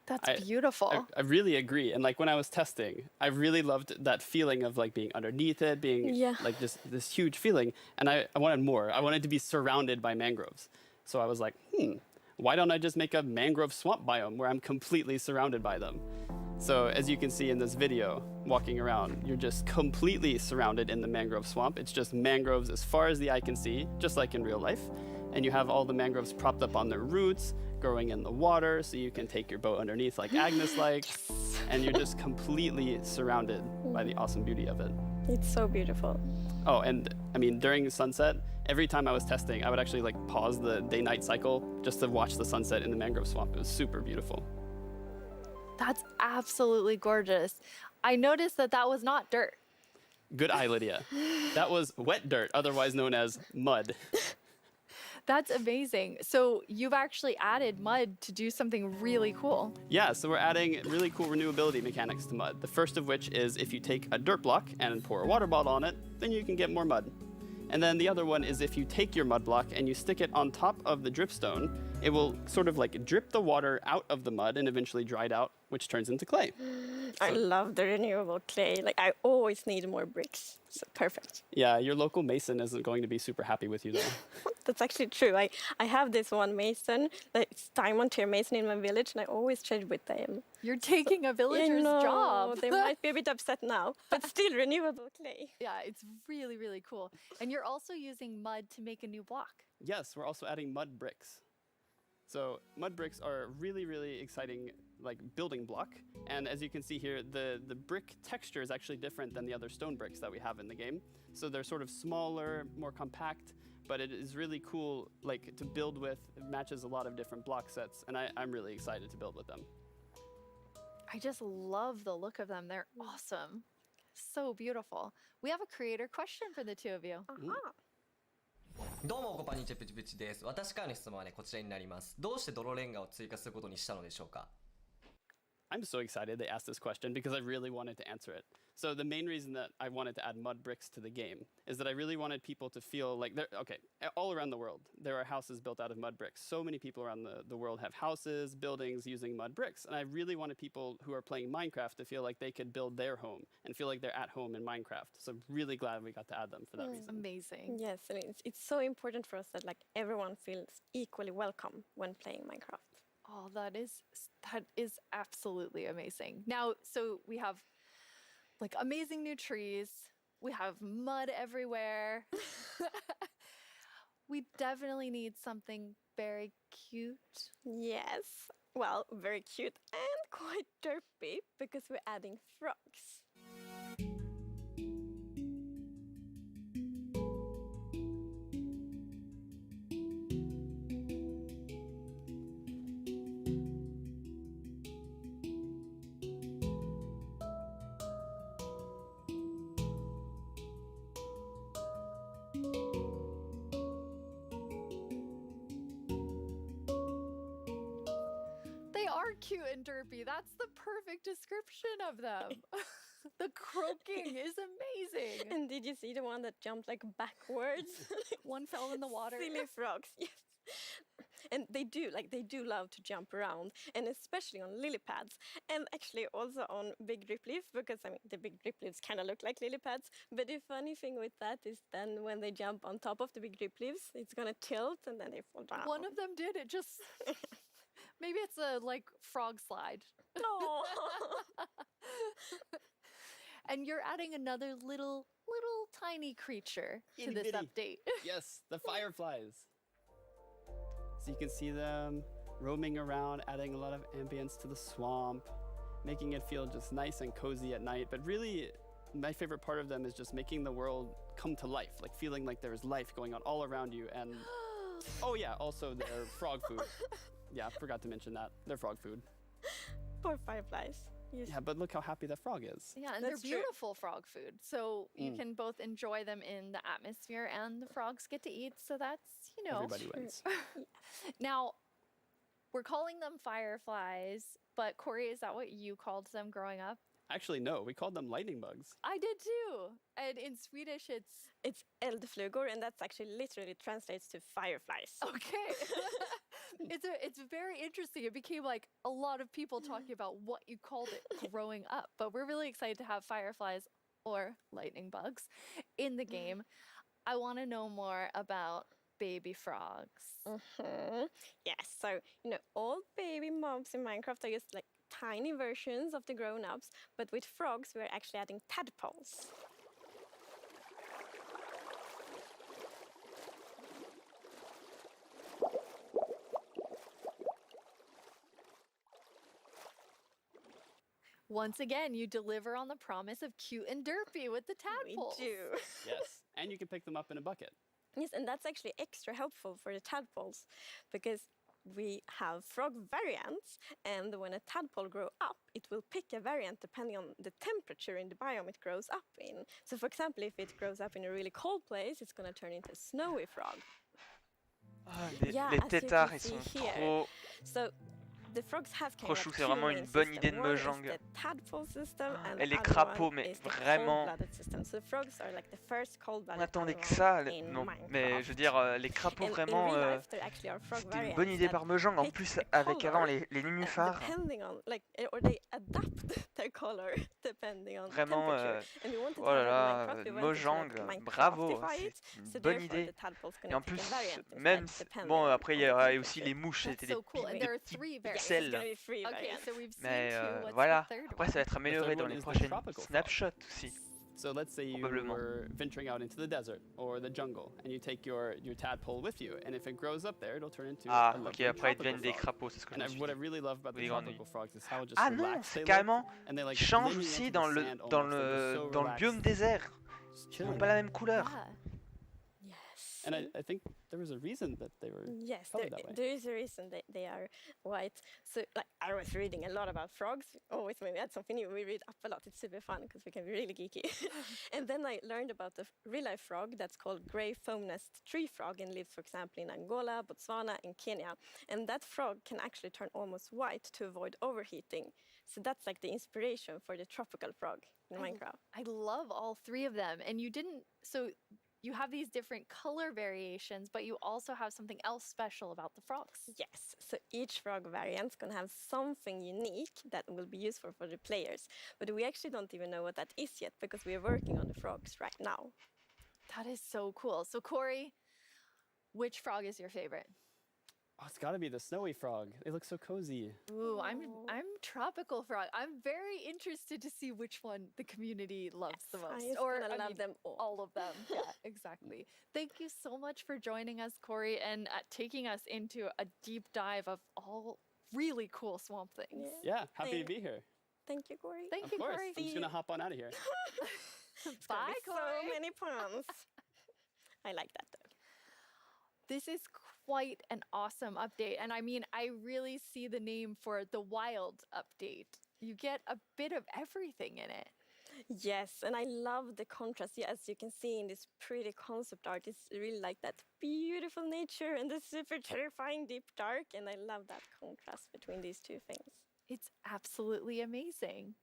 That's beautiful. I really agree. And like when I was testing, I really loved that feeling of like being underneath it, being like just this huge feeling. And I wanted more. I wanted to be surrounded by mangroves. So I was like, why don't I just make a mangrove swamp biome where I'm completely surrounded by them? So as you can see in this video, walking around, you're just completely surrounded in the mangrove swamp. It's just mangroves as far as the eye can see, just like in real life. And you have all the mangroves propped up on their roots, growing in the water, so you can take your boat underneath like Agnes likes. And you're just completely surrounded by the awesome beauty of it. It's so beautiful. Oh, and I mean, during sunset, every time I was testing, I would actually like pause the day-night cycle just to watch the sunset in the mangrove swamp. It was super beautiful. That's absolutely gorgeous. I noticed that that was not dirt. Good eye, Lydia. That was wet dirt, otherwise known as mud. That's amazing. So you've actually added mud to do something really cool. Yeah, so we're adding really cool renewability mechanics to mud. The first of which is if you take a dirt block and pour a water bottle on it, then you can get more mud. And then the other one is if you take your mud block and you stick it on top of the dripstone, it will sort of like drip the water out of the mud and eventually dry it out, which turns into clay. I love the renewable clay. Like, I always need more bricks. So perfect. Yeah, your local mason isn't going to be super happy with you though. That's actually true. I have this one mason, like diamond tier mason in my village, and I always trade with them. You're taking a villager's job. They might be a bit upset now, but still renewable clay. Yeah, it's really, really cool. And you're also using mud to make a new block. Yes, we're also adding mud bricks. So mud bricks are a really, really exciting like building block. And as you can see here, the brick texture is actually different than the other stone bricks that we have in the game. So they're sort of smaller, more compact, but it is really cool like to build with. It matches a lot of different block sets, and I'm really excited to build with them. I just love the look of them. They're awesome. So beautiful. We have a creator question for the two of you. Uh-huh. どうもこんにちは、プチプチです。私からの質問はね、こちらになります。どうして泥レンガを追加することにしたのでしょうか? I'm so excited they asked this question because I really wanted to answer it. So the main reason that I wanted to add mud bricks to the game is that I really wanted people to feel like all around the world, there are houses built out of mud bricks. So many people around the world have houses, buildings using mud bricks. And I really wanted people who are playing Minecraft to feel like they could build their home and feel like they're at home in Minecraft. So I'm really glad we got to add them for that reason. Amazing. Yes, and it's so important for us that like everyone feels equally welcome when playing Minecraft. Oh, that is absolutely amazing. Now, so we have like amazing new trees. We have mud everywhere. We definitely need something very cute. Yes. Well, very cute and quite derpy because we're adding frogs. Cute and derpy. That's the perfect description of them. The croaking is amazing. And did you see the one that jumped like backwards? One fell in the water. Silly frogs, yes. And they do love to jump around, and especially on lily pads, and actually also on big drip leaves, because I mean the big drip leaves kind of look like lily pads. But the funny thing with that is then when they jump on top of the big drip leaves, it's gonna tilt and then they fall down. One of them did. It just maybe it's a like frog slide. No. And you're adding another little tiny creature to this update. Yes, the fireflies. So you can see them roaming around, adding a lot of ambience to the swamp, making it feel just nice and cozy at night. But really, my favorite part of them is just making the world come to life, like feeling like there's life going on all around you. And oh yeah, also their frog food. Yeah, forgot to mention that. They're frog food. Poor fireflies. Yeah, but look how happy that frog is. Yeah, and they're beautiful frog food. So you can both enjoy them in the atmosphere and the frogs get to eat. So that's, you know. Everybody wins. Now, we're calling them fireflies, but Corey, is that what you called them growing up? Actually, no, we called them lightning bugs. I did too. And in Swedish, it's eldflugor, and that's actually literally translates to fireflies. Okay. It's very interesting. It became like a lot of people talking about what you called it growing up. But we're really excited to have fireflies or lightning bugs in the game. I want to know more about baby frogs. Yes, so all baby mobs in Minecraft are just like tiny versions of the grown-ups, but with frogs we're actually adding tadpoles. Once again, you deliver on the promise of cute and derpy with the tadpoles. We do. Yes, and you can pick them up in a bucket. Yes, and that's actually extra helpful for the tadpoles because we have frog variants, and when a tadpole grows up, it will pick a variant depending on the temperature in the biome it grows up in. So for example, if it grows up in a really cold place, it's going to turn into a snowy frog. Les têtards, ils sont trop... So, the frogs have trop chou, c'est vraiment une bonne idée de Mojang. Et les crapauds, mais vraiment... On attendait que ça, non, mais je veux dire, les crapauds vraiment... C'était une bonne idée par Mojang, en plus avec avant les nénuphars. Vraiment, oh là là, Mojang, bravo, c'est une bonne idée. Et en plus, même, bon après il y a aussi les mouches, c'était des petits pixels. Mais voilà, après ça va être amélioré dans les prochaines snapshots aussi. So let's say you were venturing out into the desert or the jungle, and you take your tadpole with you, and if it grows up there, it'll turn into a lovely après ils deviennent tropical des frog. crapauds, c'est ce que je me suis dit. What I really love about the tropical frogs is how just Ah non, relaxed c'est they carrément, look, and they like ils changent lean aussi into dans the le sand almost, they're so biome relaxed. désert. Ils n'ont pas la même couleur. And I think there was a reason that they were colored that way. There is a reason they are white. So, like, I was reading a lot about frogs. Always when we had something new, we read up a lot. It's super fun because we can be really geeky. And then I learned about the real-life frog that's called grey foam-nest tree frog and lives, for example, in Angola, Botswana, and Kenya. And that frog can actually turn almost white to avoid overheating. So that's like the inspiration for the tropical frog in Minecraft. I love all three of them. And you didn't... So you have these different color variations, but you also have something else special about the frogs. Yes, so each frog variant is going to have something unique that will be useful for the players. But we actually don't even know what that is yet because we are working on the frogs right now. That is so cool. So Corey, which frog is your favorite? Oh, it's got to be the snowy frog. They look so cozy. Ooh, I'm tropical frog. I'm very interested to see which one the community loves the most. I love them all of them. Yeah, exactly. Thank you so much for joining us, Corey, and taking us into a deep dive of all really cool swamp things. Yeah, happy to be here. Thank you, Corey. Thank you, Corey. Corey. I'm just going to hop on out of here. Bye, Corey. So many puns. I like that, though. This is quite an awesome update. And I mean, I really see the name for the Wild update. You get a bit of everything in it. Yes, and I love the contrast. Yeah, as you can see in this pretty concept art, it's really like that beautiful nature and the super terrifying deep dark. And I love that contrast between these two things. It's absolutely amazing.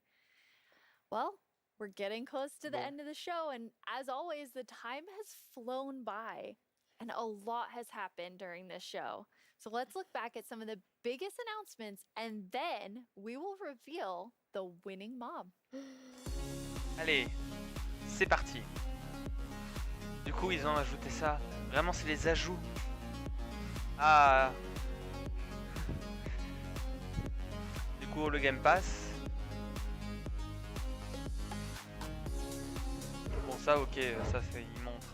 Well, we're getting close to the end of the show. And as always, the time has flown by. And a lot has happened during this show. So let's look back at some of the biggest announcements and then we will reveal the winning mob. Allez, c'est parti. Du coup, ils ont ajouté ça. Vraiment, c'est les ajouts. Ah. Du coup, le Game Pass. Bon, ça, ok, ça, il montre...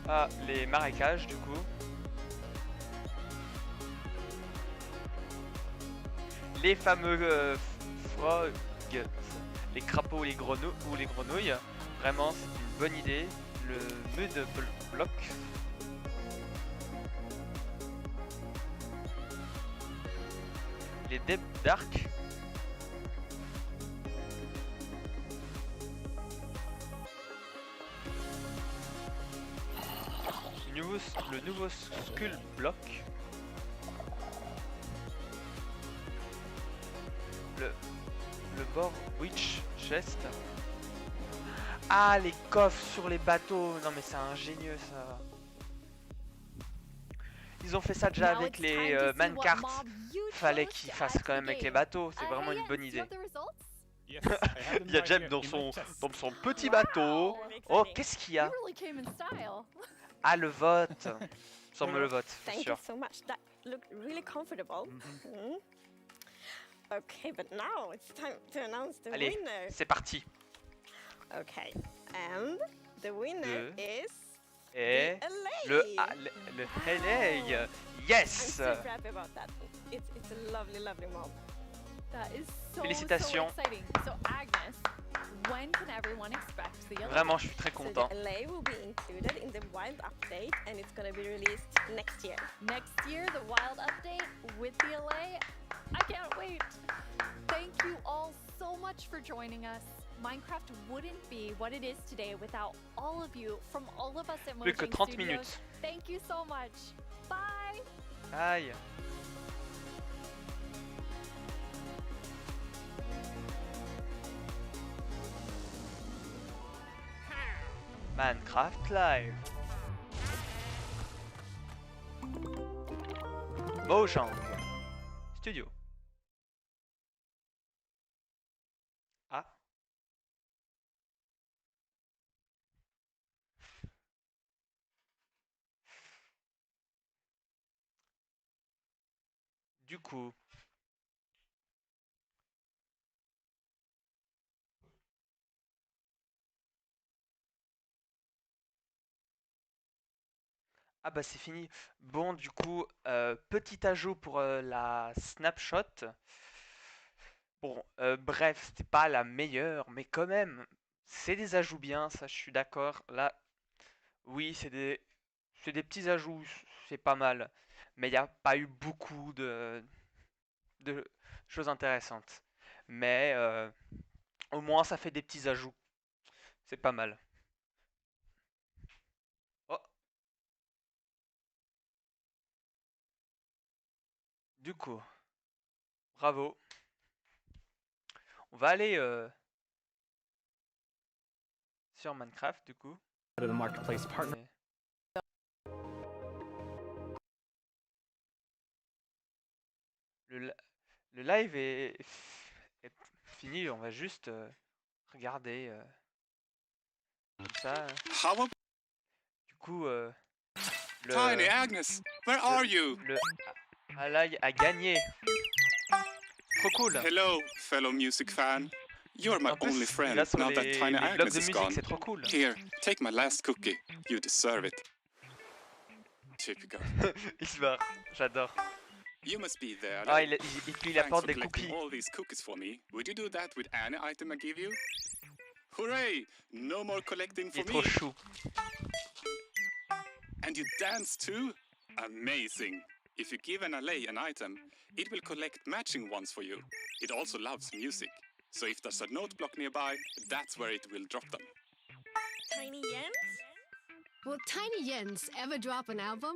Ah, les marécages du coup. les fameux frogs, les crapauds ou les grenouilles. Vraiment, c'est une bonne idée. Le mud block. Les Deep Dark. Le nouveau Skull Block. Le bord Witch Chest. Ah, les coffres sur les bateaux. Non mais c'est ingénieux ça. Ils ont fait ça déjà avec les manecarts. Fallait qu'ils fassent quand même avec les bateaux. C'est vraiment une bonne idée. Il y a Jeb dans son petit bateau. Oh, qu'est-ce qu'il y a? Ah, le vote. Semble le vote, c'est sûr. Thank you so much. That looked really comfortable. Okay, but now it's time to announce the Allez, winner. c'est parti. Okay, and the winner is Et the le LA. Yes. I'm super happy about that. It's a lovely mob. That is so Félicitations. exciting. So Agnes, when can everyone expect the LA? Vraiment, je suis très content. So the LA will be included in the wild update and it's gonna be released next year. Next year, the wild update with the LA. I can't wait. Thank you all so much for joining us. Minecraft wouldn't be what it is today without all of you from all of us at Plus que Mojang 30 Studios. minutes. Thank you so much. Bye. Aïe. Minecraft Live. Mojang Studio. Ah. Du coup. Ah bah c'est fini. Bon du coup, petit ajout pour la snapshot. Bon, bref, c'était pas la meilleure, mais quand même, c'est des ajouts bien, ça je suis d'accord. Là, oui, c'est des petits ajouts, c'est pas mal. Mais il n'y a pas eu beaucoup de choses intéressantes. Mais au moins ça fait des petits ajouts. C'est pas mal. Oh. Du coup, bravo. On va aller sur Minecraft du coup. Le live est fini, on va juste regarder comme ça. Du coup, Tiny Agnes, where are you? Le Alay a gagné. Trop cool. Hello, fellow music fan. You're my only friend là, sur now that Tiny les blocs Agnes de is musique, gone. c'est trop cool. Here, take my last cookie. You deserve it. Typical. Il se barre, j'adore. You must be there. Ah, et puis il apporte des Thanks for cookies. collecting all these cookies for me. Would you do that with any item I give you? Hooray! No more collecting Il est for trop me. chou. And you dance too? Amazing. If you give an allay an item, it will collect matching ones for you. It also loves music. So if there's a note block nearby, that's where it will drop them. Tiny Jens? Will Tiny Jens ever drop an album?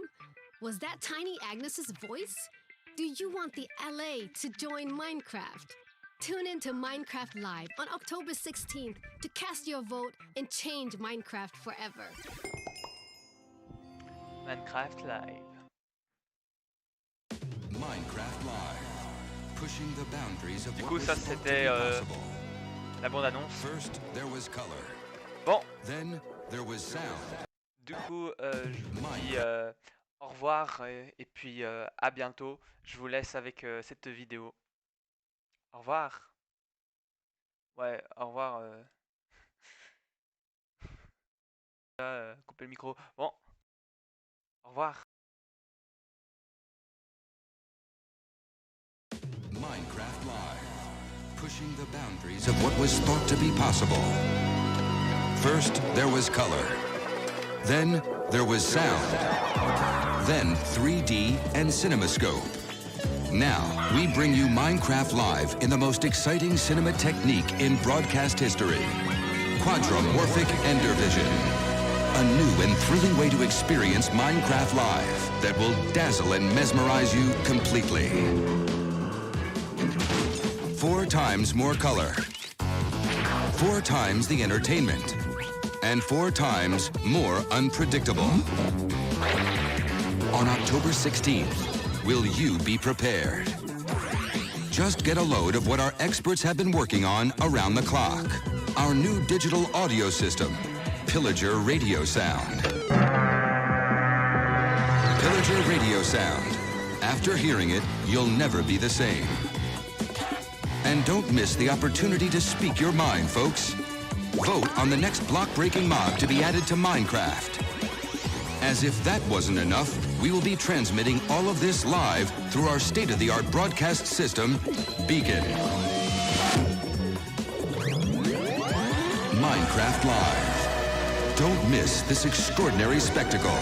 Was that Tiny Agnes's voice? Do you want the LA to join Minecraft? Tune in to Minecraft Live on October 16th to cast your vote and change Minecraft forever. Minecraft Live. Minecraft Live, pushing the boundaries of Du what coup, was ça thought to c'était be possible. la bande-annonce. First, there was color. Bon. Then there was sound. Du coup, je vous dis au revoir et puis à bientôt. Je vous laisse avec cette vidéo. Au revoir. Ouais, au revoir. Couper le micro. Bon. Au revoir. Minecraft Live, pushing the boundaries of what was thought to be possible. First, there was color. Then, there was sound. Then, 3D and CinemaScope. Now, we bring you Minecraft Live in the most exciting cinema technique in broadcast history. Quadromorphic Endervision. A new and thrilling way to experience Minecraft Live that will dazzle and mesmerize you completely. 4 times more color. 4 times the entertainment. And 4 times more unpredictable. On October 16th, will you be prepared? Just get a load of what our experts have been working on around the clock. Our new digital audio system, Pillager Radio Sound. Pillager Radio Sound. After hearing it, you'll never be the same. And don't miss the opportunity to speak your mind, folks. Vote on the next block-breaking mob to be added to Minecraft. As if that wasn't enough, we will be transmitting all of this live through our state-of-the-art broadcast system, Beacon. Minecraft Live. Don't miss this extraordinary spectacle.